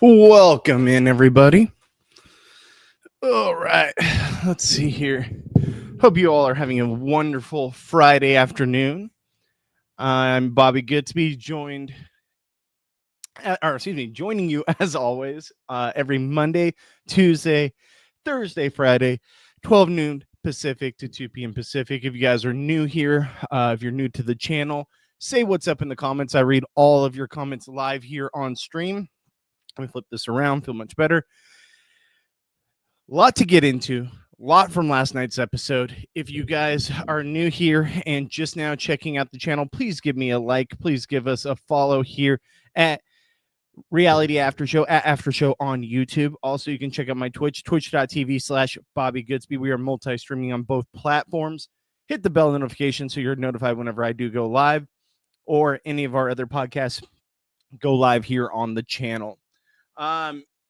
Welcome in, everybody. All right, let's see here. Hope you all are having a wonderful Friday afternoon. I'm Bobby Goodsby, joining you as always every Monday, Tuesday, Thursday, Friday, 12 noon Pacific to 2 p.m. Pacific. If you guys are new here, if you're new to the channel, say what's up in the comments. I read all of your comments live here on stream. Let me flip this around, feel much better. Lot to get into, lot from last night's episode. If you guys are new here and just now checking out the channel, please give me a like. Please give us a follow here at Reality After Show, at After Show on YouTube. Also, you can check out my Twitch, twitch.tv/Bobby Goodsby. We are multi-streaming on both platforms. Hit the bell notification so you're notified whenever I do go live, or any of our other podcasts go live here on the channel.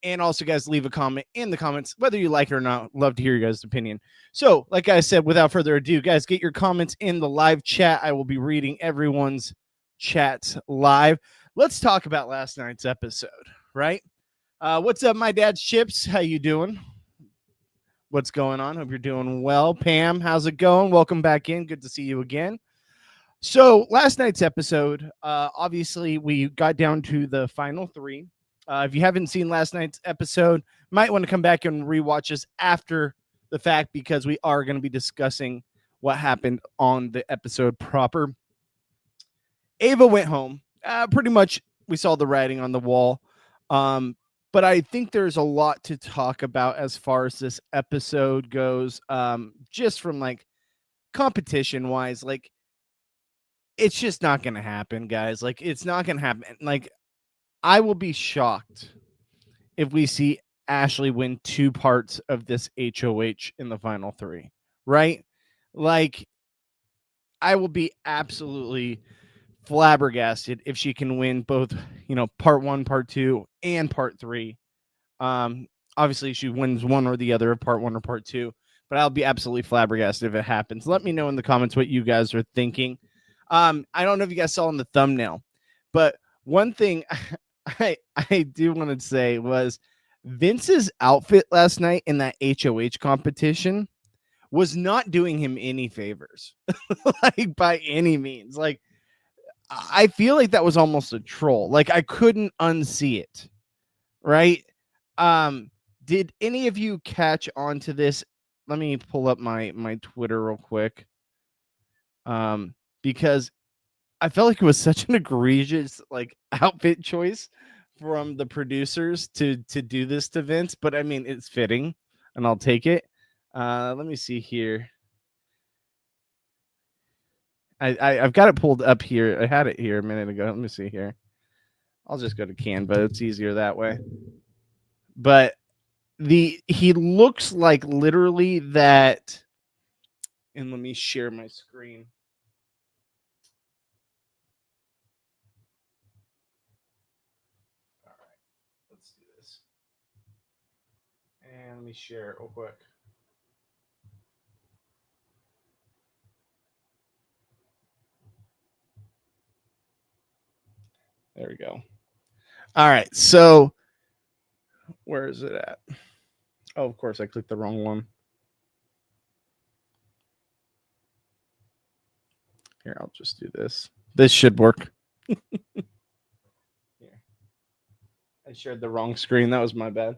And also, guys, leave a comment in the comments, whether you like it or not. Love to hear your guys' opinion. So, like I said, without further ado, guys, get your comments in the live chat. I will be reading everyone's chats live. Let's talk about last night's episode, right? What's up, my dad's chips? How you doing? What's going on? Hope you're doing well. Pam, how's it going? Welcome back in. Good to see you again. So, last night's episode, obviously, we got down to the final three. If you haven't seen last night's episode, might want to come back and rewatch us after the fact, because we are going to be discussing what happened on the episode proper. Ava went home. Pretty much we saw the writing on the wall. But I think there's a lot to talk about as far as this episode goes. Just from like competition wise, like it's just not going to happen, guys. Like it's not going to happen. Like I will be shocked if we see Ashley win 2 parts of this HOH in the final 3, right? Like, I will be absolutely flabbergasted if she can win both, part 1, part 2, and part 3. Obviously, she wins one or the other of part 1 or part 2, but I'll be absolutely flabbergasted if it happens. Let me know in the comments what you guys are thinking. I don't know if you guys saw in the thumbnail, but one thing I do want to say was Vince's outfit last night in that HOH competition was not doing him any favors, like by any means. Like I feel like that was almost a troll. Like I couldn't unsee it. Right? Did any of you catch on to this? Let me pull up my Twitter real quick. Because I felt like it was such an egregious like outfit choice from the producers to do this to Vince, but I mean it's fitting and I'll take it. Let me see here. I've got it pulled up here. I had it here a minute ago. Let me see here. I'll just go to Canva. It's easier that way. But he looks like literally that. And let me share my screen. All right, let's do this. And let me share it real quick. There we go. All right, so where is it at? Oh, of course, I clicked the wrong one. Here, I'll just do this. This should work. Here. I shared the wrong screen. That was my bad.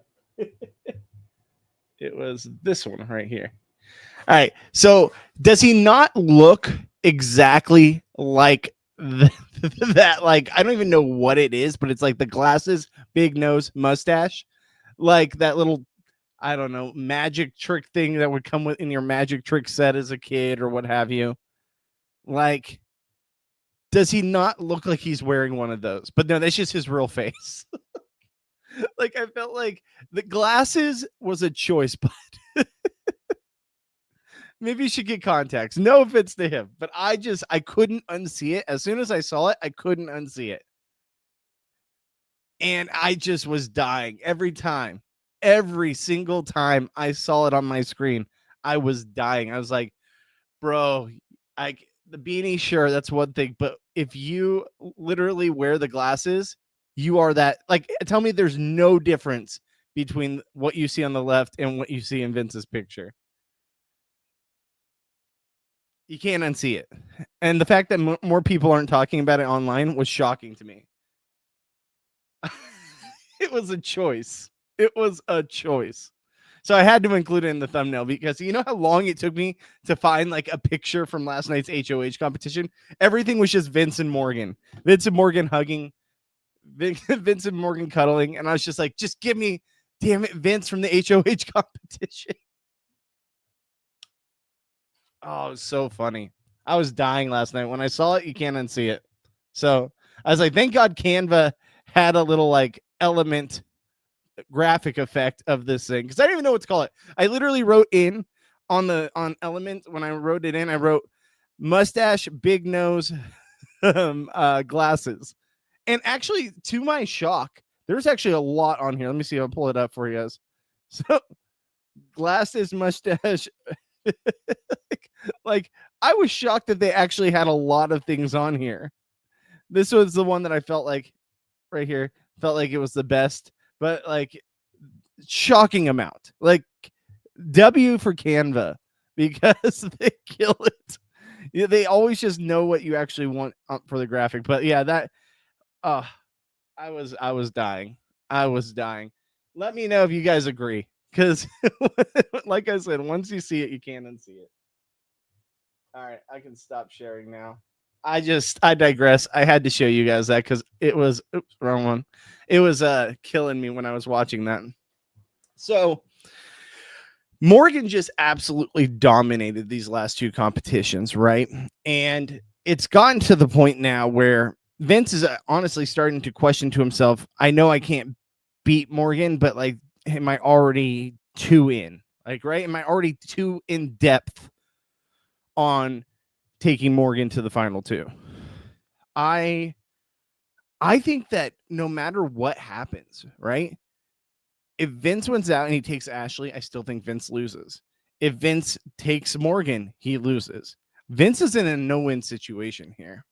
It was this one right here. All right. So does he not look exactly like that? Like, I don't even know what it is, but it's like the glasses, big nose, mustache, like that little, I don't know, magic trick thing that would come with in your magic trick set as a kid or what have you. Like, does he not look like he's wearing one of those? But no, that's just his real face. Like, I felt like the glasses was a choice, but maybe you should get contacts. No offense to him, but I couldn't unsee it. As soon as I saw it, I couldn't unsee it. And I just was dying every time. Every single time I saw it on my screen, I was dying. I was like, bro, the beanie, sure, that's one thing. But if you literally wear the glasses, You are that, like, tell me there's no difference between what you see on the left and what you see in Vince's picture. You can't unsee it. And the fact that more people aren't talking about it online was shocking to me. It was a choice. It was a choice. So I had to include it in the thumbnail because you know how long it took me to find like a picture from last night's HOH competition? Everything was just Vince and Morgan. Vince and Morgan hugging, Vince and Morgan cuddling. And I was just like, just give me, damn it, Vince from the HOH competition. Oh, it was so funny. I was dying last night. When I saw it, you can't unsee it. So I was like, thank God Canva had a little like element graphic effect of this thing because I didn't even know what to call it. I literally wrote in on element when I wrote it in. I wrote mustache, big nose, glasses, and actually, to my shock, there's actually a lot on here. Let me see if I'll pull it up for you guys. So, glasses, mustache. like, I was shocked that they actually had a lot of things on here. This was the one that I felt like right here felt like it was the best, but like shocking amount. Like W for Canva because they kill it. Yeah, they always just know what you actually want for the graphic. But yeah, that I was dying. I was dying. Let me know if you guys agree. Because like I said, once you see it, you can't unsee it. All right, I can stop sharing now. I digress. I had to show you guys that because it was wrong one. It was killing me when I was watching that. So Morgan just absolutely dominated these last two competitions, right? And it's gotten to the point now where Vince is honestly starting to question to himself, I know I can't beat Morgan, but like, am I already too in? Like, right? Am I already too in depth on taking Morgan to the final two? I think that no matter what happens, right? If Vince wins out and he takes Ashley, I still think Vince loses. If Vince takes Morgan, he loses. Vince is in a no-win situation here.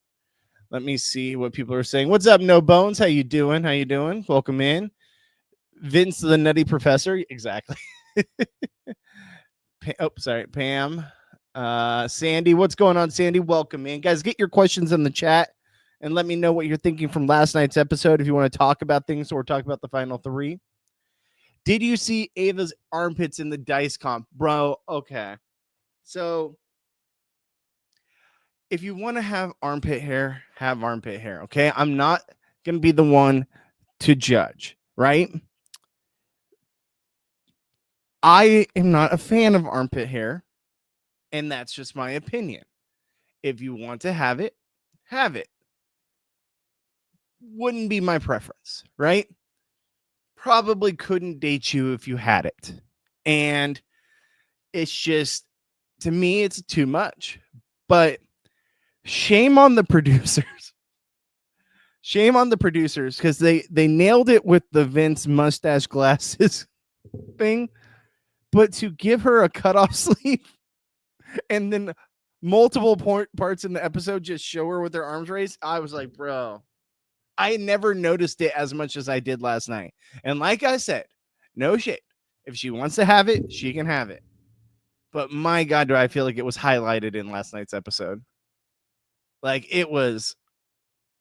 Let me see what people are saying. What's up, No Bones? How you doing? How you doing? Welcome in. Vince the Nutty Professor. Exactly. Sorry, Pam. Sandy, what's going on, Sandy? Welcome in. Guys, get your questions in the chat and let me know what you're thinking from last night's episode if you want to talk about things or talk about the final three. Did you see Ava's armpits in the dice comp? Bro, okay. So if you want to have armpit hair, have armpit hair, okay? I'm not going to be the one to judge, right? I am not a fan of armpit hair, and that's just my opinion. If you want to have it, have it. Wouldn't be my preference, right? Probably couldn't date you if you had it. And it's just, to me, it's too much. But shame on the producers. Shame on the producers because they nailed it with the Vince mustache glasses thing. But to give her a cutoff sleeve and then multiple parts in the episode just show her with their arms raised, I was like, bro, I never noticed it as much as I did last night. And like I said, no shade. If she wants to have it, she can have it. But my God, do I feel like it was highlighted in last night's episode? Like it was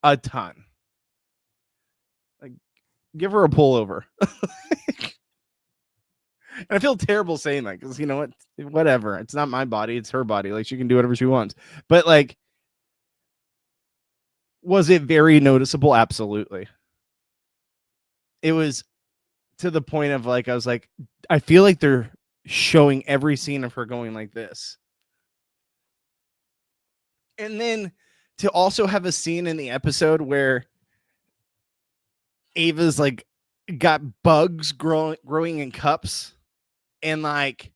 a ton. Like, give her a pullover. And I feel terrible saying that because you know what? Whatever. It's not my body, it's her body. Like she can do whatever she wants. But like, was it very noticeable? Absolutely. It was to the point of like, I was like, I feel like they're showing every scene of her going like this. And then to also have a scene in the episode where Ava's like got bugs growing in cups and like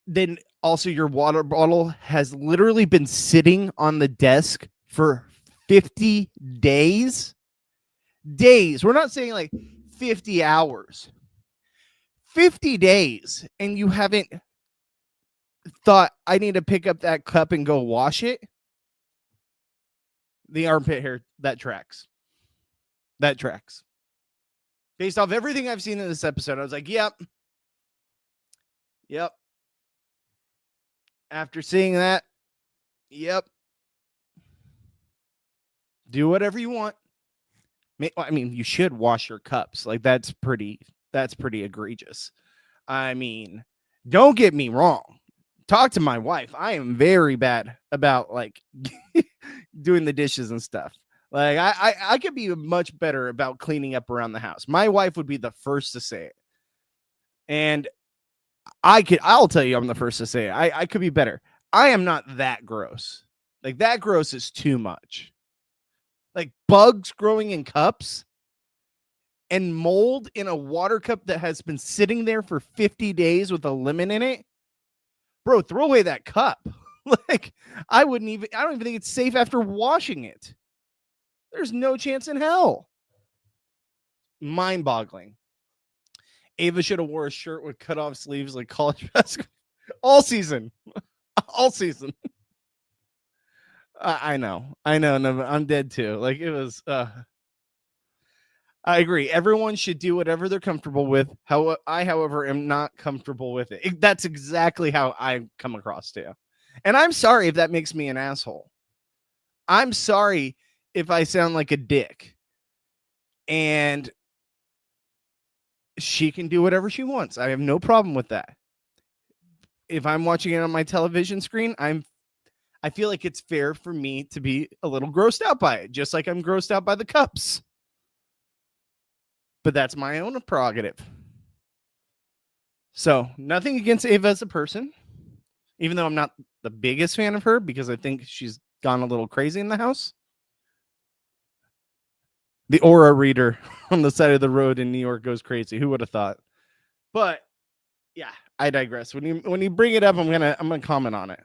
then also your water bottle has literally been sitting on the desk for 50 days. We're not saying like 50 hours. 50 days and you haven't thought I need to pick up that cup and go wash it. The armpit hair, that tracks. That tracks. Based off everything I've seen in this episode, I was like, yep. After seeing that, yep. Do whatever you want. I mean, you should wash your cups. Like that's pretty egregious. I mean, don't get me wrong. Talk to my wife. I am very bad about like doing the dishes and stuff. Like I could be much better about cleaning up around the house. My wife would be the first to say it. And I'll tell you I'm the first to say it. I could be better. I am not that gross. Like that gross is too much. Like bugs growing in cups and mold in a water cup that has been sitting there for 50 days with a lemon in it. Bro, throw away that cup. Like I don't even think it's safe after washing it. There's no chance in hell. Mind-boggling. Ava should have wore a shirt with cut-off sleeves like college basketball all season. All season. I know. No, I'm dead too. Like it was. I agree. Everyone should do whatever they're comfortable with. However, am not comfortable with it. That's exactly how I come across to you. And I'm sorry if that makes me an asshole. I'm sorry if I sound like a dick. And she can do whatever she wants. I have no problem with that. If I'm watching it on my television screen, I feel like it's fair for me to be a little grossed out by it, just like I'm grossed out by the cups. But that's my own prerogative. So nothing against Ava as a person, even though I'm not the biggest fan of her because I think she's gone a little crazy in the house. The aura reader on the side of the road in New York goes crazy. Who would have thought? But yeah, I digress. When you bring it up, I'm gonna comment on it.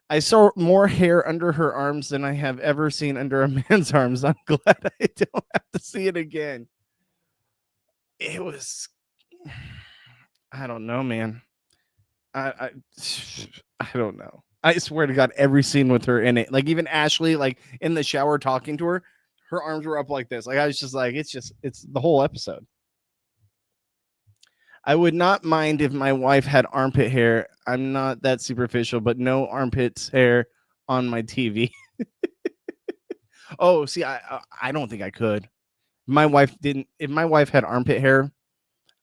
I saw more hair under her arms than I have ever seen under a man's arms. I'm glad I don't have to see it again. It was, I don't know, man. I don't know. I swear to God, every scene with her in it, like even Ashley, like in the shower talking to her, her arms were up like this. Like I was just like, it's the whole episode. I would not mind if my wife had armpit hair. I'm not that superficial, but no armpits hair on my TV. Oh, see, I don't think I could. If my wife had armpit hair,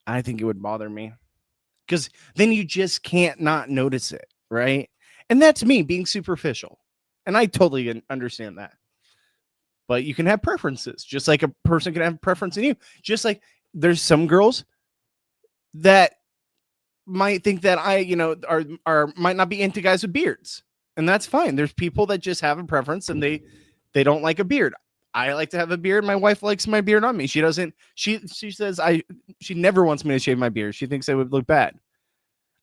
I think it would bother me. Because then you just can't not notice it, right? And that's me being superficial. And I totally understand that. But you can have preferences, just like a person can have preference in you. Just like there's some girls that might think that are might not be into guys with beards, and that's fine. There's people that just have a preference and they don't like a beard. I like to have a beard. My wife likes my beard on me. She doesn't. She says she never wants me to shave my beard. She thinks it would look bad.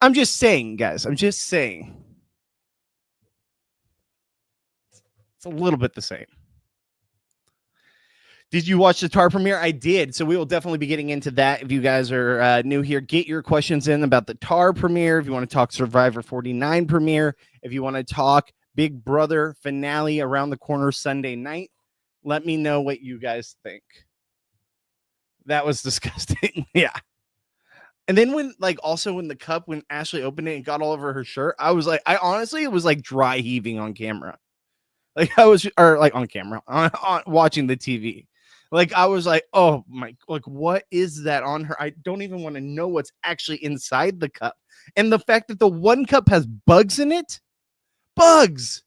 I'm just saying, guys. I'm just saying. It's a little bit the same. Did you watch the TAR premiere? I did. So we will definitely be getting into that. If you guys are new here, get your questions in about the TAR premiere. If you want to talk Survivor 49 premiere, if you want to talk Big Brother finale around the corner Sunday night, let me know what you guys think. That was disgusting. Yeah. And then when Ashley opened it and got all over her shirt, I was like, it was like dry heaving on camera. Like on camera, on watching the TV. Like I was like, oh my, like what is that on her? I don't even want to know what's actually inside the cup. And the fact that the one cup has bugs in it, bugs.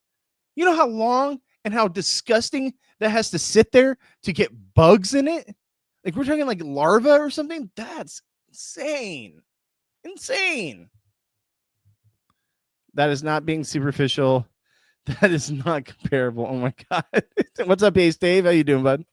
You know how long and how disgusting that has to sit there to get bugs in it? Like we're talking like larvae or something. That's insane. Insane. That is not being superficial. That is not comparable. Oh my God. What's up, Ace Dave? How you doing, bud?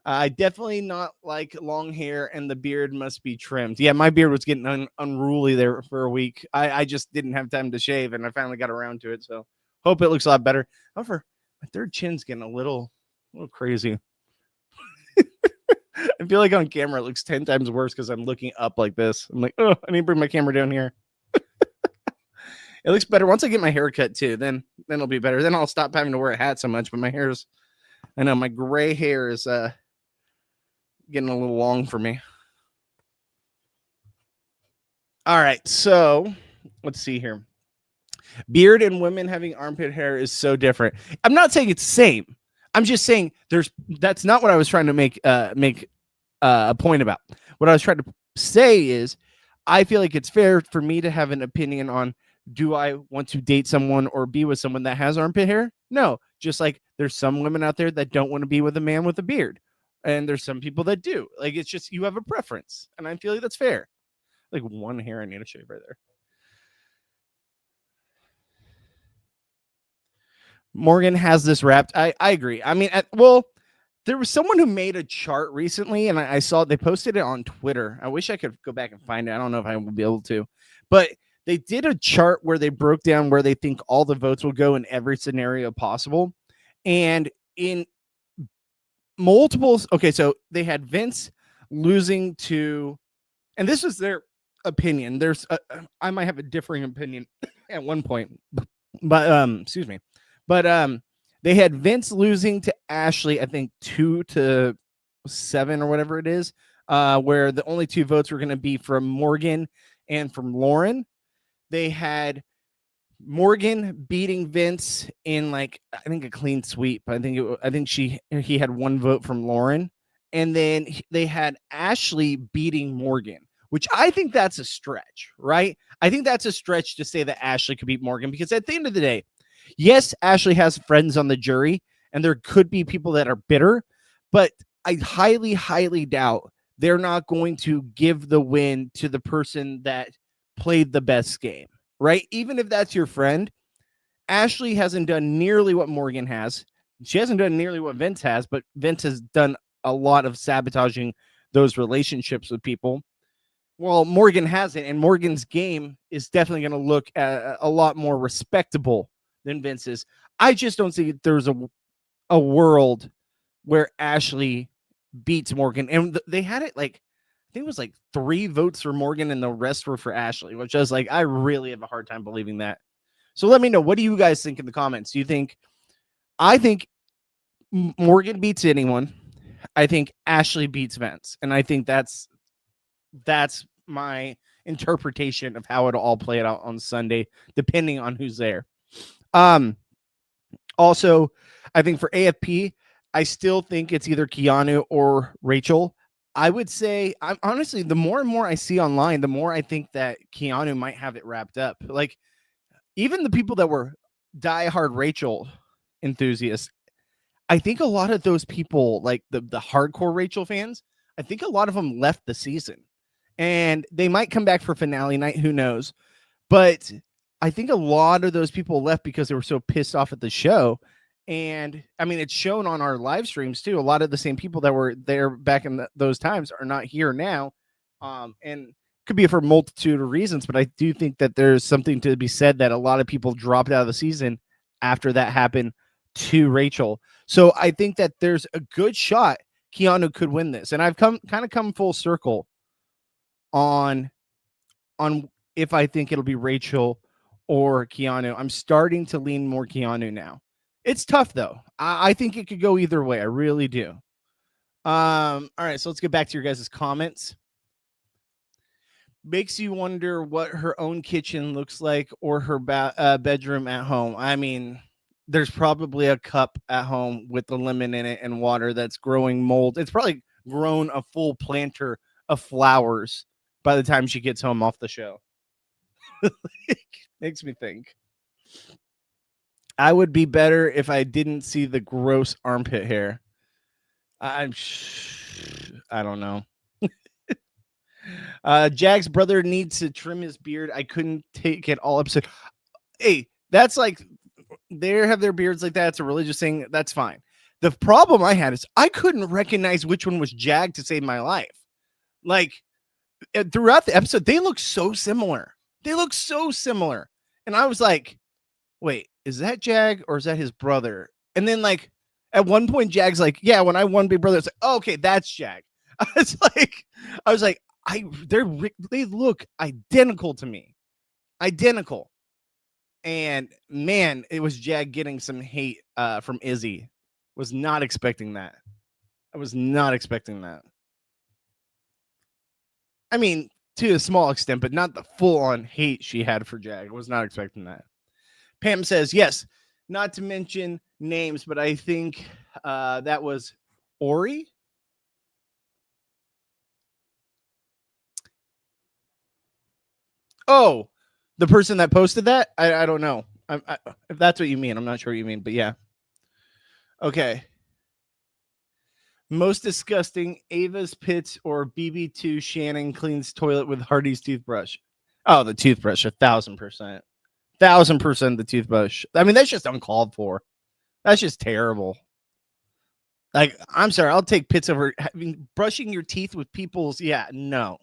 I definitely not like long hair, and the beard must be trimmed. Yeah, my beard was getting unruly there for a week. I just didn't have time to shave, and I finally got around to it. So hope it looks a lot better. However, my third chin's getting a little crazy. I feel like on camera it looks 10 times worse because I'm looking up like this. I'm like, oh, I need to bring my camera down here. It looks better once I get my hair cut too. Then it'll be better. Then I'll stop having to wear a hat so much. But my hair's, I know my gray hair is getting a little long for me. All right, so let's see here. Beard and women having armpit hair is so different. I'm not saying it's the same. I'm just saying that's not what I was trying to make a point about. What I was trying to say is I feel like it's fair for me to have an opinion on, do I want to date someone or be with someone that has armpit hair? No, just like there's some women out there that don't want to be with a man with a beard. And there's some people that do. Like, it's just, you have a preference. And I feel like that's fair. Like one hair I need to shave right there. Morgan has this wrapped. I agree. I mean, there was someone who made a chart recently, and I saw they posted it on Twitter. I wish I could go back and find it. I don't know if I will be able to, but they did a chart where they broke down where they think all the votes will go in every scenario possible. And in multiples, okay, so they had Vince losing to, and this was their opinion. I might have a differing opinion at one point, but excuse me. But they had Vince losing to Ashley, I think 2-7 or whatever it is, where the only 2 votes were going to be from Morgan and from Lauren. They had Morgan beating Vince in, like, I think a clean sweep. I think he had 1 vote from Lauren, and then they had Ashley beating Morgan, which I think that's a stretch, right? I think that's a stretch to say that Ashley could beat Morgan, because at the end of the day, yes, Ashley has friends on the jury, and there could be people that are bitter, but I highly, highly doubt they're not going to give the win to the person that played the best game, right? Even if that's your friend, Ashley hasn't done nearly what Morgan has. She hasn't done nearly what Vince has, but Vince has done a lot of sabotaging those relationships with people. Well, Morgan hasn't, and Morgan's game is definitely going to look a lot more respectable than Vince's. I just don't see there's a world where Ashley beats Morgan. And they had it like, I think it was like 3 votes for Morgan and the rest were for Ashley, which I was like, I really have a hard time believing that. So let me know, what do you guys think in the comments? Do you think, I think Morgan beats anyone. I think Ashley beats Vince. And I think that's my interpretation of how it'll all play out on Sunday, depending on who's there. Also, I think for AFP, I still think it's either Keanu or Rachel. I would say, I'm honestly, the more and more I see online, the more I think that Keanu might have it wrapped up. Like, even the people that were diehard Rachel enthusiasts, I think a lot of those people, like the hardcore Rachel fans, I think a lot of them left the season, and they might come back for finale night. Who knows? But I think a lot of those people left because they were so pissed off at the show. And I mean, it's shown on our live streams too. A lot of the same people that were there back in those times are not here now. And could be for a multitude of reasons, but I do think that there's something to be said that a lot of people dropped out of the season after that happened to Rachel. So I think that there's a good shot Keanu could win this. And I've come full circle on if I think it'll be Rachel or Keanu. I'm starting to lean more Keanu now. It's tough though. I think it could go either way. I really do. All right, so let's get back to your guys' comments. Makes you wonder what her own kitchen looks like or her bedroom at home. I mean, there's probably a cup at home with the lemon in it and water that's growing mold. It's probably grown a full planter of flowers by the time she gets home off the show. Makes me think. I would be better if I didn't see the gross armpit hair. I don't know. Jack's brother needs to trim his beard. I couldn't take it all episode. Hey, that's like, they have their beards like that. It's a religious thing. That's fine. The problem I had is I couldn't recognize which one was Jag to save my life. Like, throughout the episode, they look so similar. And I was like, wait, is that Jag or is that his brother? And then, like, at one point, Jag's like, yeah, when I won Big Brother, it's like, oh, okay, that's Jag. I was like, they look identical to me. Identical. And man, it was Jag getting some hate from Izzy. Was not expecting that. I was not expecting that. I mean, to a small extent, but not the full-on hate she had for Jag. I was not expecting that. Pam says, yes, not to mention names, but I think that was Ori. Oh, the person that posted that? I don't know. If that's what you mean, I'm not sure what you mean, but yeah. Okay. Most disgusting, Ava's pits or BB2 Shannon cleans toilet with Hardy's toothbrush. Oh, the toothbrush, 1,000%. 1,000% the toothbrush. I mean, that's just uncalled for. That's just terrible. Like, I'm sorry, I'll take pits over brushing your teeth with people's. Yeah, no.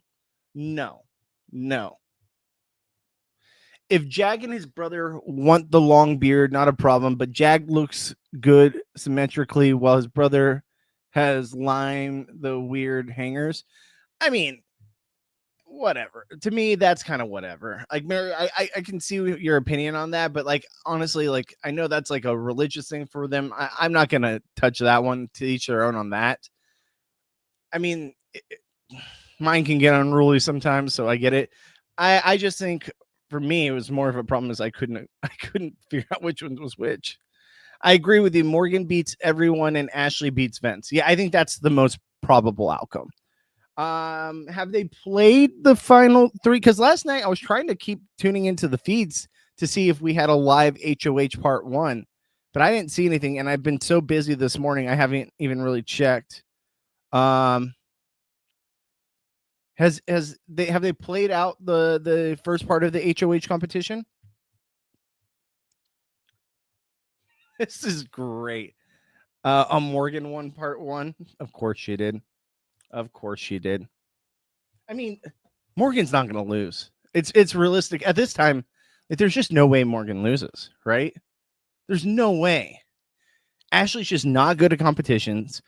If Jag and his brother want the long beard, not a problem, but Jag looks good symmetrically while his brother has the weird hangers. I mean, whatever. To me, that's kind of whatever. Like, Mary, I can see your opinion on that, but like, honestly, like, I know that's like a religious thing for them. I'm not going to touch that one. To each their own on that. I mean, mine can get unruly sometimes, so I get it. I just think for me, it was more of a problem as I couldn't figure out which one was which. I agree with you. Morgan beats everyone and Ashley beats Vince. Yeah, I think that's the most probable outcome. Have they played the final three? Because last night I was trying to keep tuning into the feeds to see if we had a live HOH part 1, but I didn't see anything, and I've been so busy this morning I haven't even really checked. Have they played out the first part of the HOH competition? This is great. Morgan won part 1. Of course she did. I mean, Morgan's not going to lose. It's realistic at this time. Like, there's just no way Morgan loses, right? There's no way. Ashley's just not good at competitions,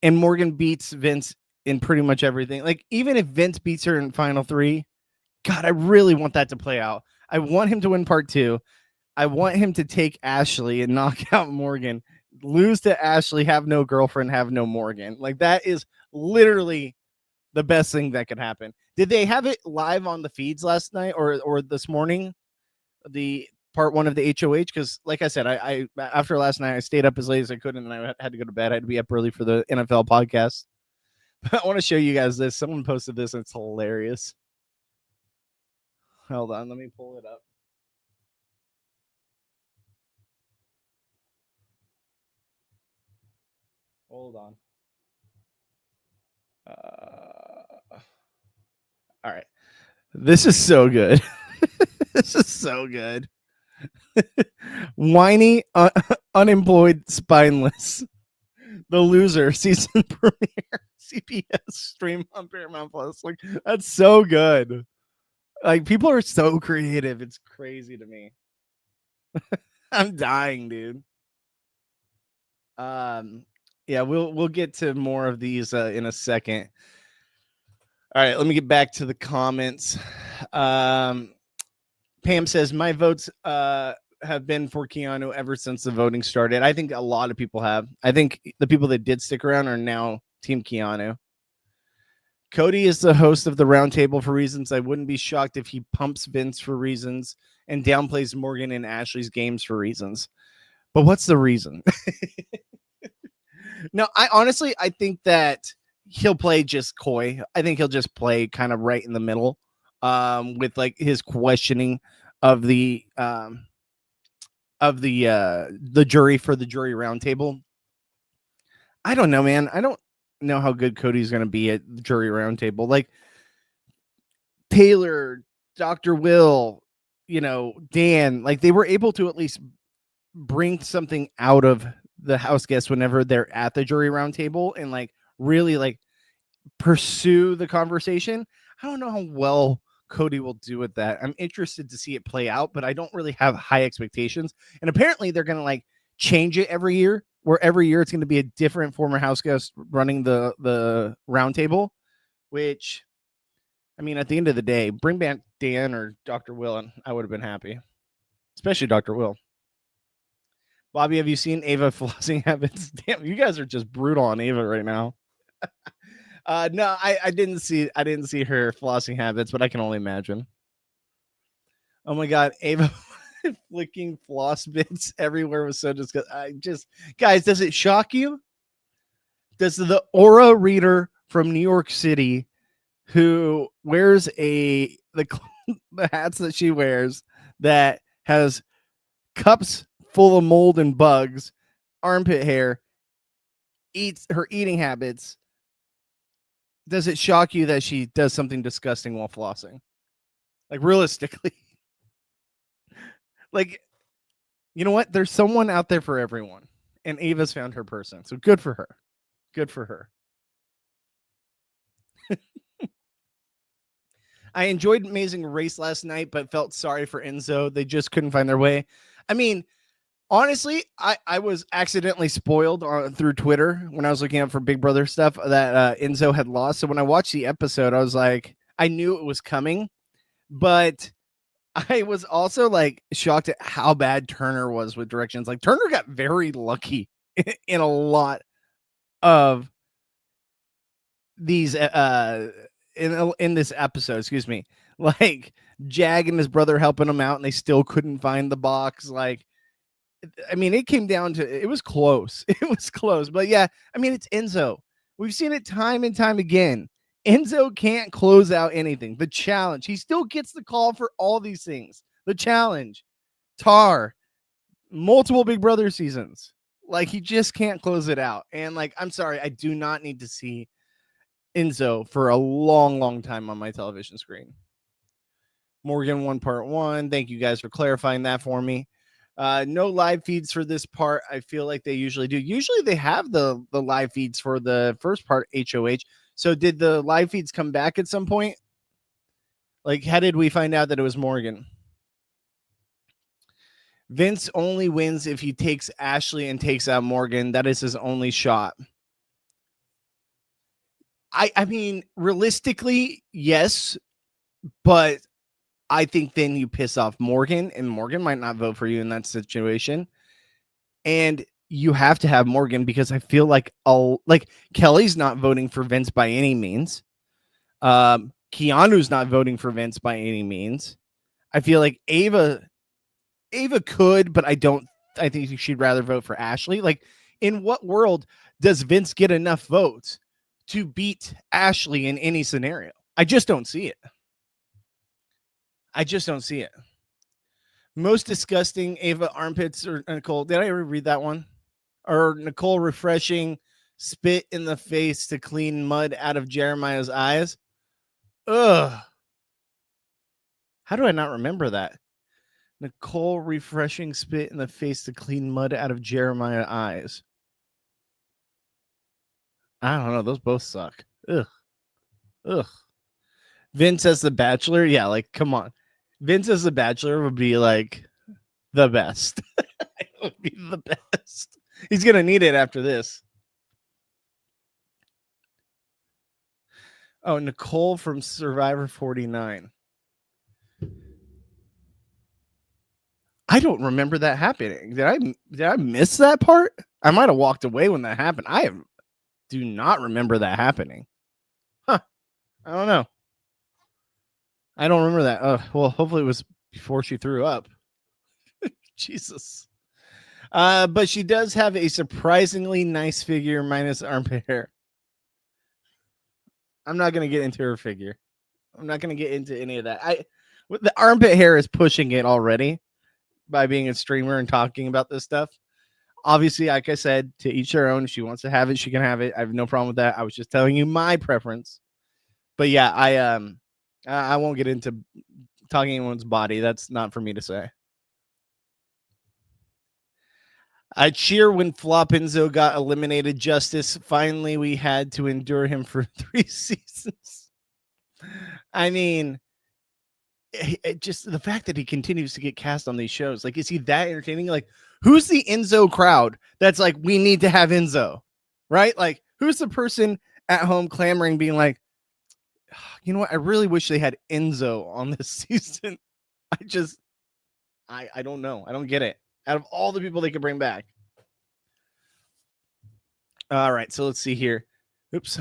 and Morgan beats Vince in pretty much everything. Like, even if Vince beats her in final 3, God, I really want that to play out. I want him to win part 2. I want him to take Ashley and knock out Morgan, lose to Ashley, have no girlfriend, have no Morgan. Like, that is literally the best thing that could happen. Did they have it live on the feeds last night or this morning? The part 1 of the HOH? Because like I said, I after last night I stayed up as late as I could, and then I had to go to bed. I had to be up early for the NFL podcast. I want to show you guys this. Someone posted this and it's hilarious. Hold on, let me pull it up. Hold on. All right. This is so good. This is so good. Whiny, unemployed, spineless. The Loser season premiere. CBS stream on Paramount Plus. Like, that's so good. Like, people are so creative. It's crazy to me. I'm dying, dude. Yeah, we'll get to more of these in a second. All right, let me get back to the comments. Pam says my votes have been for Keanu ever since the voting started. I think a lot of people have. I think the people that did stick around are now Team Keanu. Cody is the host of the roundtable for reasons I wouldn't be shocked if he pumps Vince for reasons and downplays Morgan and Ashley's games for reasons. But what's the reason? No, I think that he'll play just coy. I think he'll just play kind of right in the middle, with like his questioning of the jury for the jury roundtable. I don't know, man. I don't know how good Cody's going to be at the jury roundtable. Like Taylor, Dr. Will, Dan, like they were able to at least bring something out of the house guests whenever they're at the jury roundtable and like really like pursue the conversation. I don't know how well Cody will do with that. I'm interested to see it play out, but I don't really have high expectations. And apparently they're going to like change it every year, where every year it's going to be a different former house guest running the roundtable, which, I mean, at the end of the day, bring back Dan or Dr. Will, and I would have been happy. especially Dr. Will. Bobby, have you seen Ava flossing habits? Damn, you guys are just brutal on Ava right now. No, I didn't see her flossing habits, but I can only imagine. Oh my god, Ava flicking floss bits everywhere was so disgusting. Guys, does it shock you? Does the aura reader from New York City who wears the hats that she wears that has cups full of mold and bugs, armpit hair, eats her eating habits, does it shock you that she does something disgusting while flossing? Like, realistically. Like, you know what? There's someone out there for everyone. And Ava's found her person. So good for her. Good for her. I enjoyed Amazing Race last night, but felt sorry for Enzo. They just couldn't find their way. I mean, honestly, I was accidentally spoiled through Twitter when I was looking up for Big Brother stuff that Enzo had lost. So when I watched the episode, I was like, I knew it was coming, but I was also like shocked at how bad Turner was with directions. Like, Turner got very lucky in a lot of these in this episode, excuse me. Like, Jag and his brother helping him out and they still couldn't find the box. Like, I mean, it came down to, it was close. It was close. But yeah, I mean, it's Enzo. We've seen it time and time again. Enzo can't close out anything. The challenge, he still gets the call for all these things. The challenge, Tar, multiple Big Brother seasons. Like, he just can't close it out. And like, I'm sorry, I do not need to see Enzo for a long, long time on my television screen. Morgan 1 Part 1. Thank you guys for clarifying that for me. No live feeds for this part. I feel like they usually do. Usually they have the live feeds for the first part, HOH. So did the live feeds come back at some point? Like, how did we find out that it was Morgan? Vince only wins if he takes Ashley and takes out Morgan. That is his only shot. I mean, realistically, yes, but I think then you piss off Morgan, and Morgan might not vote for you in that situation. And you have to have Morgan because I feel like Kelly's not voting for Vince by any means. Keanu's not voting for Vince by any means. I feel like Ava could, but I think she'd rather vote for Ashley. Like, in what world does Vince get enough votes to beat Ashley in any scenario? I just don't see it. Most disgusting Ava armpits or Nicole. Did I ever read that one? Or Nicole refreshing spit in the face to clean mud out of Jeremiah's eyes. Ugh. How do I not remember that? Nicole refreshing spit in the face to clean mud out of Jeremiah's eyes. I don't know. Those both suck. Ugh. Vince as the Bachelor. Yeah, like, come on. Vince as the Bachelor would be like the best. It would be the best. He's going to need it after this. Oh, Nicole from Survivor 49. I don't remember that happening. Did I miss that part? I might have walked away when that happened. I do not remember that happening. Huh. I don't know. I don't remember that. Well, hopefully it was before she threw up. Jesus. But she does have a surprisingly nice figure minus armpit hair. I'm not going to get into her figure. I'm not going to get into any of that. The armpit hair is pushing it already by being a streamer and talking about this stuff. Obviously, like I said, to each their own. If she wants to have it, she can have it. I have no problem with that. I was just telling you my preference. But yeah, I won't get into talking anyone's body. That's not for me to say. I cheer when Flop Enzo got eliminated. Justice. Finally, we had to endure him for 3 seasons. I mean, just the fact that he continues to get cast on these shows. Like, is he that entertaining? Like, who's the Enzo crowd that's like, we need to have Enzo, right? Like, who's the person at home clamoring, being like, you know what? I really wish they had Enzo on this season. I don't know. I don't get it. Out of all the people they could bring back. All right, so let's see here. Oops,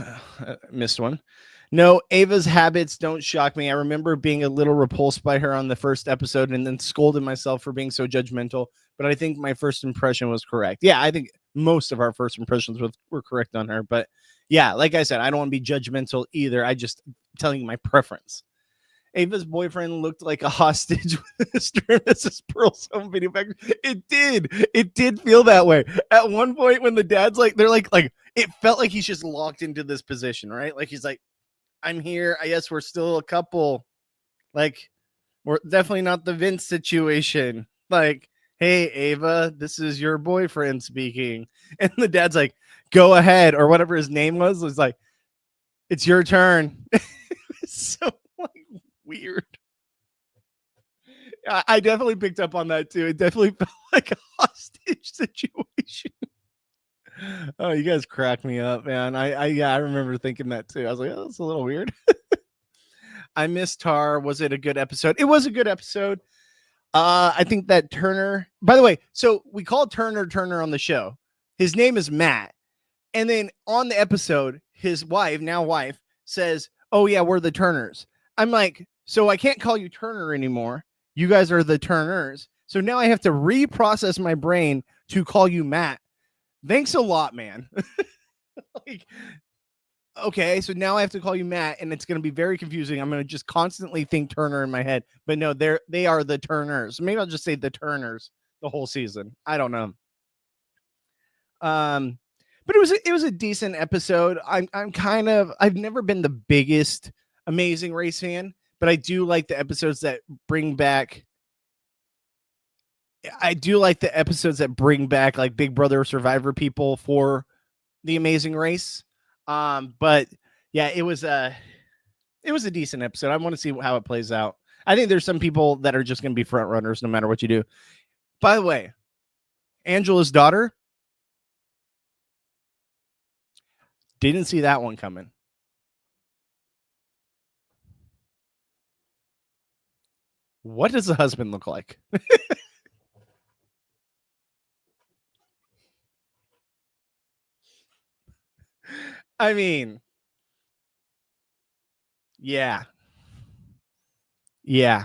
missed one. No, Ava's habits don't shock me. I remember being a little repulsed by her on the first episode and then scolded myself for being so judgmental. But I think my first impression was correct. Yeah, I think most of our first impressions were correct on her. But yeah, like I said, I don't want to be judgmental either. I just telling you my preference. Ava's boyfriend looked like a hostage with Mr. and Mrs. Pearl's home video factory. It did. It did feel that way. At one point when the dad's like, they're like it felt like he's just locked into this position, right? Like he's like, I'm here. I guess we're still a couple. Like, we're definitely not the Vince situation. Like, hey, Ava, this is your boyfriend speaking. And the dad's like, go ahead, or whatever his name was like, it's your turn. It's so like weird. I definitely picked up on that too. It definitely felt like a hostage situation. Oh, you guys crack me up, man. I remember thinking that too. I was like, oh, that's a little weird. I missed Tar. Was it a good episode? It was a good episode. I think that Turner, by the way, so we call Turner on the show. His name is Matt. And then on the episode, his wife, now wife, says, oh yeah, we're the Turners. I'm like, so I can't call you Turner anymore. You guys are the Turners. So now I have to reprocess my brain to call you Matt. Thanks a lot, man. Like, okay, so now I have to call you Matt, and it's going to be very confusing. I'm going to just constantly think Turner in my head. But no, they are the Turners. Maybe I'll just say the Turners the whole season. I don't know. But it was a decent episode. I've never been the biggest Amazing Race fan, but I do like the episodes that bring back. I do like the episodes that bring back like Big Brother Survivor people for the Amazing Race. But yeah, it was a decent episode. I want to see how it plays out. I think there's some people that are just going to be front runners no matter what you do. By the way, Angela's daughter, didn't see that one coming. What does the husband look like? I mean, yeah. Yeah.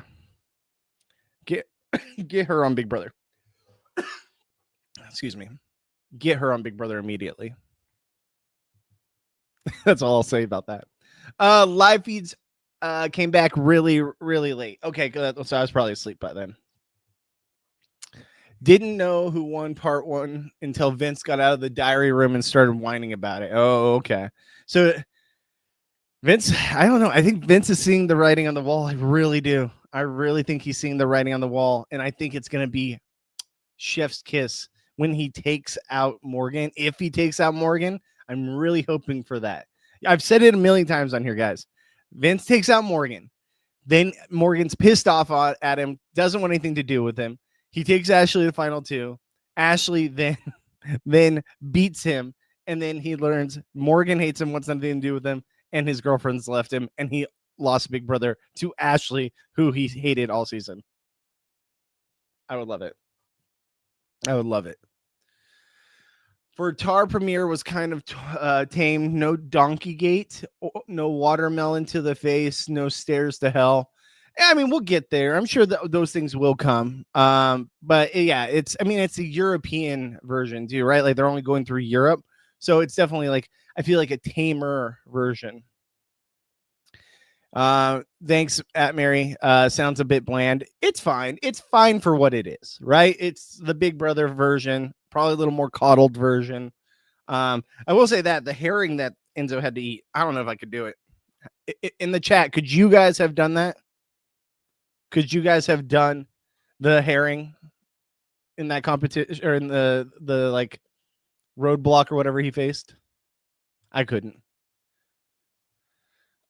Get her on Big Brother. Excuse me. Get her on Big Brother immediately. That's all I'll say about that. Live feeds came back really, really late. Okay, good. So I was probably asleep by then. Didn't know who won part one until Vince got out of the diary room and started whining about it. Oh, okay. So Vince, I don't know. I think Vince is seeing the writing on the wall. I really do. I really think he's seeing the writing on the wall. And I think it's going to be chef's kiss when he takes out Morgan. If he takes out Morgan, I'm really hoping for that. I've said it a million times on here, guys. Vince takes out Morgan. Then Morgan's pissed off at him, doesn't want anything to do with him. He takes Ashley to the final two. Ashley then beats him. And then he learns Morgan hates him, wants nothing to do with him. And his girlfriend's left him. And he lost Big Brother to Ashley, who he hated all season. I would love it. I would love it. For Tar premiere was kind of tame. No donkey gate, no watermelon to the face, no stairs to hell. I mean, we'll get there. I'm sure that those things will come. But yeah, it's a European version too, right? Like they're only going through Europe. So it's definitely like, I feel like a tamer version. Thanks, at Mary. Sounds a bit bland. It's fine. It's fine for what it is, right? It's the Big Brother version, probably a little more coddled version. I will say that the herring that Enzo had to eat, I don't know if I could do it. In the chat, could you guys have done that? Could you guys have done the herring in that competition or in the like roadblock or whatever he faced? I couldn't.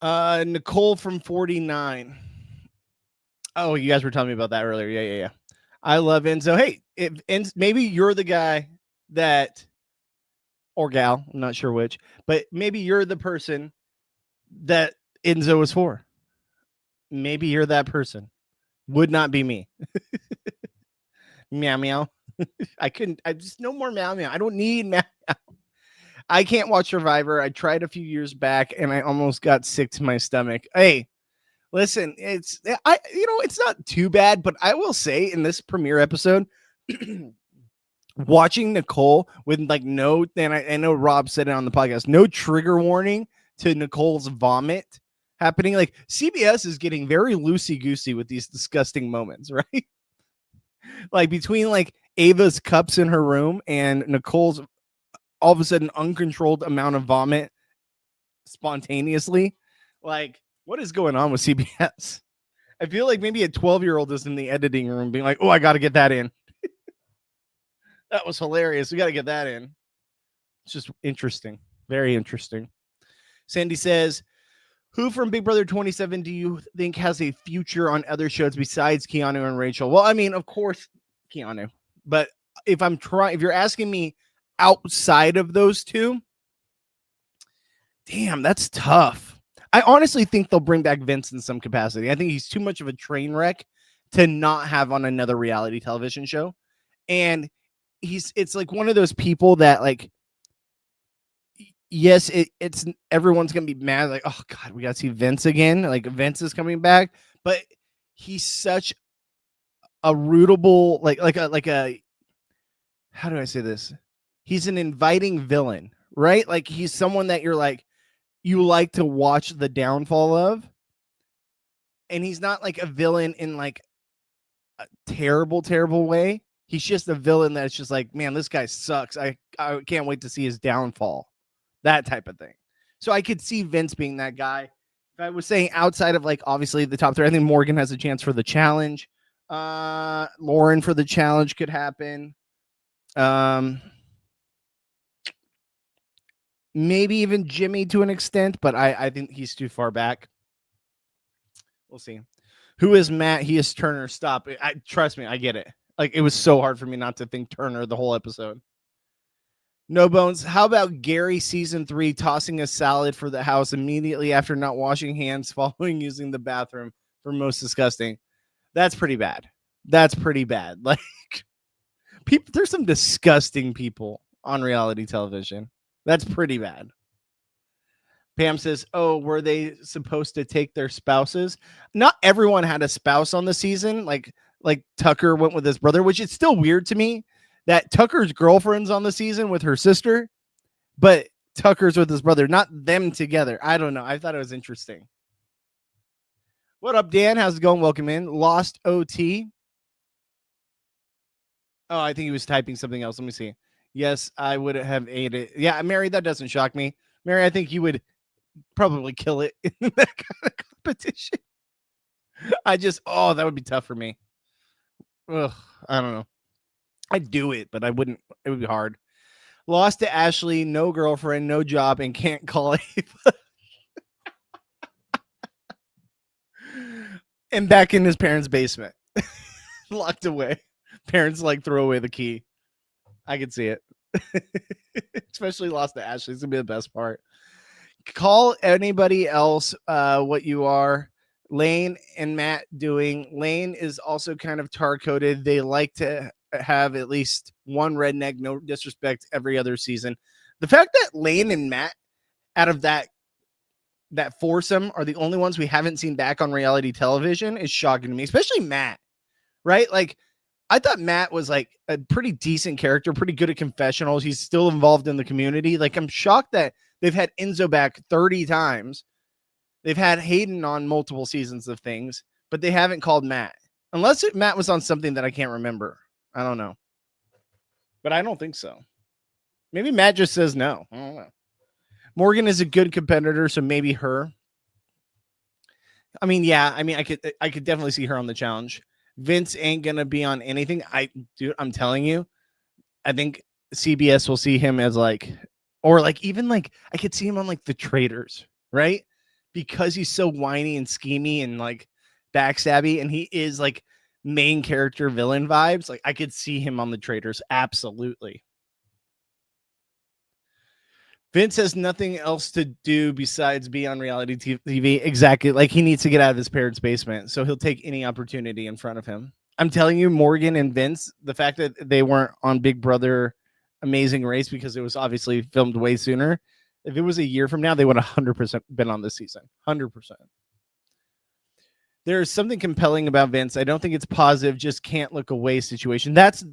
Nicole from 49. Oh, you guys were telling me about that earlier. Yeah. I love Enzo. Hey, maybe you're the guy that, or gal, I'm not sure which, but maybe you're the person that Enzo was for. Maybe you're that person. Would not be me. Meow meow. I just no more meow meow. I don't need meow meow. I can't watch Survivor. I tried a few years back and I almost got sick to my stomach. Hey, listen, it's not too bad, but I will say in this premiere episode, watching Nicole with like no, and I know Rob said it on the podcast, no trigger warning to Nicole's vomit happening. Like CBS is getting very loosey goosey with these disgusting moments, right? Like between like Ava's cups in her room and Nicole's all of a sudden uncontrolled amount of vomit spontaneously. Like, what is going on with CBS? I feel like maybe a 12-year-old is in the editing room being like, oh, I got to get that in. That was hilarious. We got to get that in. It's just interesting. Very interesting. Sandy says, who from Big Brother 27 do you think has a future on other shows besides Keanu and Rachel? Well, I mean, of course, Keanu. But if you're asking me outside of those two, damn, that's tough. I honestly think they'll bring back Vince in some capacity. I think he's too much of a train wreck to not have on another reality television show. And it's like one of those people that like, yes, it's everyone's gonna be mad, like, oh god, we gotta see Vince again. Like Vince is coming back, but he's such a rootable, like a how do I say this? He's an inviting villain, right? Like he's someone that you're like, you like to watch the downfall of. And he's not like a villain in like a terrible, terrible way. He's just a villain that's just like, man, this guy sucks. I can't wait to see his downfall. That type of thing. So I could see Vince being that guy. If I was saying outside of like obviously the top three, I think Morgan has a chance for the challenge. Lauren for the challenge could happen. Maybe even Jimmy to an extent, but I think he's too far back. We'll see. Who is Matt? He is Turner. Stop. Trust me, I get it. Like it was so hard for me not to think Turner the whole episode. No Bones. How about Gary season 3 tossing a salad for the house immediately after not washing hands following using the bathroom for most disgusting? That's pretty bad. That's pretty bad. Like people, there's some disgusting people on reality television. That's pretty bad. Pam says, oh, were they supposed to take their spouses? Not everyone had a spouse on the season. Like Tucker went with his brother, which is still weird to me that Tucker's girlfriend's on the season with her sister, but Tucker's with his brother, not them together. I don't know. I thought it was interesting. What up, Dan? How's it going? Welcome in. Lost OT. Oh, I think he was typing something else. Let me see. Yes, I would have ate it. Yeah, Mary, that doesn't shock me. Mary, I think you would probably kill it in that kind of competition. That would be tough for me. Ugh, I don't know. I'd do it, but I wouldn't. It would be hard. Lost to Ashley, no girlfriend, no job, and can't call Ava. And back in his parents' basement. Locked away. Parents like throw away the key. I could see it. Especially lost to Ashley. It's gonna be the best part. Call anybody else what you are. Lane and Matt doing. Lane is also kind of tar-coated. They like to have at least one redneck, no disrespect, every other season. The fact that Lane and Matt out of that foursome are the only ones we haven't seen back on reality television is shocking to me, especially Matt, right? Like I thought Matt was like a pretty decent character, pretty good at confessionals. He's still involved in the community. Like I'm shocked that they've had Enzo back 30 times. They've had Hayden on multiple seasons of things, but they haven't called Matt. Unless Matt was on something that I can't remember. I don't know. But I don't think so. Maybe Matt just says no. I don't know. Morgan is a good competitor, so maybe her. I mean, yeah. I mean, I could definitely see her on the challenge. Vince ain't gonna be on anything. I'm telling you. I think CBS will see him as like, or like even like I could see him on like The Traitors, right? Because he's so whiny and schemy and like backstabby, and he is like main character villain vibes. Like I could see him on The Traitors. Absolutely. Vince has nothing else to do besides be on reality TV. Exactly. Like he needs to get out of his parents' basement. So he'll take any opportunity in front of him. I'm telling you, Morgan and Vince, the fact that they weren't on Big Brother Amazing Race because it was obviously filmed way sooner. If it was a year from now, they would have 100% been on this season. 100%. There's something compelling about Vince. I don't think it's positive, just can't look away situation. That's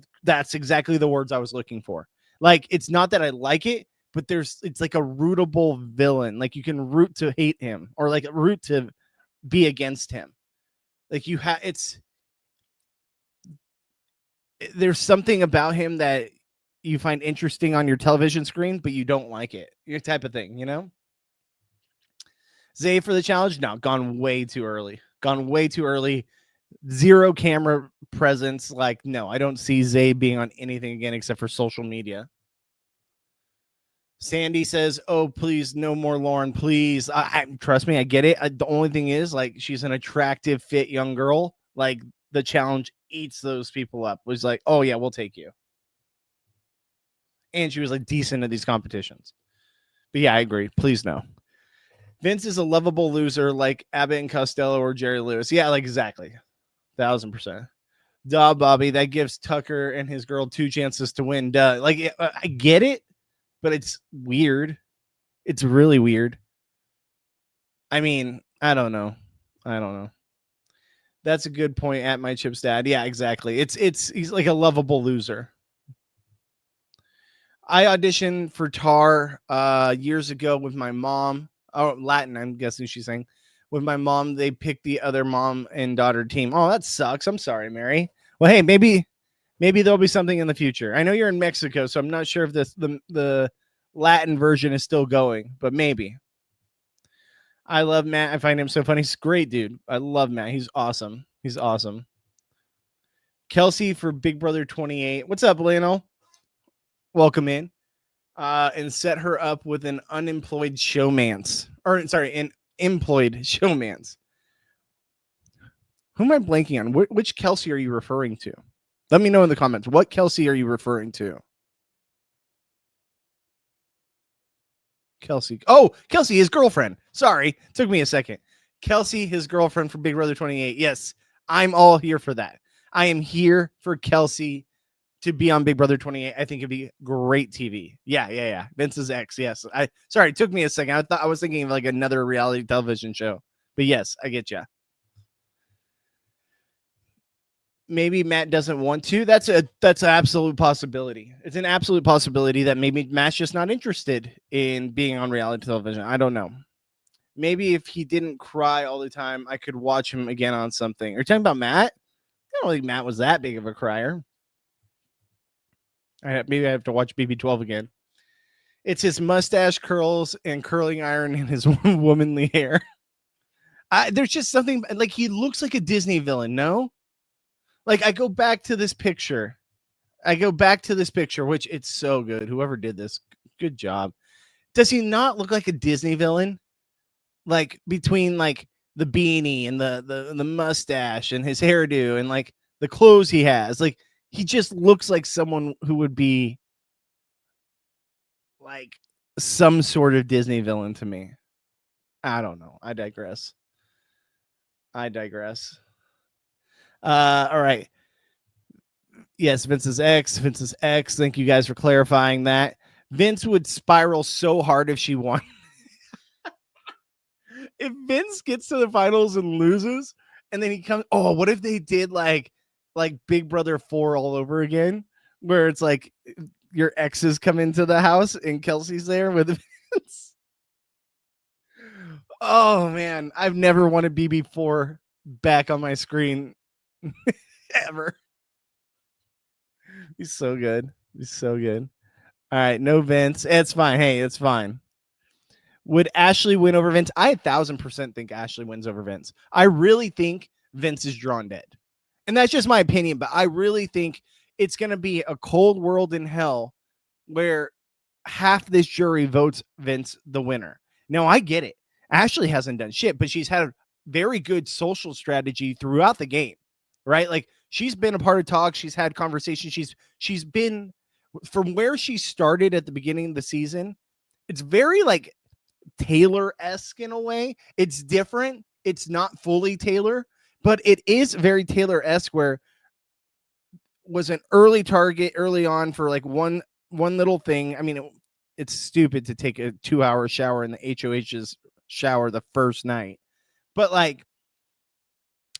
exactly the words I was looking for. Like, it's not that I like it, but it's like a rootable villain. Like, you can root to hate him or like root to be against him. Like, there's something about him that you find interesting on your television screen, but you don't like it. Your type of thing, you know? Zay for the challenge? No, gone way too early. Gone way too early. Zero camera presence. Like, no, I don't see Zay being on anything again except for social media. Sandy says, "Oh, please, no more Lauren, please." I trust me, I get it. The only thing is, like, she's an attractive, fit young girl. Like, the challenge eats those people up. Was like, "Oh yeah, we'll take you." And she was like decent at these competitions. But yeah, I agree. Please no. Vince is a lovable loser like Abbott and Costello or Jerry Lewis. Yeah, like exactly. 1,000%. Duh, Bobby. That gives Tucker and his girl 2 chances to win. Duh. Like, I get it, but it's weird. It's really weird. I mean, I don't know. That's a good point at my Chip's dad. Yeah, exactly. He's like a lovable loser. I auditioned for Tar years ago with my mom. Oh, Latin, I'm guessing she's saying. With my mom, they picked the other mom and daughter team. Oh, that sucks. I'm sorry, Mary. Well, hey, maybe there'll be something in the future. I know you're in Mexico, so I'm not sure if the Latin version is still going, but maybe. I love Matt. I find him so funny. He's a great dude. I love Matt. He's awesome. Kelsey for Big Brother 28. What's up, Leno? Welcome in. And set her up with an unemployed showmance. Or, sorry, an employed showmance. Who am I blanking on? Which Kelsey are you referring to? Let me know in the comments. What Kelsey are you referring to? Kelsey. Oh, Kelsey, his girlfriend. Sorry, took me a second. Kelsey, his girlfriend from Big Brother 28. Yes, I'm all here for that. I am here for Kelsey to be on Big Brother 28. I think it'd be great TV. Yeah. Vince's ex. Yes. Sorry, it took me a second. I was thinking of like another reality television show. But yes, I get you. Maybe Matt doesn't want to. That's an absolute possibility. It's an absolute possibility that maybe Matt's just not interested in being on reality television. I don't know. Maybe if he didn't cry all the time, I could watch him again on something. Are you talking about Matt? I don't think Matt was that big of a crier. Maybe I have to watch BB12 again. It's his mustache curls and curling iron and his womanly hair. There's just something like he looks like a Disney villain. No, like I go back to this picture, which it's so good. Whoever did this, good job. Does he not look like a Disney villain? Like between like the beanie and the mustache and his hairdo and like the clothes he has, like he just looks like someone who would be like some sort of Disney villain to me. I don't know. I digress. All right. Yes, Vince's ex. Thank you guys for clarifying that. Vince would spiral so hard if she won. If Vince gets to the finals and loses, and then he comes, oh, what if they did like Big Brother 4 all over again, where it's like your exes come into the house and Kelsey's there with Vince? Oh man, I've never wanted BB4 back on my screen ever. He's so good. All right, no Vince. It's fine. Hey, it's fine. Would Ashley win over Vince? I 1,000% think Ashley wins over Vince. I really think Vince is drawn dead. And that's just my opinion, but I really think it's going to be a cold world in hell where half this jury votes Vince the winner. Now, I get it. Ashley hasn't done shit, but she's had a very good social strategy throughout the game, right? Like she's been a part of talks. She's had conversations. She's been from where she started at the beginning of the season. It's very like Taylor-esque in a way. It's different. It's not fully Taylor, but it is very Taylor-esque where was an early target early on for like one little thing. I mean, it's stupid to take a 2-hour shower in the HOH's shower the first night, but like,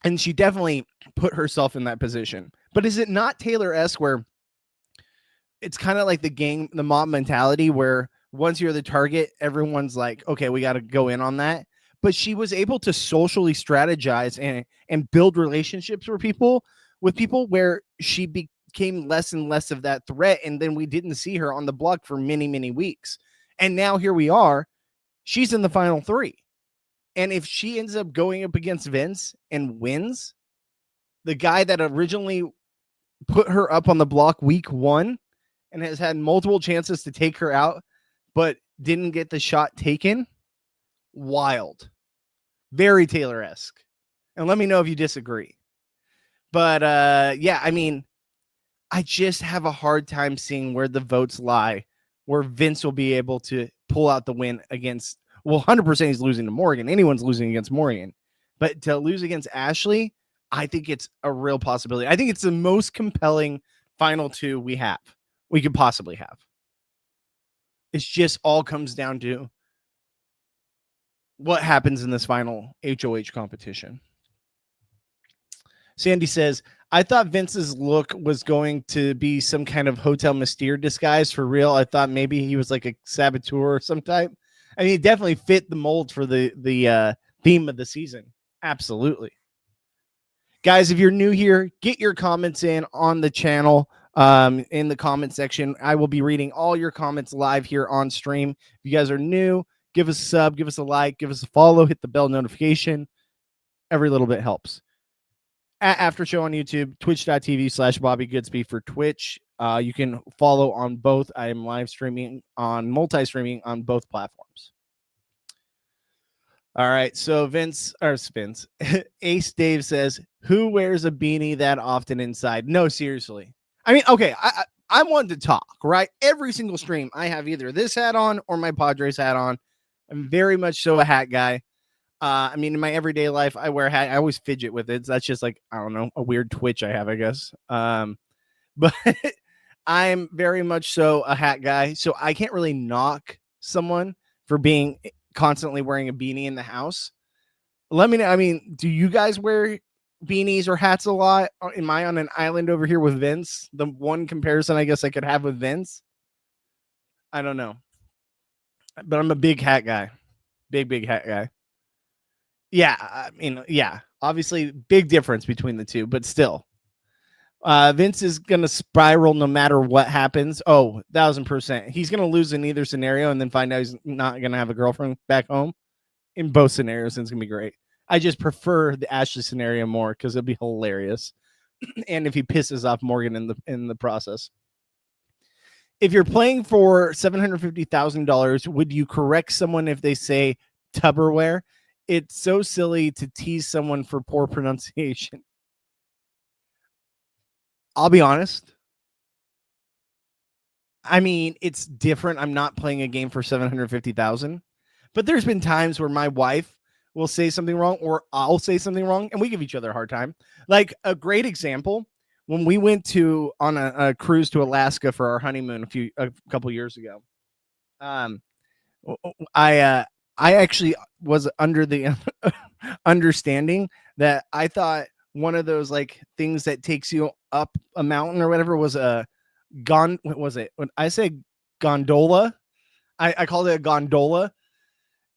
and she definitely put herself in that position. But is it not Taylor-esque where it's kind of like the mob mentality where once you're the target, everyone's like, okay, we got to go in on that. But she was able to socially strategize and build relationships with people where she became less and less of that threat. And then we didn't see her on the block for many, many weeks. And now here we are. She's in the final 3. And if she ends up going up against Vince and wins, the guy that originally put her up on the block week 1 and has had multiple chances to take her out, but didn't get the shot taken. Wild. Very Taylor-esque. And let me know if you disagree. But yeah, I mean, I just have a hard time seeing where the votes lie, where Vince will be able to pull out the win against, well, 100% he's losing to Morgan. Anyone's losing against Morgan. But to lose against Ashley, I think it's a real possibility. I think it's the most compelling final 2 we could possibly have. It's just all comes down to what happens in this final HOH competition. Sandy says, I thought Vince's look was going to be some kind of Hotel Mystere disguise for real. I thought maybe he was like a saboteur or some type. I mean, he definitely fit the mold for the theme of the season. Absolutely. Guys, if you're new here, get your comments in on the channel in the comment section. I will be reading all your comments live here on stream. If you guys are new, give us a sub, give us a like, give us a follow, hit the bell notification. Every little bit helps. At After Show on YouTube, twitch.tv/Bobby Goodspeed for Twitch. You can follow on both. I am live streaming on multi-streaming on both platforms. All right. So Ace Dave says, who wears a beanie that often inside? No, seriously. I mean, okay. I'm one to talk, right? Every single stream, I have either this hat on or my Padres hat on. I'm very much so a hat guy. I mean, in my everyday life, I wear a hat. I always fidget with it. So that's just like, I don't know, a weird twitch I have, I guess. But I'm very much so a hat guy. So I can't really knock someone for being constantly wearing a beanie in the house. Let me know. I mean, do you guys wear beanies or hats a lot? Am I on an island over here with Vince? The one comparison I guess I could have with Vince. I don't know. But I'm a big hat guy. Big hat guy. Yeah, I mean, yeah. Obviously, big difference between the two, but still. Vince is going to spiral no matter what happens. Oh, 1,000%. He's going to lose in either scenario and then find out he's not going to have a girlfriend back home. In both scenarios, and it's going to be great. I just prefer the Ashley scenario more because it'll be hilarious. And if he pisses off Morgan in the process. If you're playing for $750,000, would you correct someone if they say Tupperware? It's so silly to tease someone for poor pronunciation. I'll be honest. I mean, it's different. I'm not playing a game for $750,000, but there's been times where my wife will say something wrong or I'll say something wrong and we give each other a hard time. Like a great example, when we went on a cruise to Alaska for our honeymoon a couple years ago, I actually was under the understanding that I thought one of those like things that takes you up a mountain or whatever was a what was it? When I say gondola, I called it a gondola.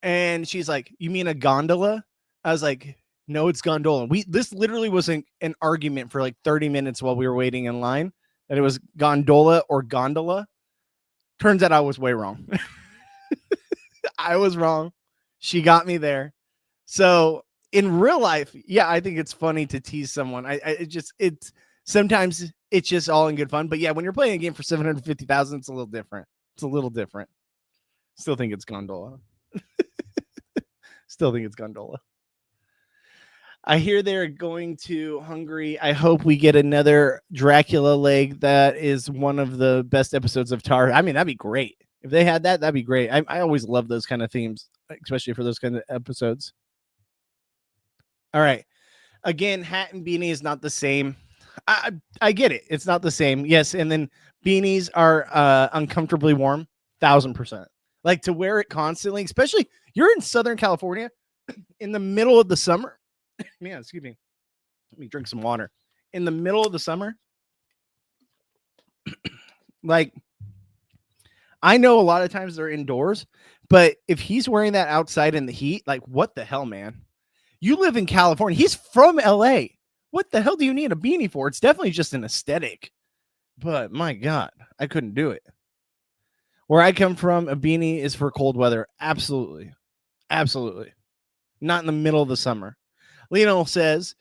And she's like, you mean a gondola? I was like, no, it's gondola. This literally was an argument for like 30 minutes while we were waiting in line that it was gondola or gondola. Turns out I was way wrong. I was wrong. She got me there. So in real life, yeah, I think it's funny to tease someone. Sometimes it's just all in good fun. But yeah, when you're playing a game for $750,000, it's a little different. Still think it's gondola. Still think it's gondola. I hear they're going to Hungary. I hope we get another Dracula leg. That is one of the best episodes of Tar. I mean, that'd be great. If they had that, that'd be great. I always love those kind of themes, especially for those kind of episodes. All right. Again, hat and beanie is not the same. I get it. It's not the same. Yes, and then beanies are uncomfortably warm, 1,000%. Like to wear it constantly, especially you're in Southern California in the middle of the summer. Man, excuse me. Let me drink some water. In the middle of the summer, like I know a lot of times they're indoors, but if he's wearing that outside in the heat, like what the hell, man? You live in California. He's from LA. What the hell do you need a beanie for? It's definitely just an aesthetic. But my God, I couldn't do it. Where I come from, a beanie is for cold weather. Absolutely. Absolutely. Not in the middle of the summer. Lionel says,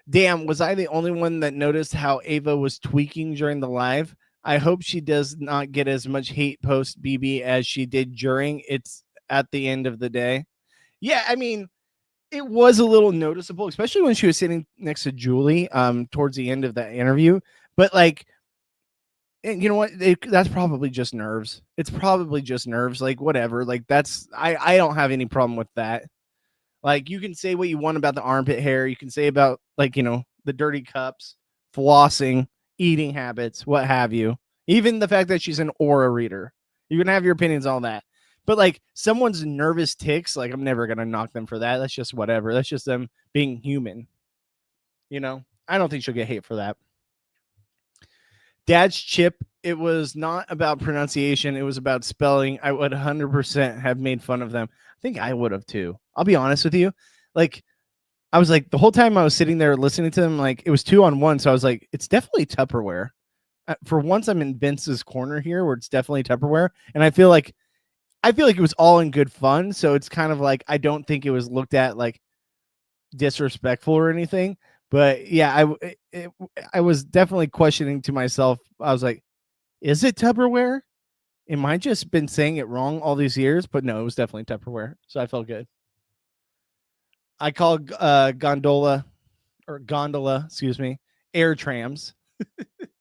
damn, was I the only one that noticed how Ava was tweaking during the live? I hope she does not get as much hate post BB as she did during. It's at the end of the day. Yeah, I mean, it was a little noticeable, especially when she was sitting next to Julie towards the end of that interview. But like, and you know what? That's probably just nerves. It's probably just nerves. Like whatever. Like that's I don't have any problem with that. Like you can say what you want about the armpit hair. You can say about like, you know, the dirty cups, flossing, eating habits, what have you. Even the fact that she's an aura reader. You can have your opinions on that. But like someone's nervous tics, like I'm never gonna knock them for that. That's just whatever. That's just them being human. You know, I don't think she'll get hate for that. Dad's chip, it was not about pronunciation. It was about spelling. I would 100% have made fun of them. I think I would have too. I'll be honest with you. Like, I was like, the whole time I was sitting there listening to them, like, it was 2-on-1. So I was like, it's definitely Tupperware. For once, I'm in Vince's corner here where it's definitely Tupperware. And I feel like it was all in good fun. So it's kind of like, I don't think it was looked at like disrespectful or anything. But yeah, I was definitely questioning to myself. I was like, is it Tupperware? Am I just been saying it wrong all these years? But no, it was definitely Tupperware. So I felt good. I call gondola, excuse me, air trams.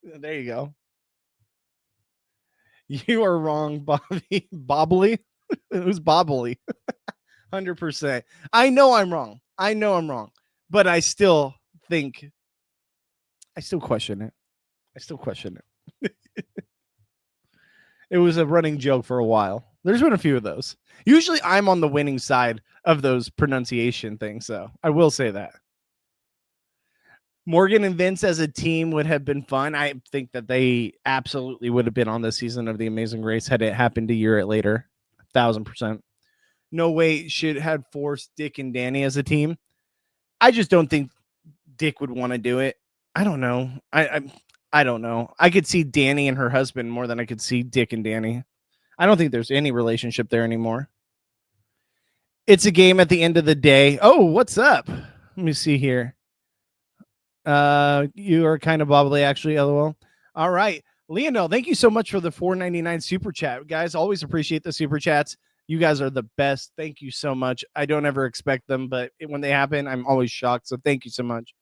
There you go. You are wrong, Bobby. Bobbly? Who's Bobbly? 100%. I know I'm wrong. But I still question it. It was a running joke for a while. There's been a few of those. Usually I'm on the winning side of those pronunciation things, so I will say that. Morgan and Vince as a team would have been fun. I think that they absolutely would have been on this season of The Amazing Race had it happened a year later. 1,000%. No way should have forced Dick and Danny as a team. I just don't think Dick would want to do it. I don't know. I don't know. I could see Danny and her husband more than I could see Dick and Danny. I don't think there's any relationship there anymore. It's a game at the end of the day. Oh, what's up? Let me see here. You are kind of bobbly, actually, LOL. All right. Lionel, thank you so much for the $4.99 super chat. Guys, always appreciate the super chats. You guys are the best. Thank you so much. I don't ever expect them, but when they happen, I'm always shocked. So thank you so much.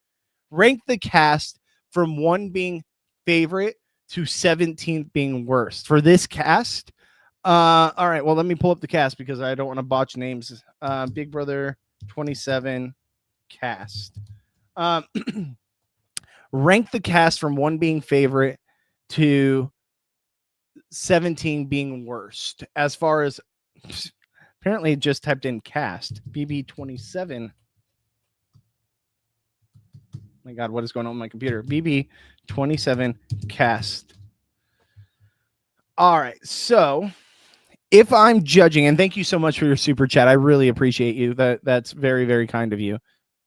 Rank the cast from 1 being favorite to 17th being worst. For this cast, all right, well, let me pull up the cast because I don't want to botch names. Big Brother 27 cast. Rank the cast from 1 being favorite to 17 being worst. As far as apparently just typed in cast BB27. My God, what is going on with my computer? BB27 cast. All right, so if I'm judging, and thank you so much for your super chat, I really appreciate you. That's very, very kind of you.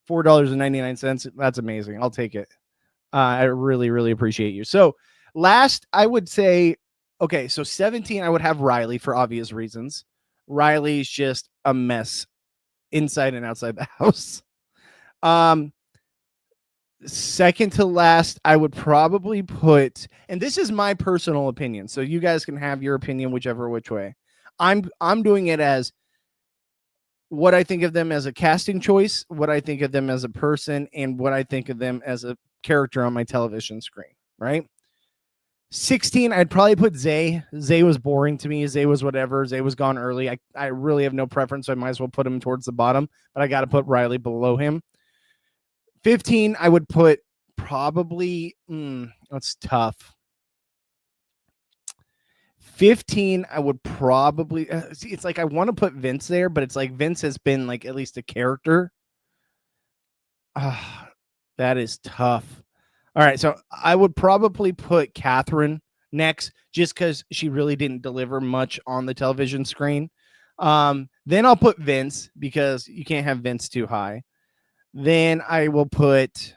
$4.99. That's amazing. I'll take it. I really, really appreciate you. So last, I would say, okay, so 17, I would have Riley for obvious reasons. Riley's just a mess inside and outside the house. Second to last, I would probably put, and this is my personal opinion, so you guys can have your opinion which way. I'm doing it as what I think of them as a casting choice, what I think of them as a person, and what I think of them as a character on my television screen, right? 16, I'd probably put Zay. Zay was boring to me. Zay was whatever. Zay was gone early. I really have no preference, so I might as well put him towards the bottom, but I got to put Riley below him. 15, I would put probably that's tough. 15, I would probably see, it's like I want to put Vince there, but it's like Vince has been like at least a character. That is tough. All right, so I would probably put Catherine next, just because she really didn't deliver much on the television screen. Then I'll put Vince, because you can't have Vince too high. Then I will put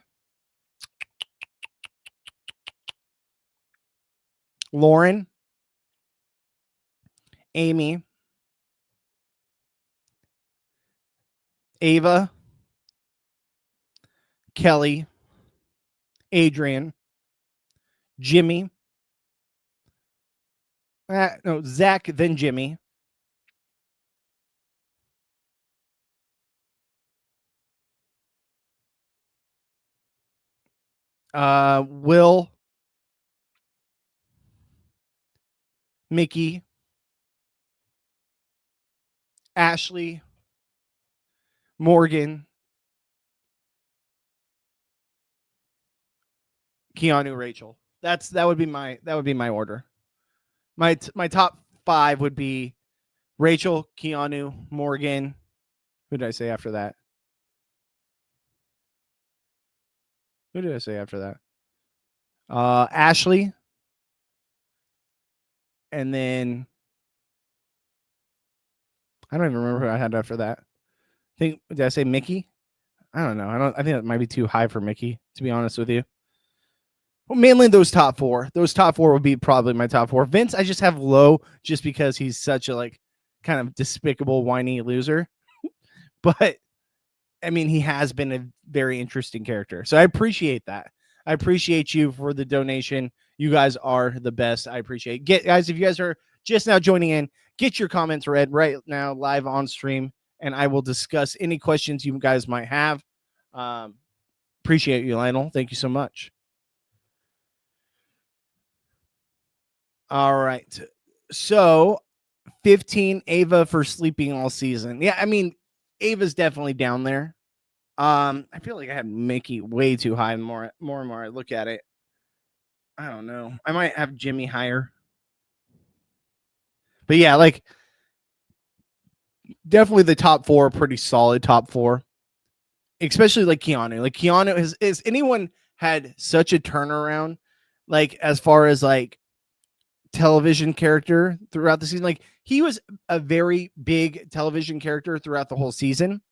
Lauren, Amy, Ava, Kelly, Adrian, Jimmy. No, Zach, then Jimmy. Will, Mickey, Ashley, Morgan, Keanu, Rachel. That would be my order. My top 5 would be Rachel, Keanu, Morgan. Who did I say after that? Ashley, and then I don't even remember who I had after that. Did I say Mickey? I don't know. I think that might be too high for Mickey, to be honest with you. Well, mainly those top 4. Those top 4 would be probably my top 4. Vince, I just have low, just because he's such a like kind of despicable, whiny loser. But I mean, he has been a very interesting character, so I appreciate that. I appreciate you for the donation. You guys are the best. I appreciate it. Guys, if you guys are just now joining in, get your comments read right now live on stream, and I will discuss any questions you guys might have. Appreciate you, Lionel. Thank you so much. All right. So 15, Ava for sleeping all season. Yeah, I mean, Ava's definitely down there. I feel like I had Mickey way too high. More and more I look at it. I don't know. I might have Jimmy higher. But yeah, like definitely the top 4, pretty solid top 4. Especially like Keanu. Like Keanu is anyone had such a turnaround, like as far as like television character throughout the season. Like he was a very big television character throughout the whole season,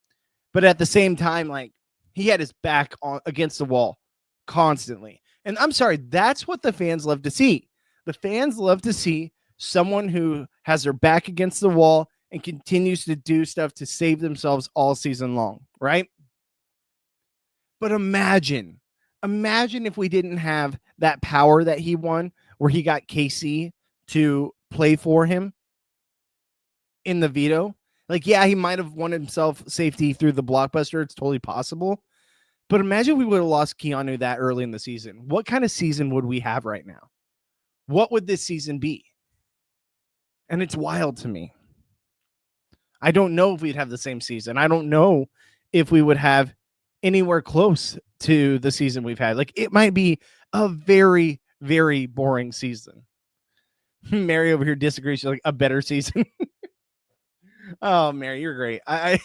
but at the same time, like he had his back on against the wall constantly. And I'm sorry, that's what the fans love to see. The fans love to see someone who has their back against the wall and continues to do stuff to save themselves all season long, right? But imagine if we didn't have that power that he won, where he got Casey to play for him in the veto. Like, yeah, he might have won himself safety through the blockbuster. It's totally possible. But imagine we would have lost Keanu that early in the season. What kind of season would we have right now? What would this season be? And it's wild to me. I don't know if we'd have the same season. I don't know if we would have anywhere close to the season we've had. Like, it might be a very, very boring season. Mary over here disagrees. She's like, a better season. Oh, Mary, you're great. I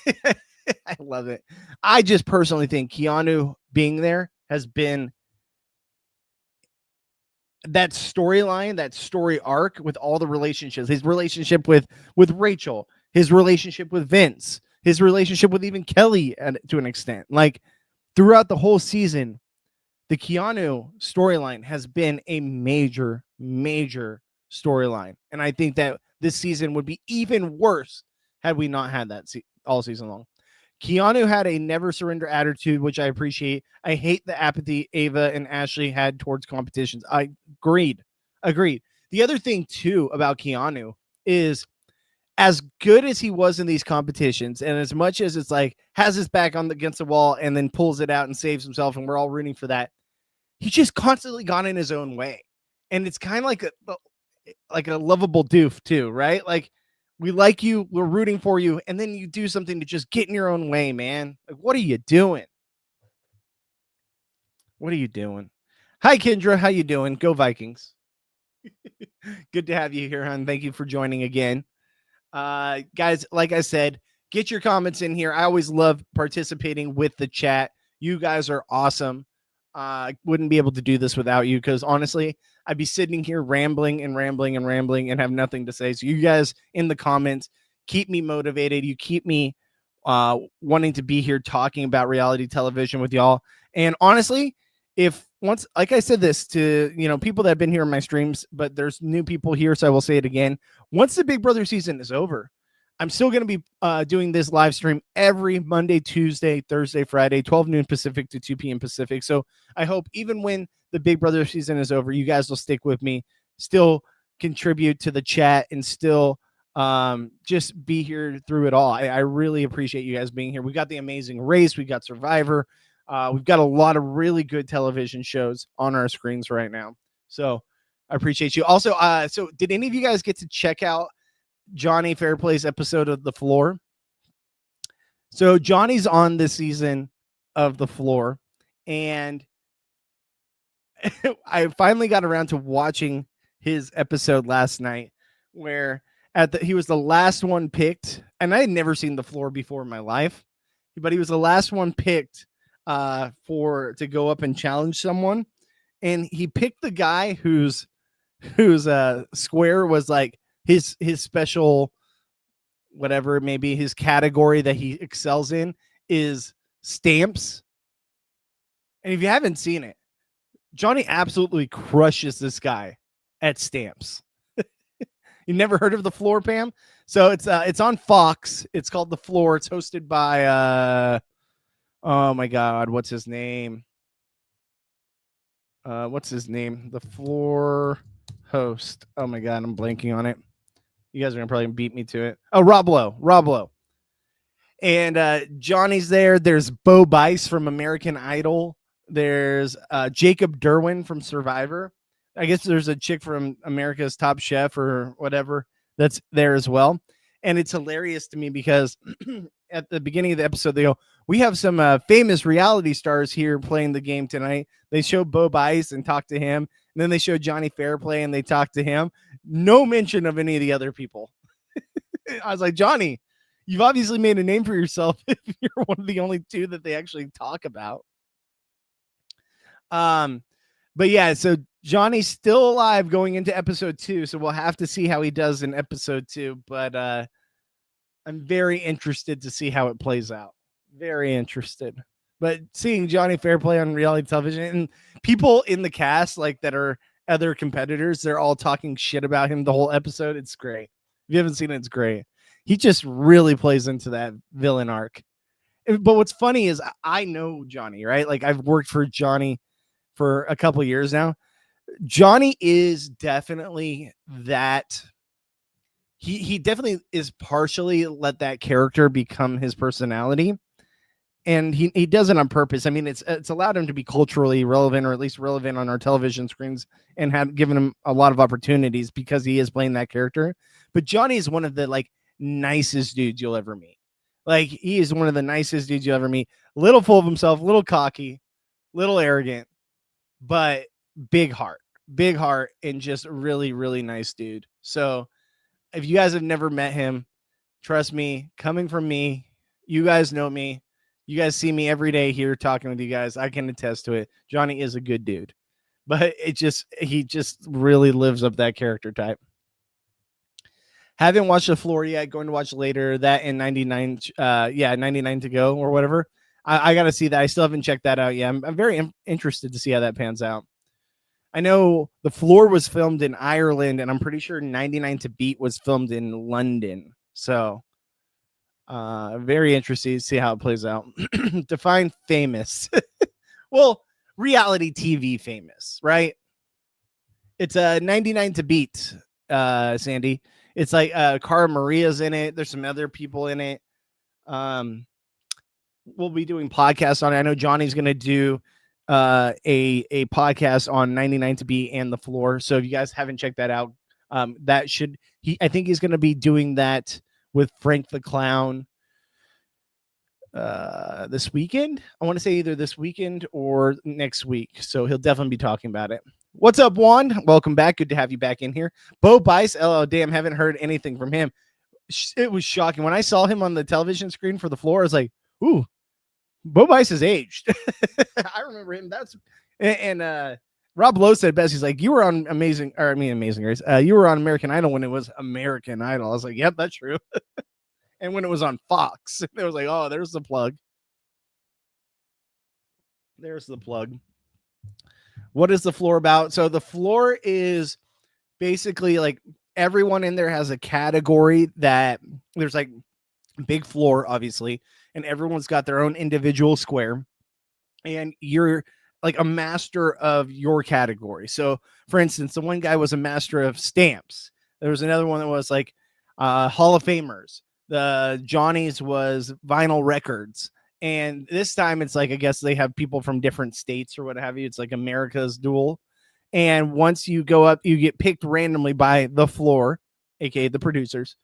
I love it. I just personally think Keanu being there has been that storyline, that story arc with all the relationships, his relationship with Rachel, his relationship with Vince, his relationship with even Kelly to an extent. Like throughout the whole season, the Keanu storyline has been a major, major storyline. And I think that this season would be even worse had we not had that all season long. Keanu had a never surrender attitude, which I appreciate. I hate the apathy Ava and Ashley had towards competitions. I agreed. The other thing too about Keanu is as good as he was in these competitions, and as much as it's like has his back on against the wall and then pulls it out and saves himself, and we're all rooting for that, he just constantly got in his own way. And it's kind of like a lovable doof too, right? Like we like you, we're rooting for you, and then you do something to just get in your own way, man. Like, what are you doing? What are you doing? Hi, Kendra. How you doing? Go Vikings. Good to have you here, hon. Thank you for joining again. Guys, like I said, get your comments in here. I always love participating with the chat. You guys are awesome. I wouldn't be able to do this without you because honestly, I'd be sitting here rambling and rambling and rambling and have nothing to say. So you guys in the comments keep me motivated. You keep me wanting to be here talking about reality television with y'all. And honestly, if once, like I said this to, people that have been here in my streams, but there's new people here. So I will say it again. Once the Big Brother season is over, I'm still going to be doing this live stream every Monday, Tuesday, Thursday, Friday, 12 noon Pacific to 2 p.m. Pacific. So I hope even when the Big Brother season is over, you guys will stick with me, still contribute to the chat, and still just be here through it all. I really appreciate you guys being here. We got the Amazing Race. We got Survivor. We've got a lot of really good television shows on our screens right now. So I appreciate you. Also, so did any of you guys get to check out Johnny Fairplay's episode of The Floor? So Johnny's on this season of The Floor, and I finally got around to watching his episode last night where he was the last one picked, and I had never seen The Floor before in my life, but he was the last one picked to go up and challenge someone, and he picked the guy whose square was like his special, whatever, maybe his category that he excels in is stamps. And if you haven't seen it, Johnny absolutely crushes this guy at stamps. You never heard of The Floor, Pam? So it's on Fox. It's called The Floor. It's hosted by oh my God, what's his name? The Floor host. Oh my God, I'm blanking on it. You guys are gonna probably beat me to it. Oh, Rob Lowe. And Johnny's there. There's Bo Bice from American Idol. There's Jacob Derwin from Survivor. I guess there's a chick from America's Top Chef or whatever that's there as well. And it's hilarious to me because at the beginning of the episode, they go, we have some famous reality stars here playing the game tonight. They show Bo Bice and talk to him. And then they show Johnny Fairplay and they talk to him. No mention of any of the other people. I was like, Johnny, you've obviously made a name for yourself if you're one of the only two that they actually talk about. But yeah, so Johnny's still alive going into episode 2, so we'll have to see how he does in episode 2. But I'm very interested to see how it plays out. Very interested. But seeing Johnny Fairplay on reality television and people in the cast like that are other competitors, they're all talking shit about him the whole episode. It's great. If you haven't seen it, it's great. He just really plays into that villain arc. But what's funny is I know Johnny, right? Like I've worked for Johnny for a couple of years now. Johnny is definitely that. He definitely is partially let that character become his personality. And he does it on purpose. I mean, it's allowed him to be culturally relevant, or at least relevant on our television screens, and have given him a lot of opportunities because he is playing that character. But Johnny is one of the like nicest dudes you'll ever meet. Like he is one of the nicest dudes you'll ever meet. Little full of himself, little cocky, little arrogant, but big heart, and just really, really nice dude. So if you guys have never met him, trust me, coming from me, you guys know me. You guys see me every day here talking with you guys. I can attest to it. Johnny is a good dude, but he just really lives up that character type. Haven't watched The Floor yet. Going to watch later. That in 99. 99 to go or whatever. I got to see that. I still haven't checked that out yet. I'm very interested to see how that pans out. I know The Floor was filmed in Ireland, and I'm pretty sure 99 to Beat was filmed in London. So very interested to see how it plays out. Define famous. Well, reality TV famous, right? It's a 99 to Beat, Sandy. It's like Cara Maria's in it. There's some other people in it. We'll be doing podcasts on it. I know Johnny's going to do a podcast on 99 to Beat and The Floor. So if you guys haven't checked that out, I think he's going to be doing that with Frank the Clown. this weekend. I want to say either this weekend or next week. So he'll definitely be talking about it. What's up, Juan? Welcome back. Good to have you back in here. Bo Bice. Oh, damn. Haven't heard anything from him. It was shocking. When I saw him on the television screen for the floor, I was like, ooh, Bo Bice has aged. I remember him. Rob Lowe said best. He's like, you were on Amazing Race. You were on American Idol when it was American Idol. I was like, yep, that's true. And when it was on Fox, it was like, oh, there's the plug. There's the plug. What is the floor about? So the floor is basically like everyone in there has a category that there's like big floor, obviously, and everyone's got their own individual square. And you're like a master of your category. So, for instance, the one guy was a master of stamps. There was another one that was like Hall of Famers. The Johnny's was vinyl records. And this time it's like, I guess they have people from different states or what have you. It's like America's Duel. And once you go up, you get picked randomly by the floor, aka the producers.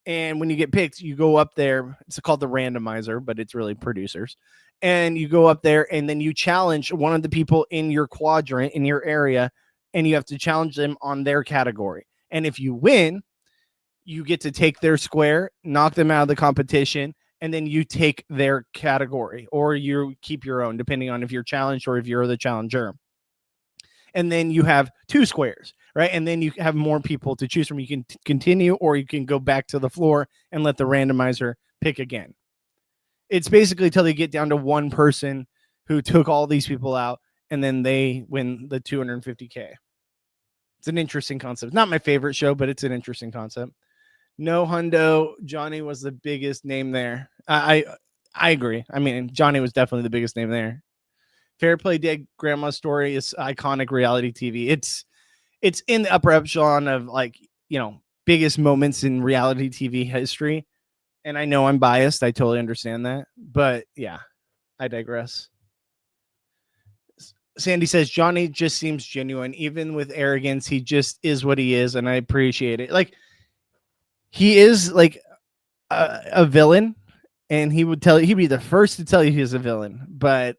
And when you get picked, you go up there. It's called the randomizer, but it's really producers. And you go up there and then you challenge one of the people in your quadrant, in your area, and you have to challenge them on their category. And if you win, you get to take their square, knock them out of the competition, and then you take their category, or you keep your own, depending on if you're challenged or if you're the challenger. And then you have 2 squares, right? And then you have more people to choose from. You can continue, or you can go back to the floor and let the randomizer pick again. It's basically till they get down to one person who took all these people out, and then they win the $250K. It's an interesting concept. Not my favorite show, but it's an interesting concept. No hundo. Johnny was the biggest name there. I agree. I mean, Johnny was definitely the biggest name there. Fairplay Dead Grandma's Story is iconic reality TV. It's in the upper echelon of, like, you know, biggest moments in reality TV history. And I know I'm biased. I totally understand that. But yeah, I digress. Sandy says Johnny just seems genuine. Even with arrogance, he just is what he is. And I appreciate it. Like, he is like a villain. And he'd be the first to tell you he's a villain. But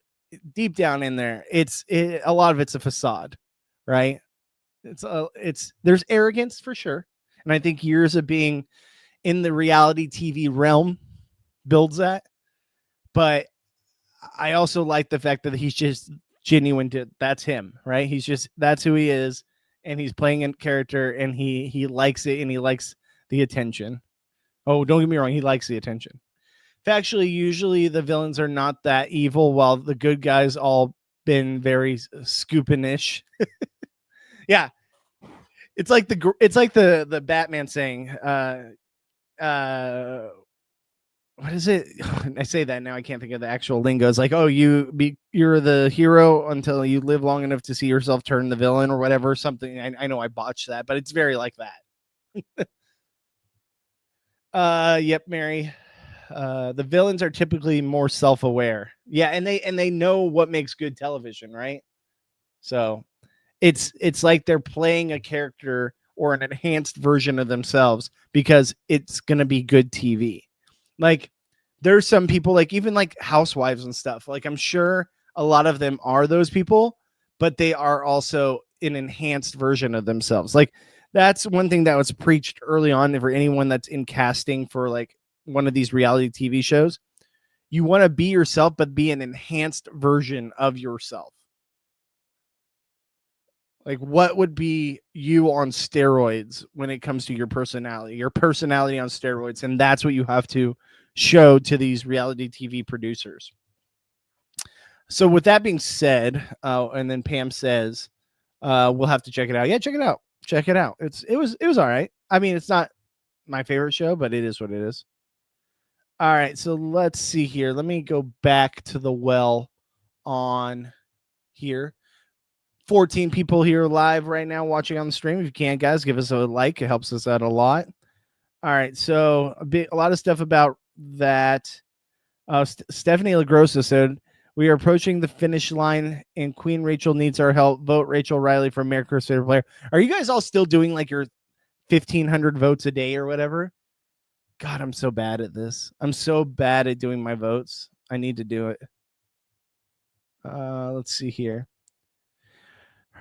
deep down in there, a lot of it's a facade, right? There's arrogance for sure. And I think years of being in the reality TV realm builds that. But I also like the fact that he's just genuine that's him, right? That's who he is, and he's playing a character, and he likes it, and he likes the attention. Oh, don't get me wrong, he likes the attention. Factually, usually the villains are not that evil, while the good guys all been very scooping-ish. Yeah. It's like the Batman saying, what is it? I say that now, I can't think of the actual lingo. It's like, oh, you're the hero until you live long enough to see yourself turn the villain or whatever. Something. I know I botched that, but it's very like that. Yep, Mary. The villains are typically more self-aware. Yeah, and they know what makes good television, right? So it's like they're playing a character or an enhanced version of themselves because it's going to be good TV. Like, there's some people, like even like housewives and stuff. Like, I'm sure a lot of them are those people, but they are also an enhanced version of themselves. Like, that's one thing that was preached early on for anyone that's in casting for like one of these reality TV shows. You want to be yourself, but be an enhanced version of yourself. Like, what would be you on steroids when it comes to your personality on steroids? And that's what you have to show to these reality TV producers. So with that being said, and then Pam says, we'll have to check it out. Yeah, check it out. Check it out. It was all right. I mean, it's not my favorite show, but it is what it is. All right, so let's see here. Let me go back to the well on here. 14 people here live right now watching on the stream. If you can, guys, give us a like. It helps us out a lot. All right, so a lot of stuff about that. Stephanie LaGrossa said, we are approaching the finish line, and Queen Rachel needs our help. Vote Rachel Riley for America's Favorite Player. Are you guys all still doing like your 1,500 votes a day or whatever? God, I'm so bad at this. I'm so bad at doing my votes. I need to do it. Let's see here.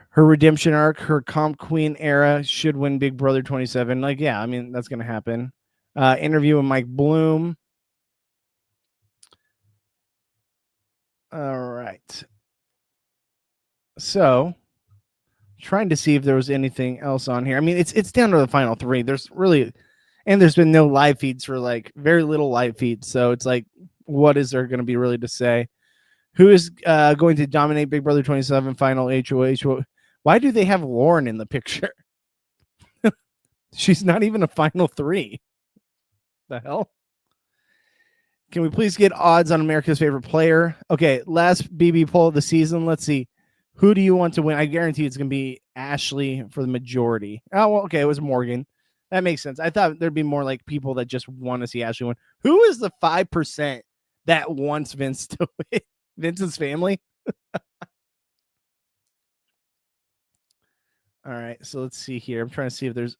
Her redemption arc, her comp queen era should win Big Brother 27. Like, yeah, I mean, that's going to happen. Interview with Mike Bloom. All right. So, trying to see if there was anything else on here. I mean, it's down to the final 3. There's been no live feeds for like very little live feeds. So it's like, what is there going to be really to say? Who is going to dominate Big Brother 27 final HOH? Why do they have Lauren in the picture? She's not even a final 3. The hell? Can we please get odds on America's favorite player? Okay, last BB poll of the season. Let's see. Who do you want to win? I guarantee it's going to be Ashley for the majority. Oh, well, okay, it was Morgan. That makes sense. I thought there'd be more like people that just want to see Ashley win. Who is the 5% that wants Vince to win? Vince's family? All right, so let's see here. I'm trying to see if there's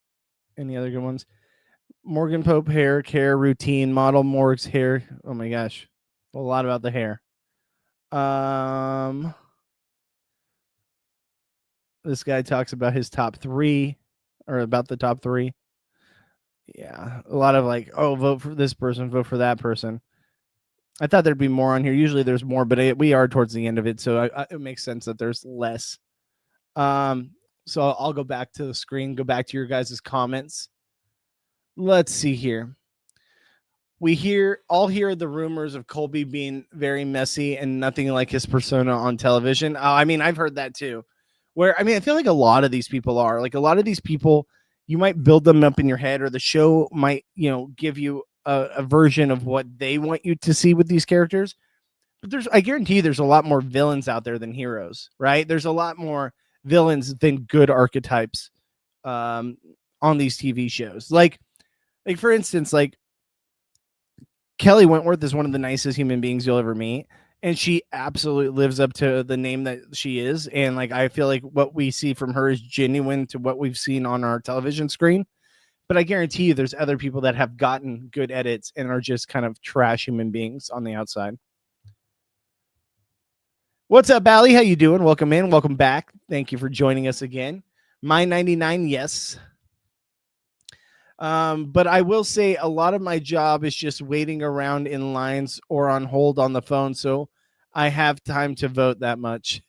any other good ones. Morgan Pope hair, care, routine, model Morg's hair. Oh my gosh. A lot about the hair. This guy talks about his top 3 or about the top 3. Yeah, a lot of like, oh, vote for this person, vote for that person. I thought there'd be more on here. Usually there's more, but we are towards the end of it, so it makes sense that there's less. So I'll go back to the screen, go back to your guys' comments. Let's see here. We all hear the rumors of Colby being very messy and nothing like his persona on television. I mean, I've heard that too. Where, I mean, I feel like a lot of these people are. Like a lot of these people, you might build them up in your head, or the show might, give you a version of what they want you to see with these characters. But I guarantee you there's a lot more villains out there than heroes, right? There's a lot more villains than good archetypes on these TV shows. Like for instance, like Kelly Wentworth is one of the nicest human beings you'll ever meet, and she absolutely lives up to the name that she is. And like, I feel like what we see from her is genuine to what we've seen on our television screen. But I guarantee you there's other people that have gotten good edits and are just kind of trash human beings on the outside. What's up, Bally? How you doing? Welcome in. Welcome back. Thank you for joining us again. My 99, yes. But I will say a lot of my job is just waiting around in lines or on hold on the phone, so I have time to vote that much.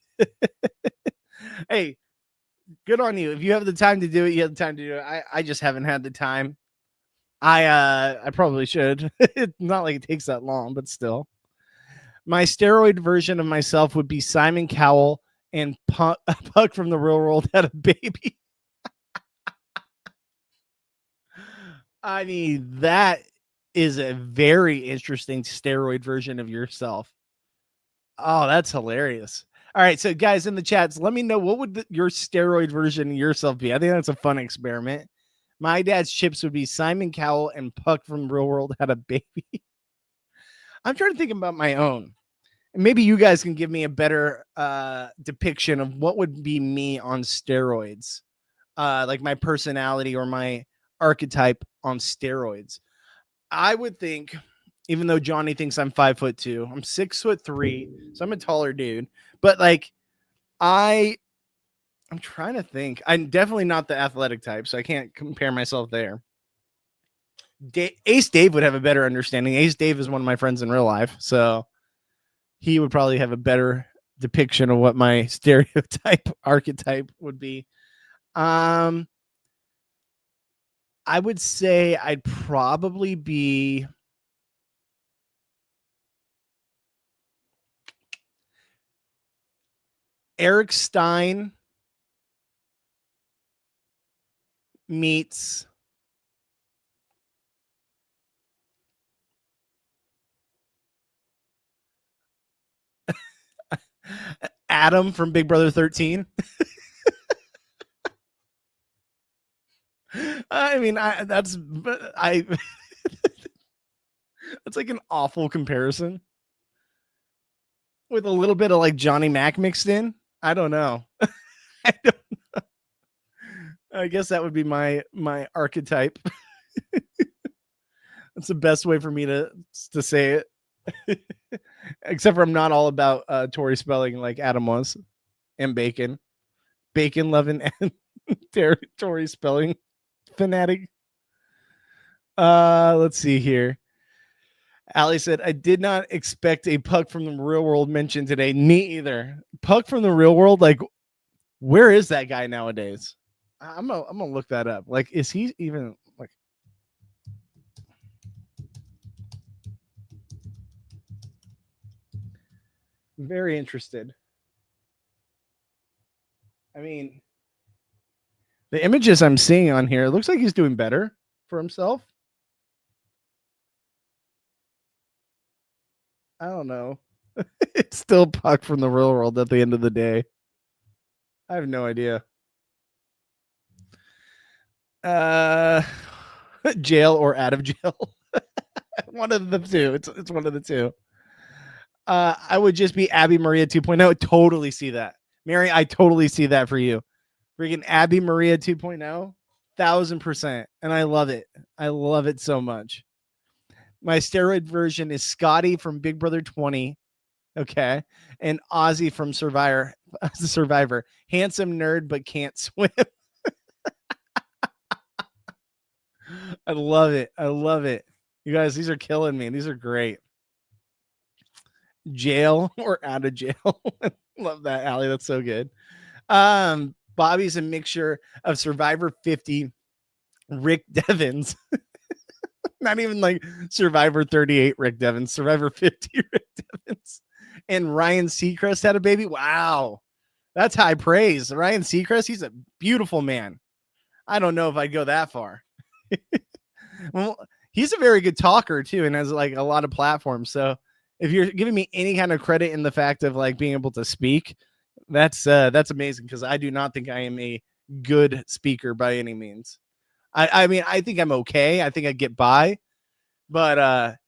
Hey, good on you. If you have the time to do it, you have the time to do it. I just haven't had the time. I probably should. It's not like it takes that long, but still. My steroid version of myself would be Simon Cowell and Puck from the Real World had a baby. I mean, that is a very interesting steroid version of yourself. Oh, that's hilarious. All right, so guys in the chats, let me know what would your steroid version of yourself be. I think that's a fun experiment. My dad's chips would be Simon Cowell and Puck from Real World had a baby. I'm trying to think about my own. Maybe you guys can give me a better depiction of what would be me on steroids, like my personality or my archetype on steroids. I would think, even though Johnny thinks I'm 5'2", I'm 6'3", so I'm a taller dude. But like, I'm trying to think. I'm definitely not the athletic type, so I can't compare myself there. Ace Dave would have a better understanding. Ace Dave is one of my friends in real life, so he would probably have a better depiction of what my stereotype archetype would be. I would say I'd probably be Eric Stein meets Adam from Big Brother 13. I mean, that's like an awful comparison with a little bit of like Johnny Mac mixed in. I don't know. I don't know. I guess that would be my archetype. That's the best way for me to say it. Except for I'm not all about Tori Spelling like Adam was, and Bacon. Bacon loving and Tori Spelling fanatic. Let's see here. Allie said, I did not expect a Puck from the real world mentioned today. Me either. Puck from the real world, like, where is that guy nowadays? I'm gonna look that up. Like, is he even like? Very interested. I mean, the images I'm seeing on here, it looks like he's doing better for himself. I don't know. It's still Puck from the real world at the end of the day. I have no idea. Jail or out of jail. One of the two. It's one of the two. I would just be Abby Maria 2.0. Totally see that. Mary, I totally see that for you. Freaking Abby Maria 2.0. 1000%. And I love it. I love it so much. My steroid version is Scotty from Big Brother 20. Okay. And Ozzy from Survivor. Handsome nerd, but can't swim. I love it. I love it. You guys, these are killing me. These are great. Jail or out of jail. Love that, Allie. That's so good. Bobby's a mixture of Survivor 50, Rick Devens. Not even like Survivor 38 Rick Devens, Survivor 50 Rick Devens. And Ryan Seacrest had a baby. Wow. That's high praise. Ryan Seacrest, he's a beautiful man. I don't know if I'd go that far. Well, he's a very good talker too, and has like a lot of platforms. So if you're giving me any kind of credit in the fact of like being able to speak, that's amazing, because I do not think I am a good speaker by any means. I mean, I think I'm okay. I think I get by, but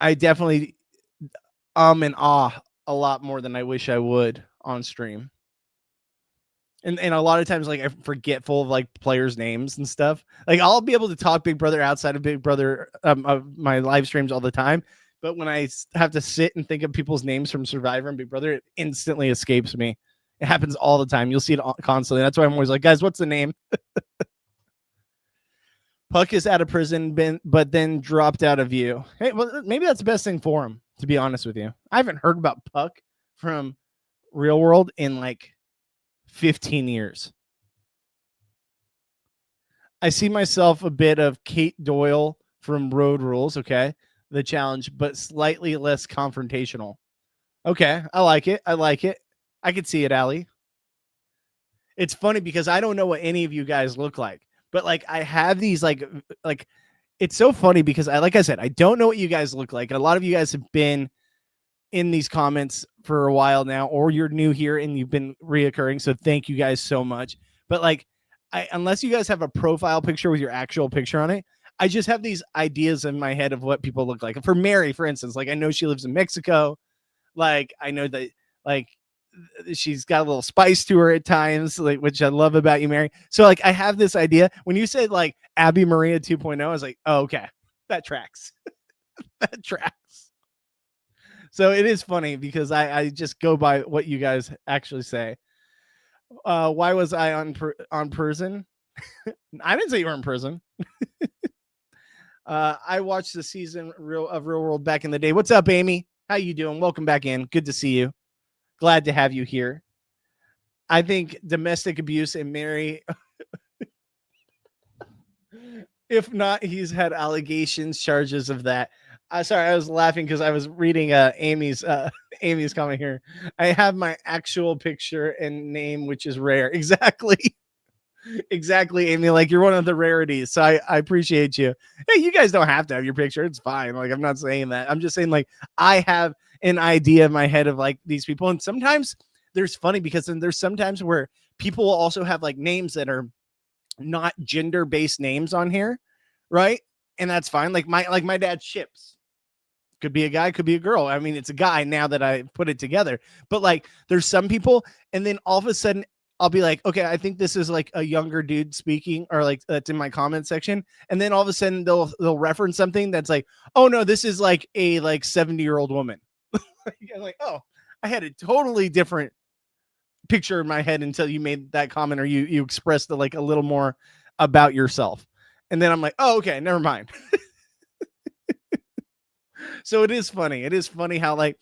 I definitely and ah a lot more than I wish I would on stream. And a lot of times, like, I'm forgetful of like players' names and stuff. Like, I'll be able to talk Big Brother outside of Big Brother of my live streams all the time, but when I have to sit and think of people's names from Survivor and Big Brother, it instantly escapes me. It happens all the time. You'll see it constantly. That's why I'm always like, guys, what's the name? Puck is out of prison, but then dropped out of View. Hey, well, maybe that's the best thing for him, to be honest with you. I haven't heard about Puck from Real World in like 15 years. I see myself a bit of Kate Doyle from Road Rules, okay? The challenge, but slightly less confrontational. Okay, I like it. I like it. I could see it, Allie. It's funny because I don't know what any of you guys look like, but like I have these like it's so funny because like I said, I don't know what you guys look like. A lot of you guys have been in these comments for a while now, or you're new here and you've been reoccurring. So thank you guys so much. But like, unless you guys have a profile picture with your actual picture on it, I just have these ideas in my head of what people look like. For Mary, for instance, like I know she lives in Mexico. Like I know that like she's got a little spice to her at times, like, which I love about you, Mary. So like I have this idea. When you said like Abby Maria 2.0, I was like, oh, okay, that tracks. That tracks. So it is funny because I just go by what you guys actually say. Why was I on prison? I didn't say you were in prison. I watched the season of Real World back in the day. What's up, Amy? How you doing? Welcome back in. Good to see you. Glad to have you here. I think domestic abuse and Mary. If not, he's had allegations, charges of that. Sorry, I was laughing because I was reading Amy's comment here. I have my actual picture and name, which is rare. Exactly. Exactly, Amy. Like, you're one of the rarities. So I appreciate you. Hey, you guys don't have to have your picture. It's fine. Like, I'm not saying that. I'm just saying, like, I have an idea in my head of like these people. And sometimes there's funny because then there's sometimes where people will also have like names that are not gender-based names on here, right? And that's fine. Like my dad's Chips. Could be a guy, could be a girl. I mean, it's a guy now that I put it together. But like there's some people, and then all of a sudden I'll be like, okay, I think this is like a younger dude speaking, or like that's in my comment section. And then all of a sudden they'll reference something that's like, oh no, this is like a like 70-year-old woman. I'm like, oh, I had a totally different picture in my head until you made that comment, or you expressed like a little more about yourself. And then I'm like, oh, okay, never mind. So it is funny. It is funny how like,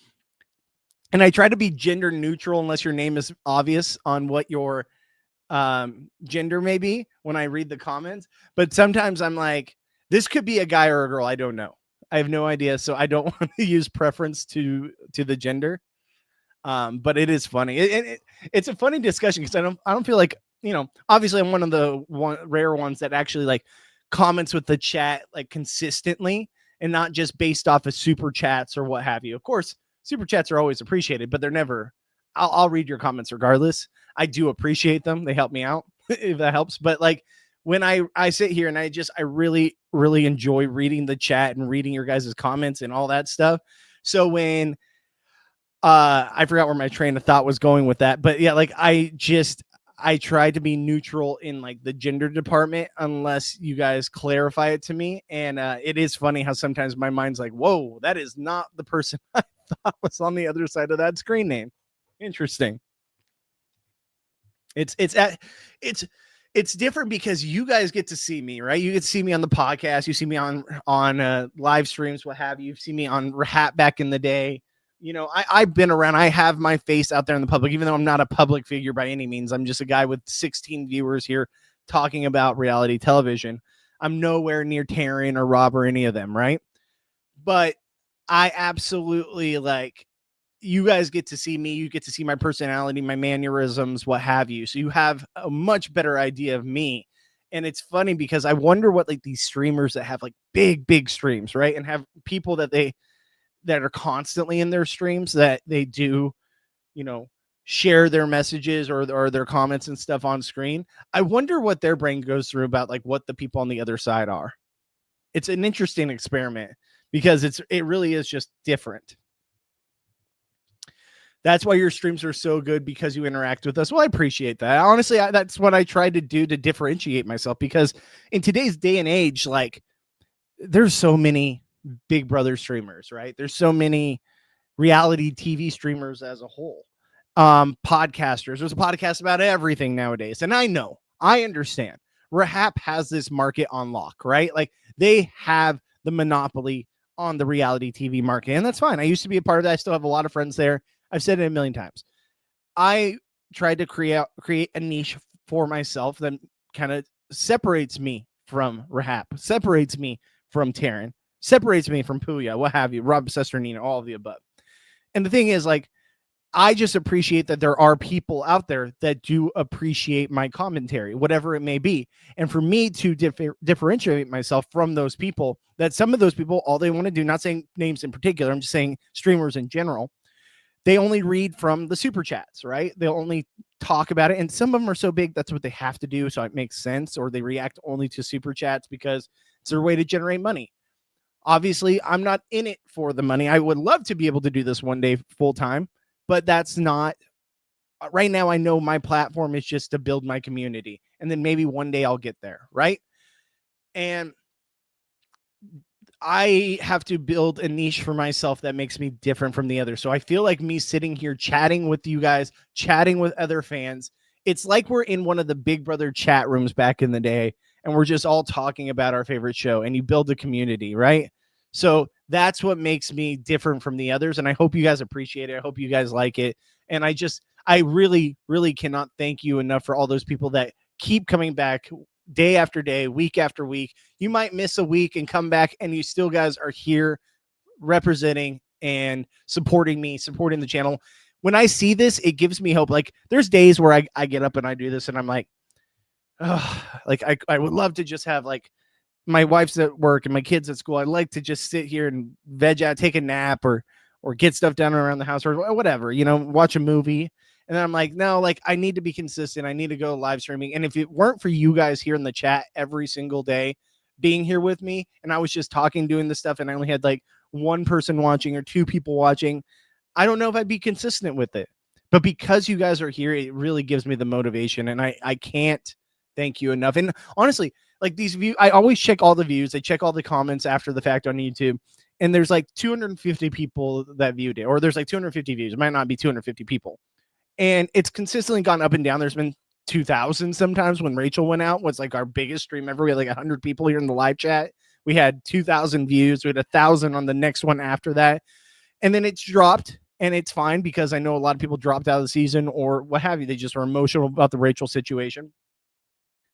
and I try to be gender neutral unless your name is obvious on what your gender may be when I read the comments. But sometimes I'm like, this could be a guy or a girl. I don't know. I have no idea. So I don't want to use preference to the gender. But it is funny. It's a funny discussion because I don't feel like, obviously I'm one of the rare ones that actually like comments with the chat like consistently and not just based off of super chats or what have you. Of course, super chats are always appreciated, but they're never, I'll read your comments regardless. I do appreciate them. They help me out if that helps. But like when I sit here and I really, really enjoy reading the chat and reading your guys' comments and all that stuff. So when I forgot where my train of thought was going with that, but yeah, like I try to be neutral in like the gender department unless you guys clarify it to me. And it is funny how sometimes my mind's like, whoa, that is not the person I thought was on the other side of that screen name. Interesting. It's different because you guys get to see me, right? You get to see me on the podcast. You see me on live streams, what have you. You've seen me on Hat back in the day. I've been around. I have my face out there in the public, even though I'm not a public figure by any means. I'm just a guy with 16 viewers here talking about reality television. I'm nowhere near Taryn or Rob or any of them, right? But I absolutely like, you guys get to see me. You get to see my personality, my mannerisms, what have you. So you have a much better idea of me. And it's funny because I wonder what like these streamers that have like big streams, right? And have people that are constantly in their streams that they do, share their messages or their comments and stuff on screen. I wonder what their brain goes through about like what the people on the other side are. It's an interesting experiment because it really is just different. That's why your streams are so good, because you interact with us. Well, I appreciate that. Honestly, that's what I try to do to differentiate myself, because in today's day and age, like there's so many Big Brother streamers, right? There's so many reality TV streamers as a whole. Podcasters. There's a podcast about everything nowadays. And I understand. Rahap has this market on lock, right? Like they have the monopoly on the reality TV market, and that's fine. I used to be a part of that. I still have a lot of friends there. I've said it a million times. I tried to create a niche for myself that kind of separates me from Rahap, separates me from Taryn, separates me from Puya, what have you, Rob Sesternino, all of the above. And the thing is, like, I just appreciate that there are people out there that do appreciate my commentary, whatever it may be. And for me to differentiate myself from those people, that some of those people, all they want to do, not saying names in particular, I'm just saying streamers in general, they only read from the super chats, right? They'll only talk about it. And some of them are so big, that's what they have to do. So it makes sense. Or they react only to super chats because it's their way to generate money. Obviously, I'm not in it for the money. I would love to be able to do this one day full time, but that's not right now. I know my platform is just to build my community. And then maybe one day I'll get there, right? And I have to build a niche for myself that makes me different from the others. So I feel like me sitting here chatting with you guys, chatting with other fans, it's like we're in one of the Big Brother chat rooms back in the day, and we're just all talking about our favorite show, and you build a community, right? So that's what makes me different from the others. And I hope you guys appreciate it. I hope you guys like it. And I really, really cannot thank you enough for all those people that keep coming back day after day, week after week. You might miss a week and come back, and you still guys are here representing and supporting me, supporting the channel. When I see this, it gives me hope. Like there's days where I get up and I do this and I'm like, oh, like I would love to just have, like, my wife's at work and my kids at school. I'd like to just sit here and veg out, take a nap or get stuff done around the house or whatever, watch a movie. And then I'm like, no, like I need to be consistent. I need to go live streaming. And if it weren't for you guys here in the chat every single day being here with me, and I was just talking, doing this stuff, and I only had like one person watching or two people watching, I don't know if I'd be consistent with it. But because you guys are here, it really gives me the motivation, and I can't thank you enough. And honestly, like these views, I always check all the views. I check all the comments after the fact on YouTube, and there's like 250 people that viewed it, or there's like 250 views. It might not be 250 people, and it's consistently gone up and down. There's been 2,000 sometimes. When Rachel went out, was like our biggest stream ever. We had like 100 people here in the live chat. We had 2,000 views. We had 1,000 on the next one after that, and then it's dropped. And it's fine because I know a lot of people dropped out of the season or what have you. They just were emotional about the Rachel situation.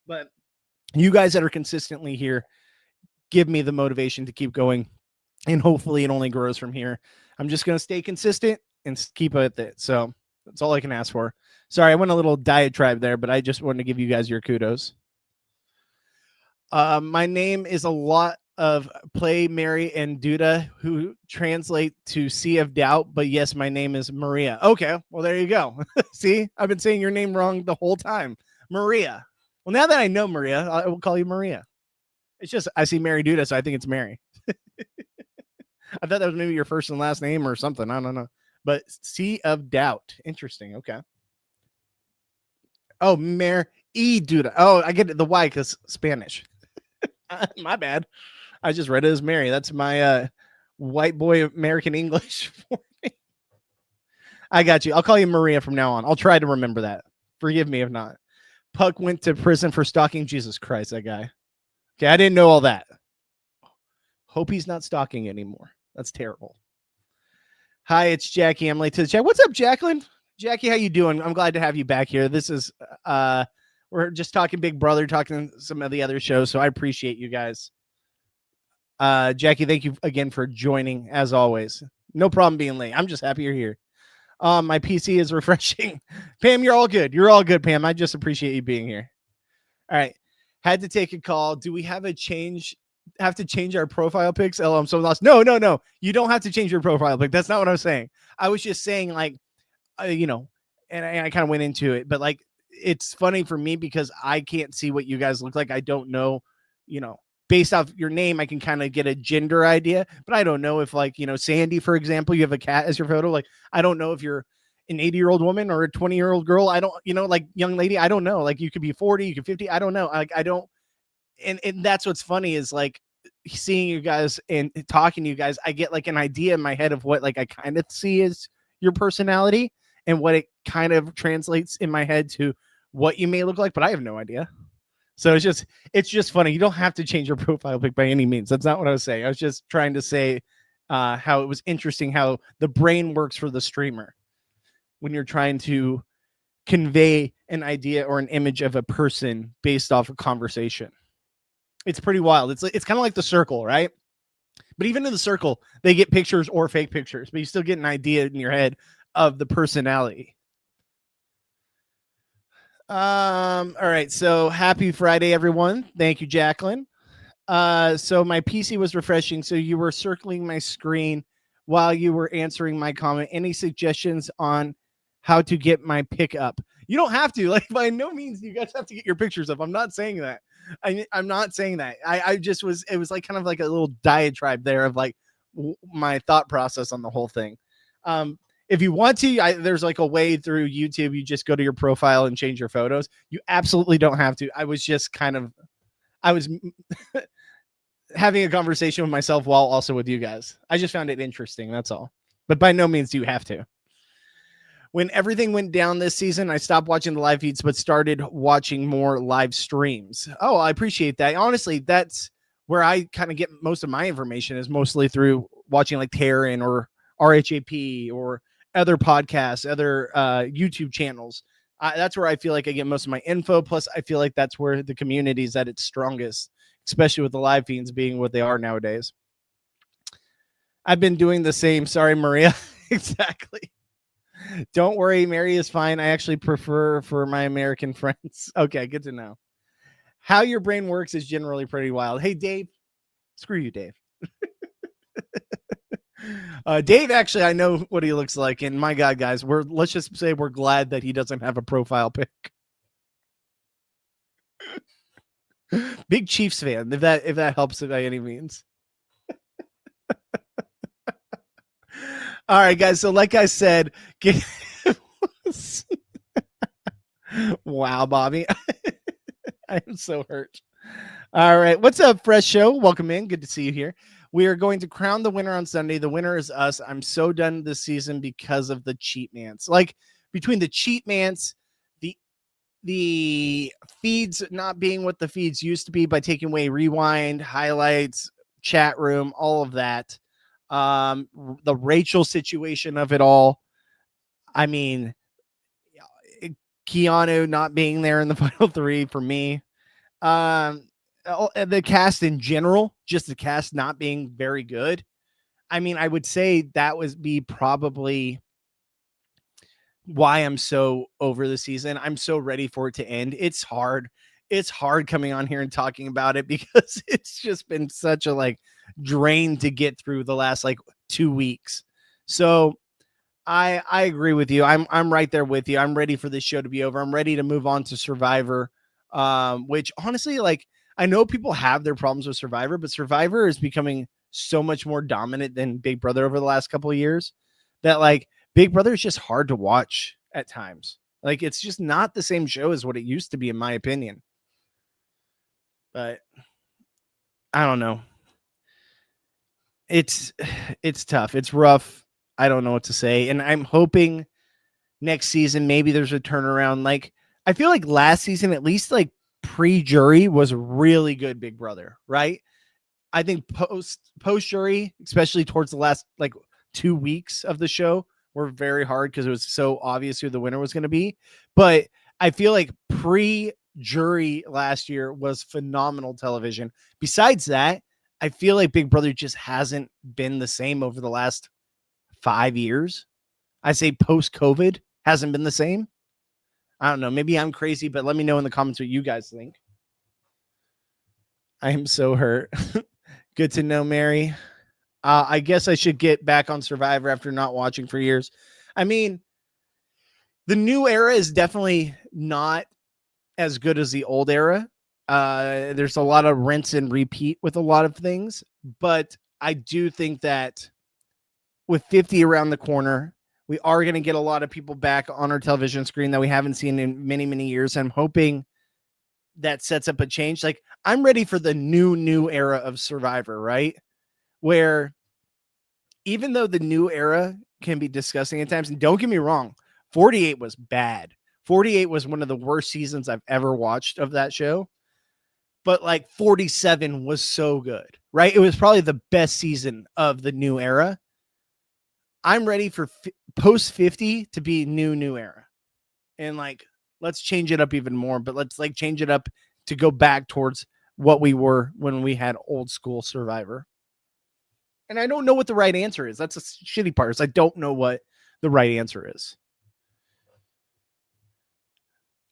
But you guys that are consistently here give me the motivation to keep going. And hopefully it only grows from here. I'm just going to stay consistent and keep at it. So that's all I can ask for. Sorry, I went a little diatribe there, but I just wanted to give you guys your kudos. My name is a lot of Play, Mary, and Duda, who translate to Sea of Doubt. But yes, my name is Maria. Okay, well, there you go. See, I've been saying your name wrong the whole time. Maria. Well, now that I know Maria, I will call you Maria. It's just, I see Mary Duda, so I think it's Mary. I thought that was maybe your first and last name or something. I don't know. But Sea of Doubt. Interesting. Okay. Oh, Mary Duda. Oh, I get it. The Y because Spanish. My bad. I just read it as Mary. That's my white boy American English for me. I got you. I'll call you Maria from now on. I'll try to remember that. Forgive me if not. Puck went to prison for stalking. Jesus Christ, that guy. Okay, I didn't know all that. Hope he's not stalking anymore. That's terrible. Hi, it's Jackie. I'm late to the chat. What's up, Jacqueline? Jackie, how you doing? I'm glad to have you back here. This is we're just talking Big Brother, talking some of the other shows, so I appreciate you guys. Jackie, thank you again for joining, as always. No problem being late. I'm just happy you're here. My PC is refreshing. Pam, you're all good. You're all good, Pam. I just appreciate you being here. All right. Had to take a call. Do we have to change our profile pics? Oh, I'm so lost. No. You don't have to change your profile pic. That's not what I was saying. I was just saying, like, and I kind of went into it, but like, it's funny for me because I can't see what you guys look like. I don't know, based off your name, I can kind of get a gender idea, but I don't know if, like, Sandy, for example, you have a cat as your photo. Like, I don't know if you're an 80-year-old woman or a 20-year-old girl. I don't, like, young lady. I don't know. Like, you could be 40, you could 50. I don't know. Like, I don't. And that's what's funny is, like, seeing you guys and talking to you guys, I get like an idea in my head of what, like, I kind of see as your personality and what it kind of translates in my head to what you may look like, but I have no idea. So it's just funny. You don't have to change your profile pic by any means. That's not what I was saying. I was just trying to say how it was interesting how the brain works for the streamer when you're trying to convey an idea or an image of a person based off a conversation. It's pretty wild. It's kind of like The Circle, right? But even in The Circle, they get pictures or fake pictures, but you still get an idea in your head of the personality. All right. So happy Friday, everyone. Thank you, Jacqueline. So my PC was refreshing. So you were circling my screen while you were answering my comment. Any suggestions on how to get my pick up? You don't have to. Like, by no means you guys have to get your pictures up. I'm not saying that. I'm not saying that. I just was. It was like kind of like a little diatribe there of like my thought process on the whole thing. If you want to, there's like a way through YouTube. You just go to your profile and change your photos. You absolutely don't have to. I was having a conversation with myself while also with you guys. I just found it interesting. That's all. But by no means do you have to. When everything went down this season, I stopped watching the live feeds, but started watching more live streams. Oh, I appreciate that. Honestly, that's where I kind of get most of my information, is mostly through watching like Taryn or RHAP or other podcasts, other YouTube channels. That's where I feel like I get most of my info. Plus, I feel like that's where the community is at its strongest, especially with the live feeds being what they are nowadays. I've been doing the same. Sorry, Maria. Exactly. Don't worry, Mary is fine. I actually prefer for my American friends. Okay, good to know. How your brain works is generally pretty wild. Hey, Dave. Screw you, Dave. Dave, actually, I know what he looks like, and my God, guys, let's just say we're glad that he doesn't have a profile pic. Big Chiefs fan, if that helps by any means. All right, guys. So, like I said, Wow, Bobby. I am so hurt. All right. What's up, Fresh Show? Welcome in. Good to see you here. We are going to crown the winner on Sunday. The winner is us. I'm so done this season because of the cheat mans. Like between the cheat mans, the feeds not being what the feeds used to be by taking away rewind, highlights, chat room, all of that. The Rachel situation of it all. I mean, Keanu not being there in the final three for me. The cast in general, just the cast not being very good. I mean, I would say that would be probably why I'm so over the season. I'm so ready for it to end. It's hard. It's hard coming on here and talking about it because it's just been such a like drain to get through the last like 2 weeks. So I agree with you. I'm right there with you. I'm ready for this show to be over. I'm ready to move on to Survivor. Which honestly, like I know people have their problems with Survivor, but Survivor is becoming so much more dominant than Big Brother over the last couple of years that like Big Brother is just hard to watch at times. Like it's just not the same show as what it used to be, in my opinion. But I don't know. It's tough. It's rough. I don't know what to say. And I'm hoping next season maybe there's a turnaround. Like I feel like last season, at least like pre-jury was really good Big Brother, right? I think post jury, especially towards the last like 2 weeks of the show, were very hard because it was so obvious who the winner was going to be. But I feel like pre-jury last year was phenomenal television. Besides that, I feel like Big Brother just hasn't been the same over the last 5 years. I say post-COVID hasn't been the same. I don't know. Maybe I'm crazy, but let me know in the comments what you guys think. I am so hurt. Good to know, Mary. I guess I should get back on Survivor after not watching for years. I mean, the new era is definitely not as good as the old era. There's a lot of rinse and repeat with a lot of things, but I do think that with 50 around the corner, we are going to get a lot of people back on our television screen that we haven't seen in many, many years. I'm hoping that sets up a change. Like I'm ready for the new era of Survivor, right? Where even though the new era can be disgusting at times, and don't get me wrong, 48 was bad. 48 was one of the worst seasons I've ever watched of that show. But like 47 was so good, right? It was probably the best season of the new era. I'm ready for post 50 to be new era. And like, let's change it up even more, but let's like change it up to go back towards what we were when we had old school Survivor. And I don't know what the right answer is. That's a shitty part. Is I don't know what the right answer is.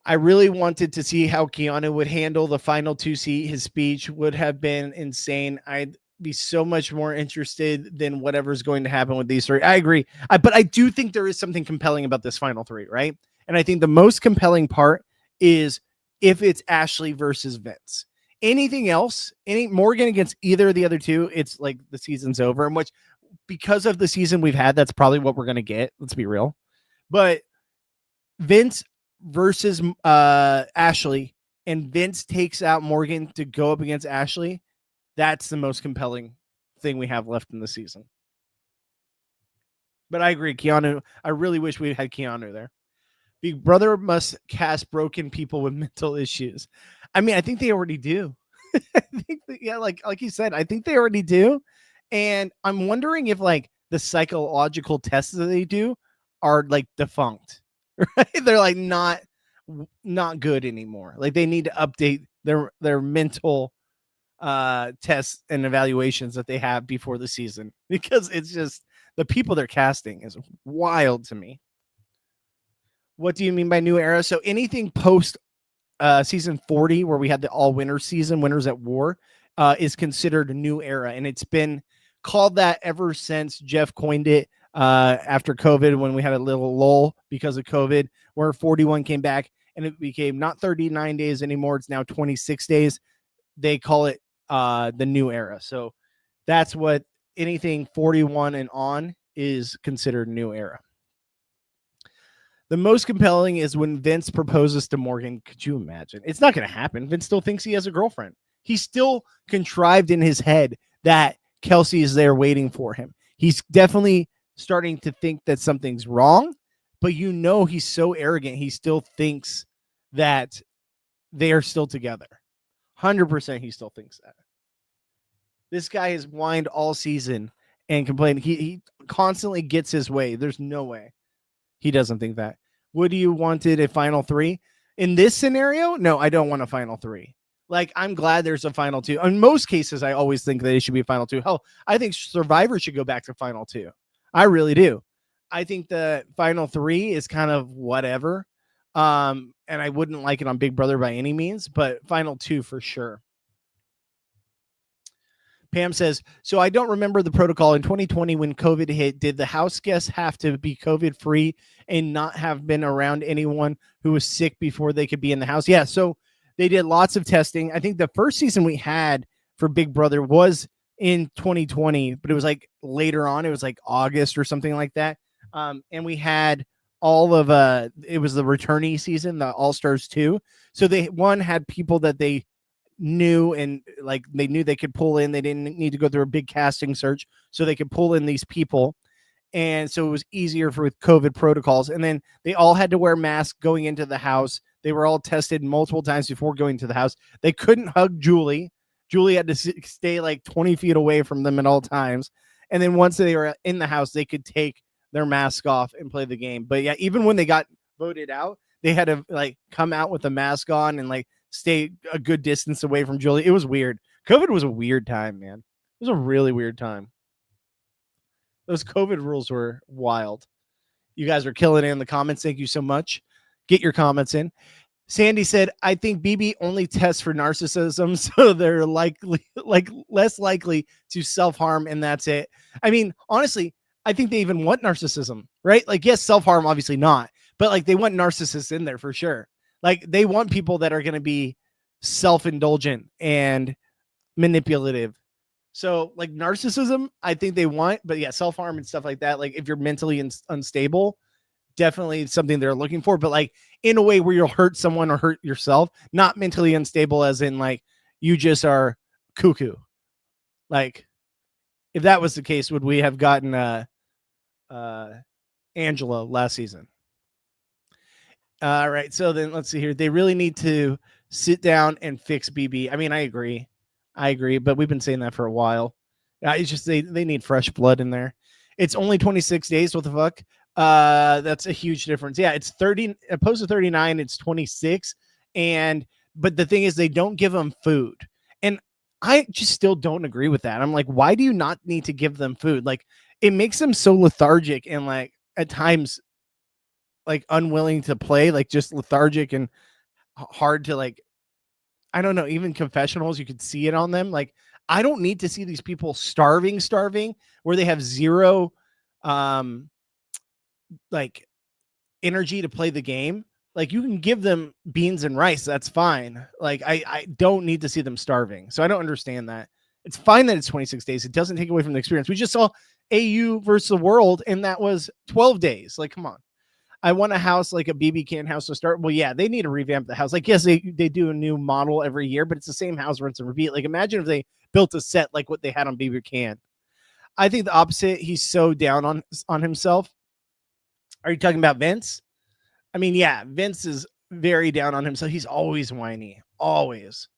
I really wanted to see how Keanu would handle the final 2 seat. His speech would have been insane. I'd be so much more interested than whatever's going to happen with these 3. I agree. But I do think there is something compelling about this final 3, right? And I think the most compelling part is if it's Ashley versus Vince. Anything else, any Morgan against either of the other 2, it's like the season's over. And which, because of the season we've had, that's probably what we're going to get. Let's be real. But Vince versus Ashley, and Vince takes out Morgan to go up against Ashley, that's the most compelling thing we have left in the season. But I agree, Keanu. I really wish we had Keanu there. Big Brother must cast broken people with mental issues. I mean, I think they already do. I think that, yeah, like you said, I think they already do. And I'm wondering if like the psychological tests that they do are like defunct. Right? They're like not good anymore. Like they need to update their mental tests and evaluations that they have before the season, because it's just the people they're casting is wild to me. What do you mean by new era? So anything post season 40, where we had the all winner season, Winners at War, is considered a new era, and it's been called that ever since Jeff coined it after COVID, when we had a little lull because of COVID, where 41 came back and it became not 39 days anymore. It's now 26 days. They call it the new era. So that's what anything 41 and on is considered new era. The most compelling is when Vince proposes to Morgan. Could you imagine? It's not going to happen. Vince still thinks he has a girlfriend. He's still contrived in his head that Kelsey is there waiting for him. He's definitely starting to think that something's wrong, but he's so arrogant. He still thinks that they are still together. 100% he still thinks that. This guy has whined all season and complained. He constantly gets his way. There's no way he doesn't think that. Would you wanted a final 3? In this scenario, no, I don't want a final 3. Like, I'm glad there's a final 2. In most cases, I always think that it should be a final 2. Hell, I think Survivor should go back to final 2. I really do. I think the final 3 is kind of whatever. And I wouldn't like it on Big Brother by any means, but final 2 for sure. Pam says, so I don't remember the protocol in 2020 when COVID hit. Did the house guests have to be COVID free and not have been around anyone who was sick before they could be in the house? Yeah. So they did lots of testing. I think the first season we had for Big Brother was in 2020, but it was like later on. It was like August or something like that. And we had all of it was the returnee season, the All-Stars 2. So they had people that they knew, and like they knew they could pull in. They didn't need to go through a big casting search, so they could pull in these people. And so it was easier with COVID protocols. And then they all had to wear masks going into the house. They were all tested multiple times before going to the house. They couldn't hug Julie. Julie had to stay like 20 feet away from them at all times. And then once they were in the house, they could take their mask off and play the game. But yeah, even when they got voted out, they had to like come out with a mask on and like stay a good distance away from Julie. It was weird. COVID was a weird time, man. It was a really weird time. Those COVID rules were wild. You guys are killing it in the comments. Thank you so much. Get your comments in. Sandy said, I think BB only tests for narcissism, so they're less likely to self-harm, and that's it. I mean, honestly, I think they even want narcissism, right? Like, yes, self-harm, obviously not, but like they want narcissists in there for sure. Like they want people that are going to be self-indulgent and manipulative. So like narcissism, I think they want, but yeah, self-harm and stuff like that. Like if you're mentally unstable, definitely something they're looking for, but like in a way where you'll hurt someone or hurt yourself, not mentally unstable as in like you just are cuckoo. Like if that was the case, would we have gotten Angela last season? All right. So then let's see here. They really need to sit down and fix BB. I mean, I agree, but we've been saying that for a while. It's just they need fresh blood in there. It's only 26 days. What the fuck? That's a huge difference. Yeah, it's 30 opposed to 39. It's 26. But the thing is, they don't give them food, and I just still don't agree with that. I'm like, why do you not need to give them food? Like, it makes them so lethargic and like at times like unwilling to play, like just lethargic and hard to like, I don't know, even confessionals, you could see it on them. Like, I don't need to see these people starving where they have zero like energy to play the game. Like you can give them beans and rice. That's fine. Like I don't need to see them starving. So I don't understand that. It's fine that it's 26 days. It doesn't take away from the experience. We just saw AU versus the world, and that was 12 days. Like, come on. I want a house like a BB Can house to start. Well, yeah, they need to revamp the house. Like, yes, they do a new model every year, but it's the same house, rinse and repeat. Like, imagine if they built a set like what they had on BB Can. I think the opposite. He's so down on himself. Are you talking about Vince? I mean, yeah, Vince is very down on himself. He's always whiny. Always.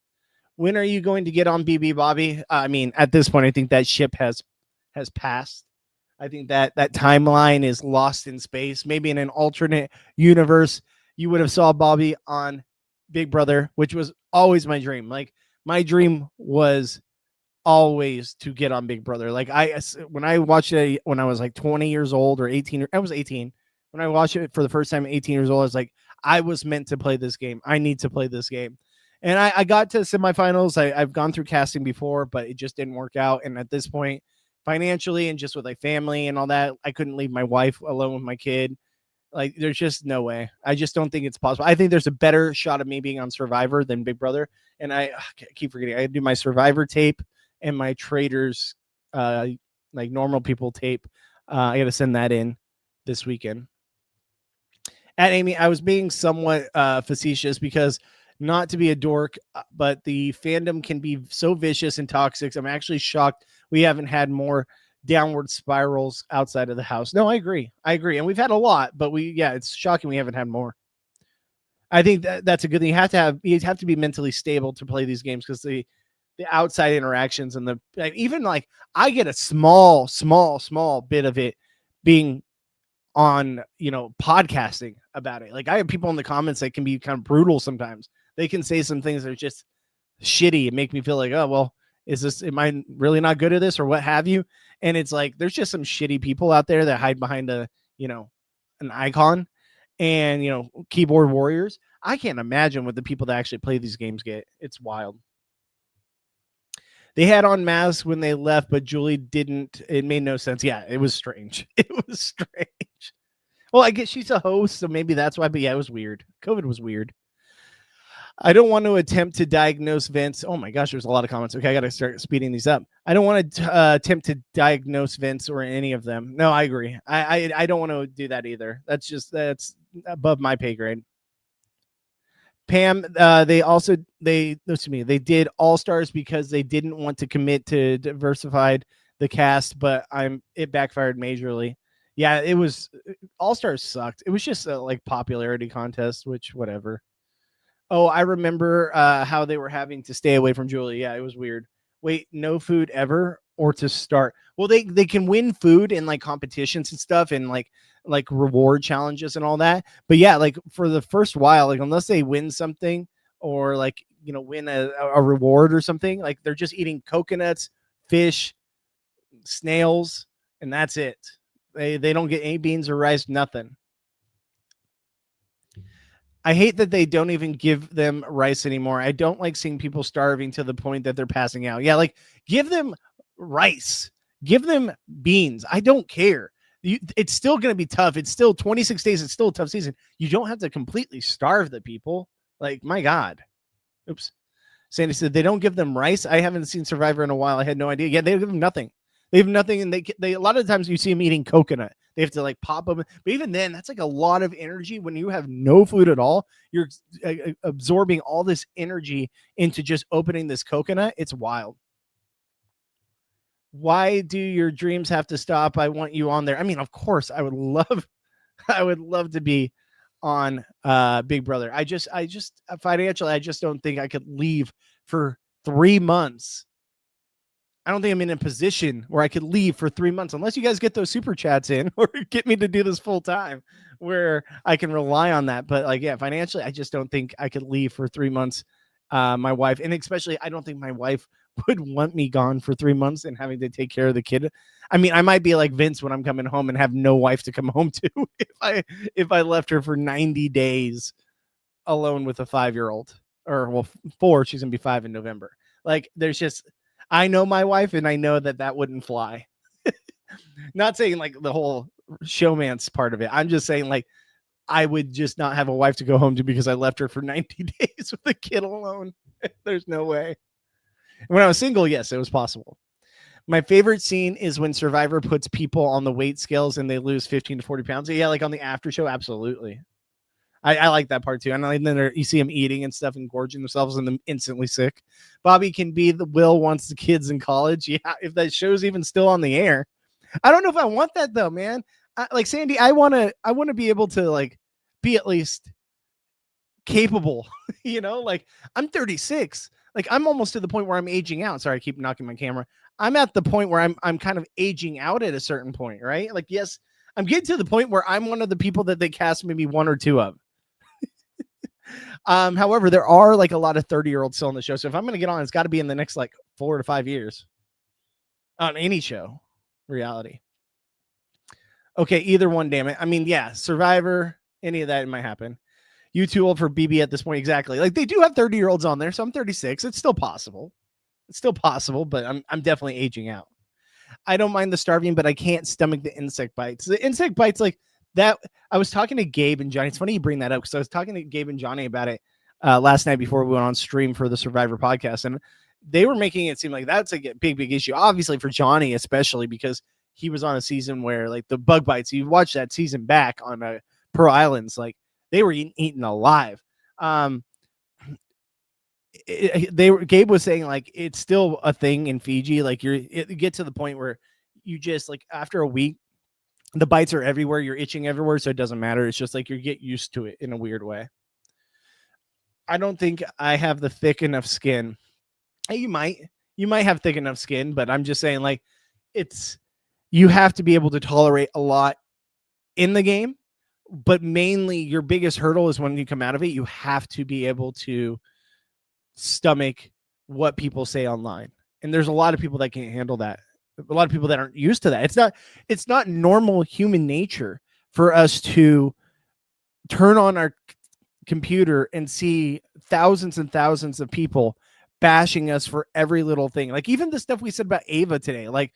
When are you going to get on BB, Bobby? I mean, at this point, I think that ship has passed. I think that timeline is lost in space. Maybe in an alternate universe, you would have saw Bobby on Big Brother, which was always my dream. Like my dream was always to get on Big Brother. Like when I watched it when I was like 20 years old or 18, I was 18. When I watched it for the first time, 18 years old, I was like, I was meant to play this game. I need to play this game. And I got to semifinals. I've gone through casting before, but it just didn't work out. And at this point, financially and just with like family and all that, I couldn't leave my wife alone with my kid. Like there's just no way. I just don't think it's possible. I think there's a better shot of me being on Survivor than Big Brother. And I keep forgetting. I do my Survivor tape and my Traders like normal people tape. I got to send that in this weekend. At Amy, I was being somewhat facetious because not to be a dork, but the fandom can be so vicious and toxic. I'm actually shocked we haven't had more downward spirals outside of the house. No, I agree. And we've had a lot, but it's shocking we haven't had more. I think that's a good thing. You have to be mentally stable to play these games because the outside interactions and even like I get a small bit of it being on, podcasting about it. Like I have people in the comments that can be kind of brutal sometimes. They can say some things that are just shitty and make me feel like, oh, well, am I really not good at this or what have you? And it's like, there's just some shitty people out there that hide behind an icon and, keyboard warriors. I can't imagine what the people that actually play these games get. It's wild. They had on masks when they left, but Julie didn't. It made no sense. Yeah, it was strange. It was strange. Well, I guess she's a host, so maybe that's why. But yeah, it was weird. COVID was weird. I don't want to attempt to diagnose Vince. Oh my gosh, there's a lot of comments. Okay, I got to start speeding these up. I don't want to attempt to diagnose Vince or any of them. No, I agree. I don't want to do that either. That's above my pay grade. Pam, they did All Stars because they didn't want to commit to diversified the cast, but it backfired majorly. Yeah, it was All Stars sucked. It was just a like popularity contest, which whatever. Oh, I remember how they were having to stay away from Julie. Yeah, it was weird. Wait, no food ever or to start? Well, they can win food in like competitions and stuff and like reward challenges and all that. But yeah, like for the first while, like unless they win something or like, win a reward or something, like they're just eating coconuts, fish, snails, and that's it. They don't get any beans or rice, nothing. I hate that they don't even give them rice anymore. I don't like seeing people starving to the point that they're passing out. Yeah, like give them rice, give them beans. I don't care. It's still going to be tough. It's still 26 days. It's still a tough season. You don't have to completely starve the people. Like, my God. Oops. Sandy said they don't give them rice. I haven't seen Survivor in a while. I had no idea. Yeah, they give them nothing. They have nothing, and they a lot of times you see them eating coconut. They have to like pop them, but even then, that's like a lot of energy. When you have no food at all, you're absorbing all this energy into just opening this coconut. It's wild. Why do your dreams have to stop? I want you on there. I mean, of course, I would love to be on Big Brother. I just financially, I just don't think I could leave for 3 months. I don't think I'm in a position where I could leave for 3 months unless you guys get those super chats in or get me to do this full time where I can rely on that. But like, yeah, financially, I just don't think I could leave for 3 months. My wife, and especially, I don't think my wife would want me gone for 3 months and having to take care of the kid. I mean, I might be like Vince when I'm coming home and have no wife to come home to if I left her for 90 days alone with a 5-year-old or well, 4, she's gonna be 5 in November. Like there's just, I know my wife and I know that wouldn't fly. Not saying like the whole showman's part of it. I'm just saying like, I would just not have a wife to go home to because I left her for 90 days with a kid alone. There's no way. When I was single, yes, it was possible. My favorite scene is when Survivor puts people on the weight scales and they lose 15 to 40 pounds. Yeah, like on the after show, absolutely. I like that part too. And then you see them eating and stuff and gorging themselves and them instantly sick. Bobby can be the Will wants the kids in college. Yeah, if that show's even still on the air. I don't know if I want that though, man. Like Sandy, I want to be able to like be at least capable, like I'm 36. Like I'm almost to the point where I'm aging out. Sorry, I keep knocking my camera. I'm at the point where I'm kind of aging out at a certain point, right? Like, yes, I'm getting to the point where I'm one of the people that they cast maybe 1 or 2 of. However, there are like a lot of 30-year-olds still on the show. So if I'm going to get on, it's got to be in the next like 4 to 5 years on any show, reality. Okay, either one, damn it. I mean, yeah, Survivor, any of that might happen. You too old for BB at this point, exactly. Like they do have 30-year-olds on there, so I'm 36. It's still possible. But I'm definitely aging out. I don't mind the starving, but I can't stomach the insect bites. The insect bites like that. I was talking to Gabe and Johnny. It's funny you bring that up because I was talking to Gabe and Johnny about it last night before we went on stream for the Survivor podcast, and they were making it seem like that's like a big issue. Obviously for Johnny, especially because he was on a season where like the bug bites. You watch that season back on Pearl Islands, like They were eaten alive. Gabe was saying like it's still a thing in Fiji. Like you get to the point where you just like after a week, the bites are everywhere. You're itching everywhere, so it doesn't matter. It's just like you get used to it in a weird way. I don't think I have the thick enough skin. You might have thick enough skin, but I'm just saying like it's you have to be able to tolerate a lot in the game, but mainly your biggest hurdle is when you come out of it. You have to be able to stomach what people say online, and there's a lot of people that can't handle that. A lot of people that aren't used to that. It's not normal human nature for us to turn on our computer and see thousands and thousands of people bashing us for every little thing. Like even the stuff we said about Ava today, like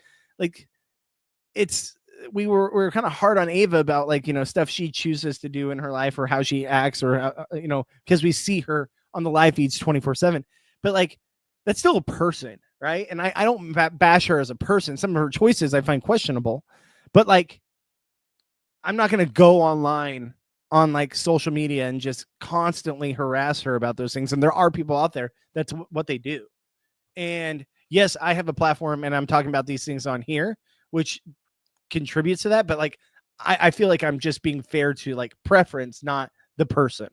it's we were kind of hard on Ava about like, you know, stuff she chooses to do in her life or how she acts or, you know, because we see her on the live feeds 24/7, but like, that's still a person. Right. And I don't bash her as a person. Some of her choices I find questionable, but like, I'm not going to go online on like social media and just constantly harass her about those things. And there are people out there that's what they do. And yes, I have a platform and I'm talking about these things on here, which contributes to that. But like, I feel like I'm just being fair to like preference, not the person.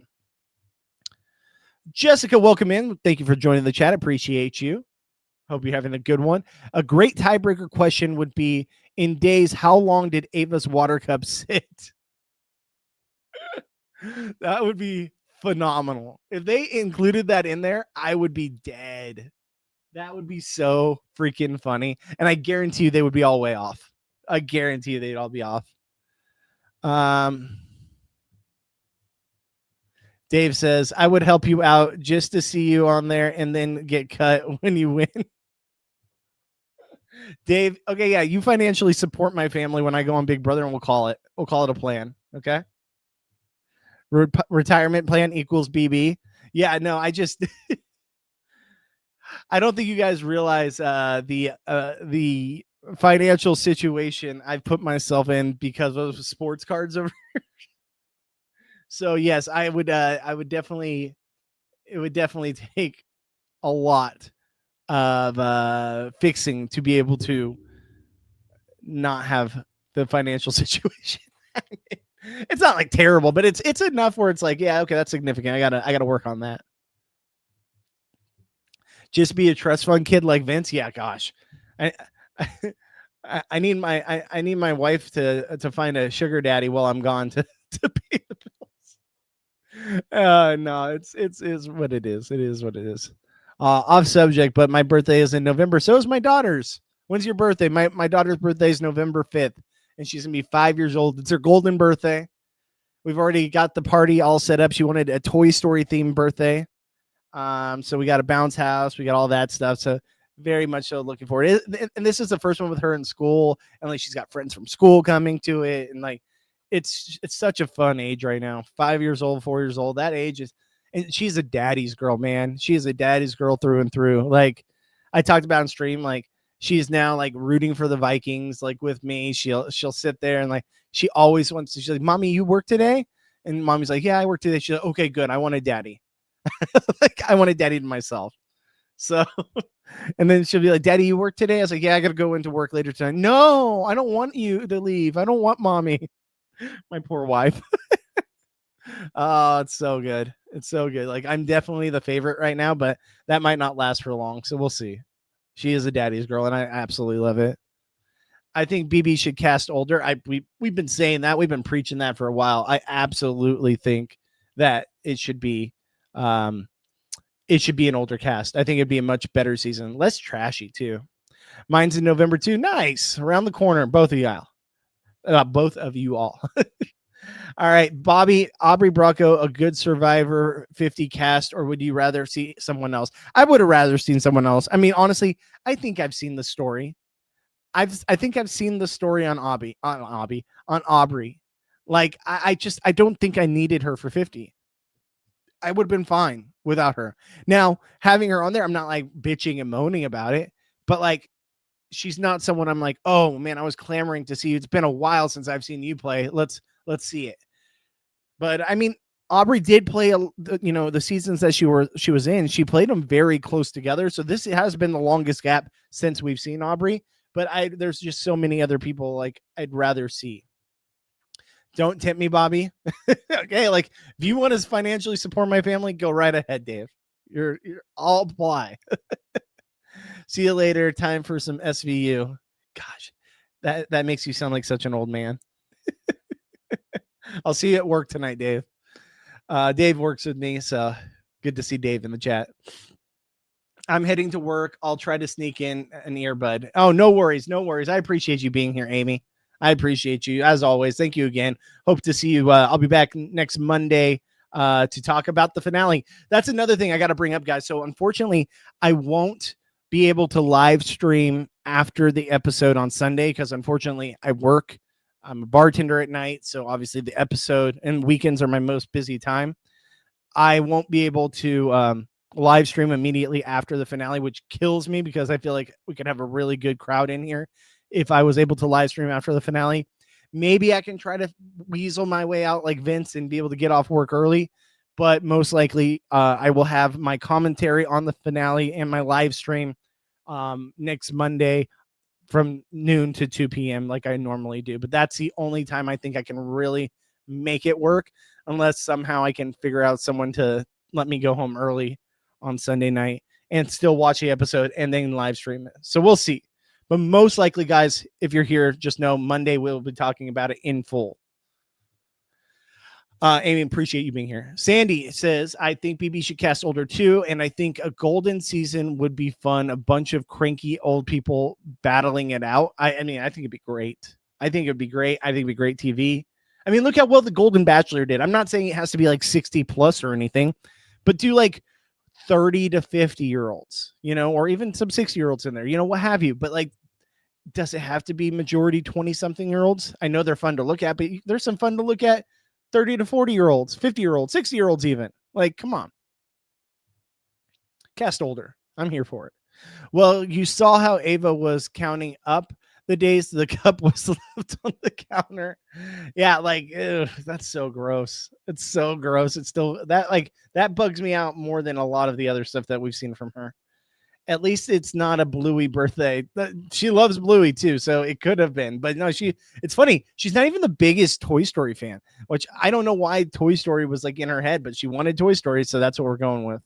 Jessica, welcome in. Thank you for joining the chat. Appreciate you. Hope you're having a good one. A great tiebreaker question would be, in days, how long did Ava's water cup sit? That would be phenomenal. If they included that in there, I would be dead. That would be so freaking funny. And I guarantee you they would be all way off. I guarantee you they'd all be off. Dave says, I would help you out just to see you on there and then get cut when you win. Dave, okay, yeah, you financially support my family when I go on Big Brother, and we'll call it a plan, okay? Retirement plan equals BB. Yeah, no, I just I don't think you guys realize the financial situation I've put myself in because of sports cards over here. So yes, I would definitely, it would definitely take a lot of fixing to be able to not have the financial situation. It's not like terrible, but it's enough where it's like, yeah, okay, that's significant. I gotta work on that. Just be a trust fund kid like Vince. Yeah, gosh, I I need my wife to find a sugar daddy while I'm gone to pay the bills. No, it's what it is. It is what it is. Off subject, but my birthday is in November. So is my daughter's. When's your birthday? My daughter's birthday is November 5th, and she's gonna be 5 years old. It's her golden birthday. We've already got the party all set up. She wanted a Toy Story themed birthday. So we got a bounce house, we got all that stuff. So very much so looking forward. And this is the first one with her in school, and like she's got friends from school coming to it, and like it's such a fun age right now. 5 years old, 4 years old. That age is, and she's a daddy's girl, man. She is a daddy's girl through and through. Like I talked about on stream, like she's now like rooting for the Vikings, like with me. She'll sit there and like she always wants to. She's like, "Mommy, you work today?" And mommy's like, "Yeah, I work today." She's like, "Okay, good. I want a daddy." Like I want a daddy to myself. So, and then she'll be like, "Daddy, you work today?" I was like, "Yeah, I got to go into work later tonight." "No, I don't want you to leave. I don't want mommy." My poor wife. Oh, it's so good. It's so good. Like I'm definitely the favorite right now, but that might not last for long. So we'll see. She is a daddy's girl, and I absolutely love it. I think BB should cast older. We've been saying that. We've been preaching that for a while. I absolutely think that it should be an older cast. I think it'd be a much better season. Less trashy too. Mine's in November too. Nice. Around the corner. Both of y'all. Both of you all. All right. Bobby, Aubrey Bracco, a good Survivor 50 cast, or would you rather see someone else? I would have rather seen someone else. I mean, honestly, I think I've seen the story. I think I've seen the story on Aubrey. Like I don't think I needed her for 50. I would have been fine without her. Now, having her on there, I'm not like bitching and moaning about it, but like she's not someone I'm like, "Oh man, I was clamoring to see you. It's been a while since I've seen you play. Let's see it." But I mean, Aubrey did play, the seasons that she was in. She played them very close together. So this has been the longest gap since we've seen Aubrey. But there's just so many other people like I'd rather see. Don't tempt me, Bobby. Okay, like if you want to financially support my family, go right ahead, Dave. I'll apply. See you later. Time for some SVU. Gosh, that makes you sound like such an old man. I'll see you at work tonight, Dave. Dave works with me, so good to see Dave in the chat. I'm heading to work. I'll try to sneak in an earbud. Oh, no worries. No worries. I appreciate you being here, Amy. I appreciate you as always. Thank you again. Hope to see you. I'll be back next Monday to talk about the finale. That's another thing I got to bring up, guys. So unfortunately, I won't be able to live stream after the episode on Sunday because unfortunately I work. I'm a bartender at night. So obviously the episode and weekends are my most busy time. I won't be able to live stream immediately after the finale, which kills me because I feel like we could have a really good crowd in here if I was able to live stream after the finale. Maybe I can try to weasel my way out like Vince and be able to get off work early, but most likely I will have my commentary on the finale and my live stream next Monday from noon to 2 p.m. like I normally do. But that's the only time I think I can really make it work, unless somehow I can figure out someone to let me go home early on Sunday night and still watch the episode and then live stream it. So we'll see. But most likely, guys, if you're here, just know Monday we'll be talking about it in full. Amy, appreciate you being here. Sandy says, I think BB should cast older too, and I think a golden season would be fun. A bunch of cranky old people battling it out. I mean, I think it'd be great. I think it'd be great. I think it'd be great TV. I mean, look how well the Golden Bachelor did. I'm not saying it has to be like 60 plus or anything, but do like 30 to 50-year-olds, or even some 60-year-olds in there, what have you. But like, does it have to be majority 20-something-year-olds? I know they're fun to look at, but there's some fun to look at 30 to 40-year-olds, 50-year-olds, 60-year-olds even. Like, come on. Cast older. I'm here for it. Well, you saw how Ava was counting up the days the cup was left on the counter. Yeah, like, ew, that's so gross. It's so gross. It's still that bugs me out more than a lot of the other stuff that we've seen from her. At least it's not a Bluey birthday. She loves Bluey too, so it could have been. But no, it's funny. She's not even the biggest Toy Story fan, which I don't know why Toy Story was like in her head, but she wanted Toy Story, so that's what we're going with.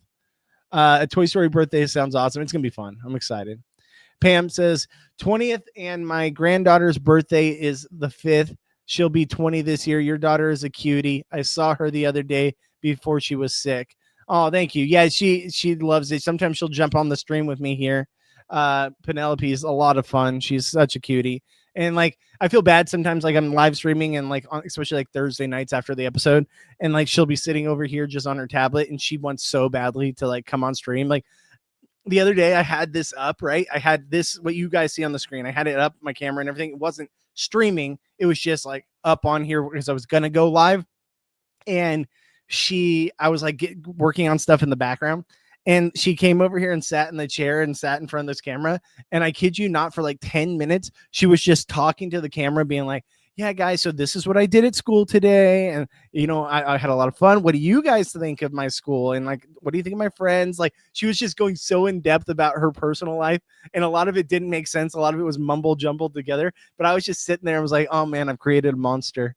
A Toy Story birthday sounds awesome. It's going to be fun. I'm excited. Pam says 20th and my granddaughter's birthday is the 5th. She'll be 20 this year. Your daughter is a cutie. I saw her the other day before she was sick. Oh, thank you. Yeah, she loves it. Sometimes she'll jump on the stream with me here. Penelope is a lot of fun. She's such a cutie. And like, I feel bad sometimes, like I'm live streaming and like, especially like Thursday nights after the episode, and like she'll be sitting over here just on her tablet and she wants so badly to like come on stream. Like the other day I had this up, right? I had this, what you guys see on the screen. I had it up, my camera and everything. It wasn't streaming. It was just like up on here because I was going to go live. And I was like working on stuff in the background, and she came over here and sat in the chair and sat in front of this camera. And I kid you not, for like 10 minutes, she was just talking to the camera being like, yeah, guys, so this is what I did at school today. And, I had a lot of fun. What do you guys think of my school? And like, what do you think of my friends? Like, she was just going so in depth about her personal life. And a lot of it didn't make sense. A lot of it was mumble jumbled together. But I was just sitting there and was like, oh man, I've created a monster.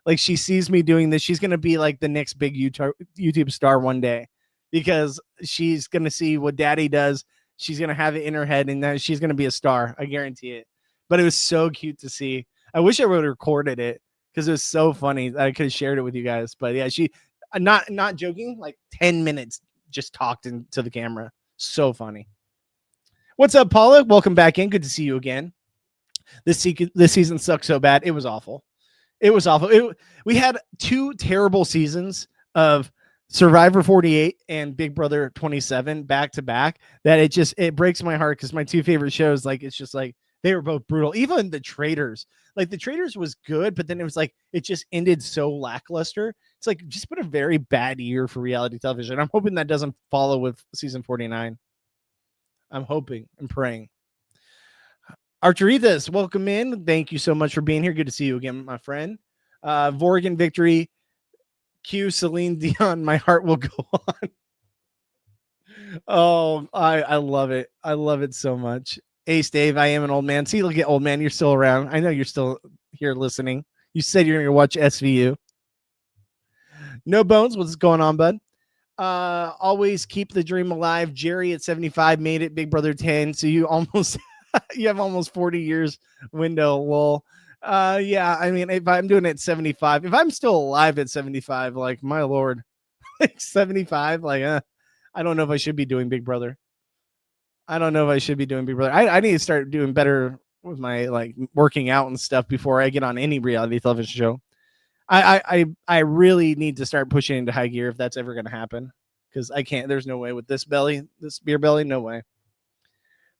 Like, she sees me doing this. She's going to be like the next big YouTube star one day, because she's going to see what daddy does. She's going to have it in her head, and then she's going to be a star. I guarantee it. But it was so cute to see. I wish I would have recorded it because it was so funny that I could have shared it with you guys. But yeah, she, not joking, like 10 minutes just talked into the camera. So funny. What's up, Paula? Welcome back in. Good to see you again. This season sucked so bad. It was awful. It was awful. We had 2 terrible seasons of Survivor 48 and Big Brother 27 back to back, that it breaks my heart, because my 2 favorite shows, like, it's just like they were both brutal. Even The Traitors, like The Traitors was good, but then it was like it just ended so lackluster. It's like just been a very bad year for reality television. I'm hoping that doesn't follow with season 49. I'm hoping and praying. Archerithas, welcome in. Thank you so much for being here. Good to see you again, my friend. Vorgan Victory Cue Celine Dion, My Heart Will Go On. Oh, I love it. I love it so much. Ace Dave, I am an old man. See, look at old man. You're still around. I know you're still here listening. You said you're going to watch SVU. No Bones, what's going on, bud? Always keep the dream alive. Jerry at 75 made it. Big Brother 10. So you almost you have almost 40 years window. Well, yeah. I mean, if I'm doing it at 75, if I'm still alive at 75, like my lord, like 75, like I don't know if I should be doing Big Brother. I don't know if I should be doing Big Brother. I need to start doing better with my like working out and stuff before I get on any reality television show. I really need to start pushing into high gear if that's ever going to happen, because I can't. There's no way with this belly, this beer belly. No way.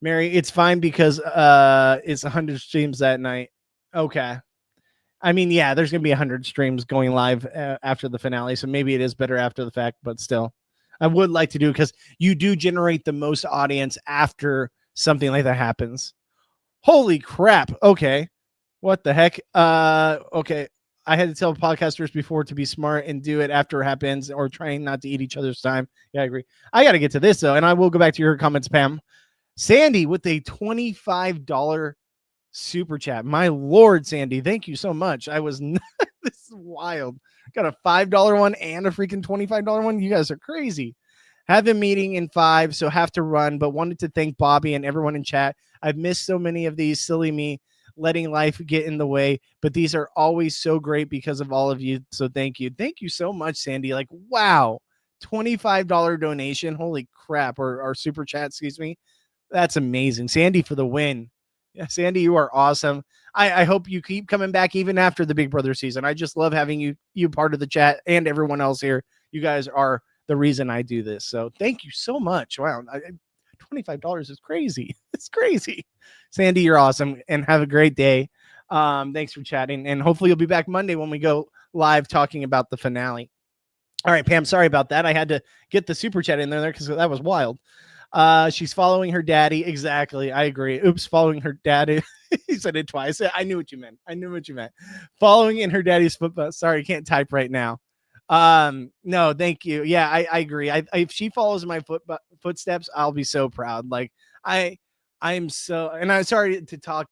Mary, it's fine because it's 100 streams that night. Okay. I mean, yeah, there's going to be 100 streams going live after the finale, so maybe it is better after the fact, but still. I would like to do it because you do generate the most audience after something like that happens. Holy crap. Okay. What the heck? Okay. I had to tell podcasters before to be smart and do it after it happens, or trying not to eat each other's time. Yeah, I agree. I got to get to this though, and I will go back to your comments, Pam. Sandy with a $25 super chat. My Lord, Sandy, thank you so much. I was not, this is wild. Got a $5 one and a freaking $25 one. You guys are crazy. Have a meeting in 5, so have to run, but wanted to thank Bobby and everyone in chat. I've missed so many of these. Silly me letting life get in the way, but these are always so great because of all of you. So thank you. Thank you so much, Sandy. Like, wow. $25 donation. Holy crap. Or super chat, excuse me. That's amazing. Sandy for the win. Yeah, Sandy, you are awesome. I hope you keep coming back even after the Big Brother season. I just love having you part of the chat and everyone else here. You guys are the reason I do this. So thank you so much. Wow. $25 is crazy. It's crazy. Sandy, you're awesome and have a great day. Thanks for chatting. And hopefully you'll be back Monday when we go live talking about the finale. All right, Pam, sorry about that. I had to get the super chat in there because that was wild. She's following her daddy. Exactly. I agree. Oops. Following her daddy. He said it twice. I knew what you meant. Following in her daddy's footsteps. Sorry, can't type right now. No, thank you. Yeah, I agree. If she follows my footsteps, I'll be so proud. Like I'm so, and I'm sorry to talk,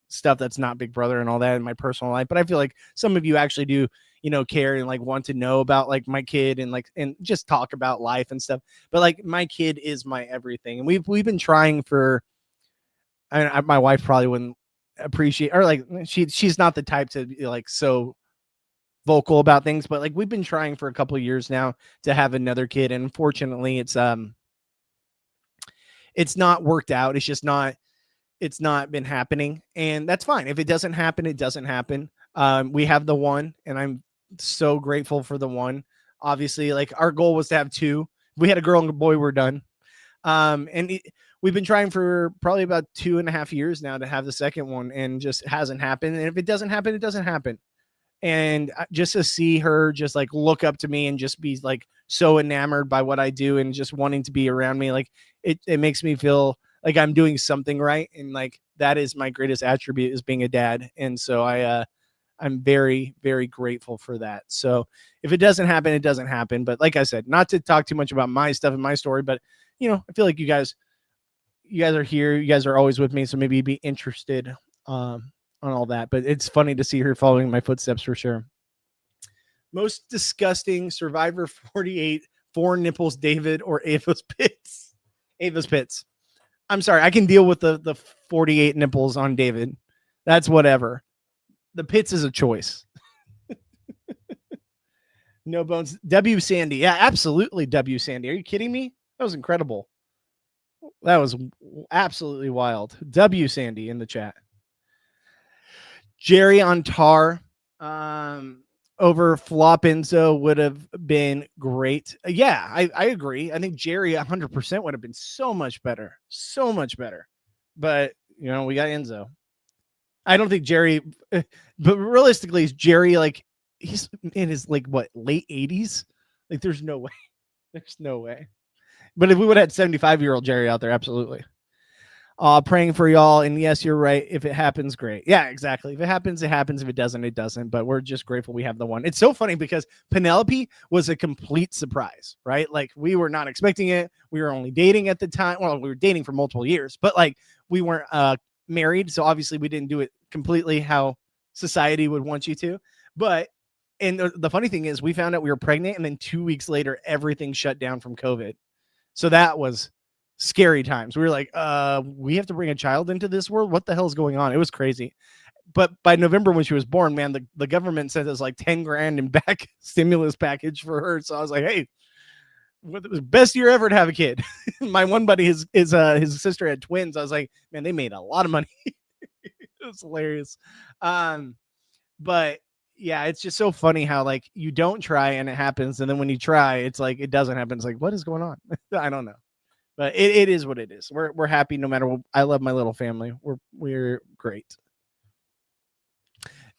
stuff that's not Big Brother and all that in my personal life, but I feel like some of you actually do, care and like want to know about like my kid and just talk about life and stuff. But like my kid is my everything, and we've been trying for. My wife probably wouldn't appreciate, or like she's not the type to be like so vocal about things, but like we've been trying for a couple of years now to have another kid, and unfortunately it's not worked out. It's not been happening, and that's fine. If it doesn't happen, it doesn't happen. We have the one, and I'm so grateful for the one. Obviously, like our goal was to have 2. If we had a girl and a boy, we're done. We've been trying for probably about 2.5 years now to have the second one, and just hasn't happened. And if it doesn't happen, it doesn't happen. And just to see her just like look up to me and just be like so enamored by what I do and just wanting to be around me, like it makes me feel like I'm doing something right. And like that is my greatest attribute, is being a dad. And so I'm very, very grateful for that. So if it doesn't happen, it doesn't happen. But like I said, not to talk too much about my stuff and my story, but I feel like you guys are here. You guys are always with me. So maybe you'd be interested on all that. But it's funny to see her following my footsteps for sure. Most disgusting Survivor 48, 4 nipples, David or Ava's pits. Ava's pits. I'm sorry. I can deal with the 48 nipples on David. That's whatever. The pits is a choice. No Bones. W Sandy. Yeah, absolutely. W Sandy. Are you kidding me? That was incredible. That was absolutely wild. W Sandy in the chat. Jerry on Tar over Flop Enzo would have been great. Yeah, I agree. I think Jerry 100% would have been so much better. So much better. But, we got Enzo. I don't think Jerry, but realistically, is Jerry like, he's in his like what, late 80s? Like there's no way. There's no way. But if we would have had 75-year-old Jerry out there, absolutely. Praying for y'all. And yes, you're right. If it happens, great. Yeah, exactly. If it happens, it happens. If it doesn't, it doesn't. But we're just grateful we have the one. It's so funny because Penelope was a complete surprise, right? Like we were not expecting it. We were only dating at the time. Well, we were dating for multiple years, but like we weren't married. So obviously we didn't do it completely how society would want you to. But and the funny thing is we found out we were pregnant, and then 2 weeks later, everything shut down from COVID. So that was scary times. We were like, we have to bring a child into this world. What the hell is going on? It was crazy. But by November, when she was born, man, the government sent us like 10 grand in back stimulus package for her. So I was like, hey, it was best year ever to have a kid. My one buddy, his sister had twins. I was like, man, they made a lot of money. It was hilarious. But yeah, it's just so funny how like you don't try and it happens, and then when you try, it's like it doesn't happen. It's like, what is going on? I don't know. But it is what it is. We're happy no matter what. I love my little family. We're great.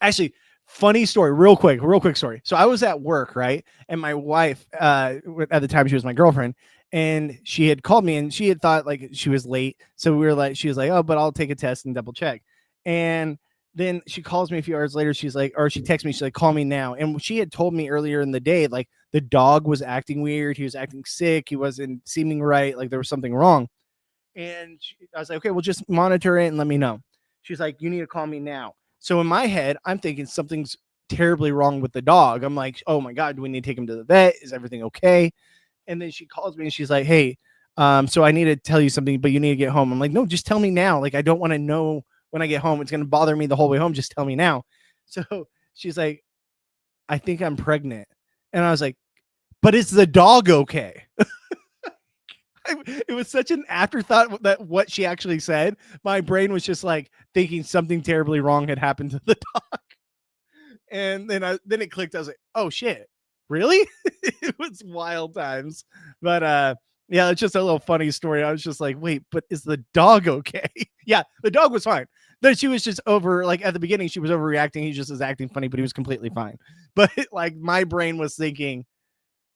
Actually, funny story, real quick story. So I was at work, right? And my wife, at the time she was my girlfriend, and she had called me and she had thought like she was late. So we were like, she was like, oh, but I'll take a test and double check. And then she calls me a few hours later. She's like, or she texts me, she's like, call me now. And she had told me earlier in the day, like the dog was acting weird. He was acting sick. He wasn't seeming right. Like there was something wrong. And I was like, okay, well, just monitor it and let me know. She's like, you need to call me now. So in my head, I'm thinking something's terribly wrong with the dog. I'm like, oh my God, do we need to take him to the vet? Is everything okay? And then she calls me and she's like, hey, so I need to tell you something, but you need to get home. I'm like, no, just tell me now. Like, I don't want to know when I get home. It's going to bother me the whole way home. Just tell me now. So she's like, I think I'm pregnant. And I was like, but is the dog okay? It was such an afterthought that what she actually said. My brain was just like thinking something terribly wrong had happened to the dog. And then it clicked. I was like, oh shit, really? It was wild times. But yeah, it's just a little funny story. I was just like, wait, but is the dog okay? Yeah, the dog was fine. Then she was just over, like at the beginning, she was overreacting. He just was acting funny, but he was completely fine. But like my brain was thinking,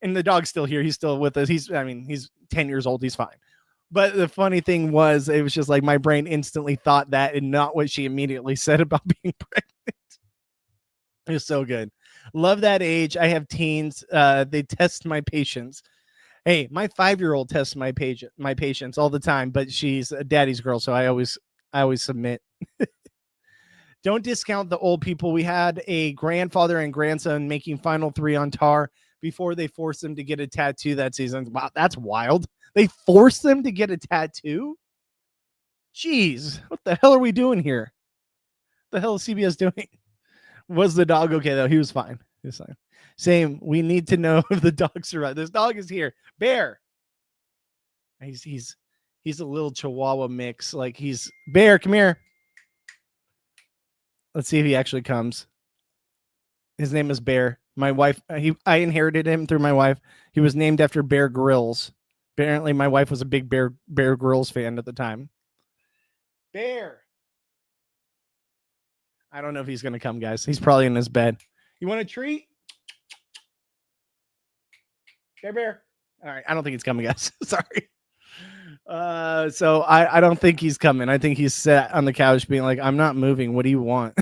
and the dog's still here. He's still with us. He's 10 years old. He's fine. But the funny thing was, it was just like my brain instantly thought that and not what she immediately said about being pregnant. It was so good. Love that age. I have teens. They test my patience. Hey, my 5-year-old tests my patience all the time, but she's a daddy's girl, so I always submit. Don't discount the old people. We had a grandfather and grandson making Final 3 on tar before they forced them to get a tattoo that season. Wow, that's wild. They forced them to get a tattoo? Jeez, what the hell are we doing here? What the hell is CBS doing? Was the dog okay, though? He was fine. He was fine. Same. We need to know if the dog survived. This dog is here. Bear. He's a little Chihuahua mix. Like he's Bear. Come here. Let's see if he actually comes. His name is Bear. My wife. I inherited him through my wife. He was named after Bear Grylls. Apparently, my wife was a big Bear Grylls fan at the time. Bear. I don't know if he's gonna come, guys. He's probably in his bed. You want a treat? Bear. All right. I don't think he's coming, guys. Sorry. So I don't think he's coming. I think he's sat on the couch being like, I'm not moving. What do you want?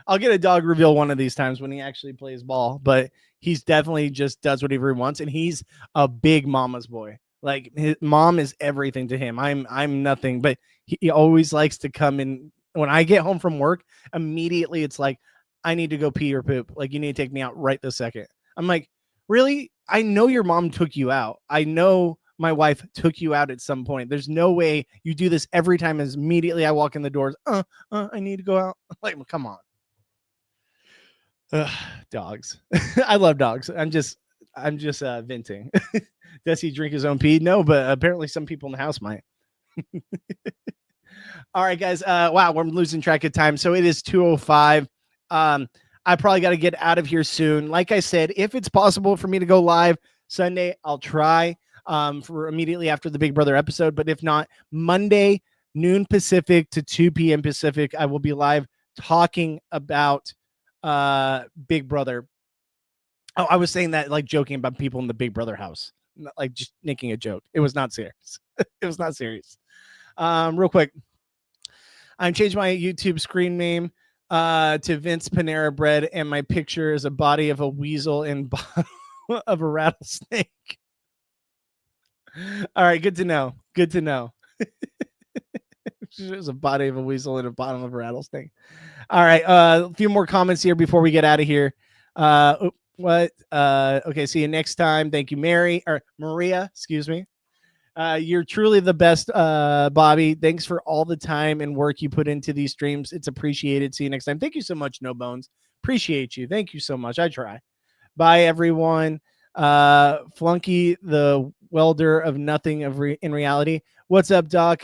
I'll get a dog reveal one of these times when he actually plays ball, but he's definitely just does whatever he wants. And he's a big mama's boy. Like his mom is everything to him. I'm nothing, but he always likes to come in when I get home from work. Immediately, it's like, I need to go pee or poop. Like, you need to take me out right this second. I'm like, really? I know your mom took you out. I know my wife took you out at some point. There's no way you do this every time. As immediately I walk in the doors, I need to go out. Like, well, come on. Dogs. I love dogs. I'm just venting. Does he drink his own pee? No, but apparently some people in the house might. All right, guys. Wow, we're losing track of time. So it is 2:05. I probably got to get out of here soon. Like I said, if it's possible for me to go live Sunday, I'll try for immediately after the Big Brother episode. But if not, Monday, noon Pacific to 2 p.m. Pacific, I will be live talking about Big Brother. Oh, I was saying that like joking about people in the Big Brother house, like just making a joke. It was not serious. It was not serious. Real quick, I'm changed my YouTube screen name to Vince Panera Bread, and my picture is a body of a weasel and of a rattlesnake. All right, good to know. Good to know. There's a body of a weasel and a bottom of a rattlesnake. All right, a few more comments here before we get out of here. What? Okay, see you next time. Thank you, Maria. Excuse me. You're truly the best, Bobby. Thanks for all the time and work you put into these streams. It's appreciated. See you next time. Thank you so much, No Bones. Appreciate you. Thank you so much. I try. Bye, everyone. Flunky, the welder of nothing in reality. What's up, Doc?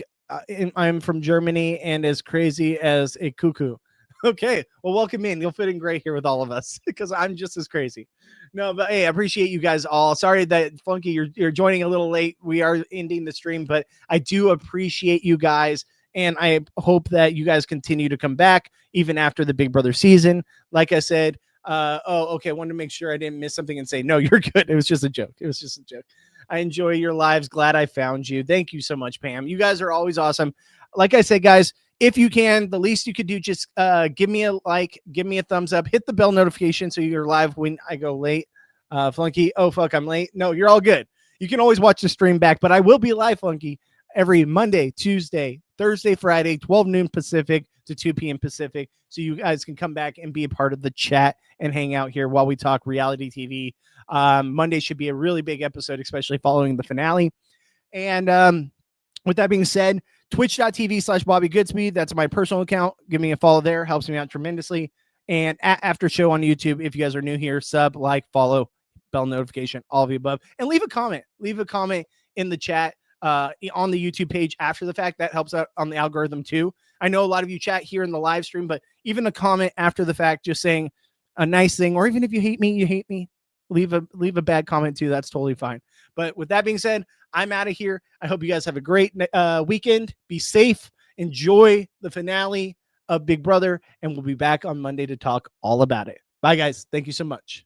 I'm from Germany and as crazy as a cuckoo. Okay, well, welcome in. You'll fit in great here with all of us because I'm just as crazy. No, but hey, I appreciate you guys all. Sorry that Flunky, you're joining a little late. We are ending the stream, but I do appreciate you guys, and I hope that you guys continue to come back even after the Big Brother season. Like I said, okay. I wanted to make sure I didn't miss something and say, no, you're good. It was just a joke. It was just a joke. I enjoy your lives. Glad I found you. Thank you so much, Pam. You guys are always awesome. Like I said, guys, if you can, the least you could do, just give me a like, give me a thumbs up, hit the bell notification so you're live when I go late. Flunky, oh, fuck, I'm late. No, you're all good. You can always watch the stream back, but I will be live, Flunky, every Monday, Tuesday, Thursday, Friday, 12 noon Pacific to 2 p.m. Pacific. So you guys can come back and be a part of the chat and hang out here while we talk reality TV. Monday should be a really big episode, especially following the finale. And with that being said, twitch.tv/Bobby Goodspeed. That's my personal account. Give me a follow there. Helps me out tremendously. And after show on YouTube, if you guys are new here, sub, like, follow, bell notification, all of the above. And leave a comment. Leave a comment in the chat on the YouTube page after the fact. That helps out on the algorithm too. I know a lot of you chat here in the live stream, but even a comment after the fact, just saying a nice thing, or even if you hate me, you hate me. Leave a bad comment too. That's totally fine. But with that being said, I'm out of here. I hope you guys have a great weekend. Be safe. Enjoy the finale of Big Brother, and we'll be back on Monday to talk all about it. Bye, guys. Thank you so much.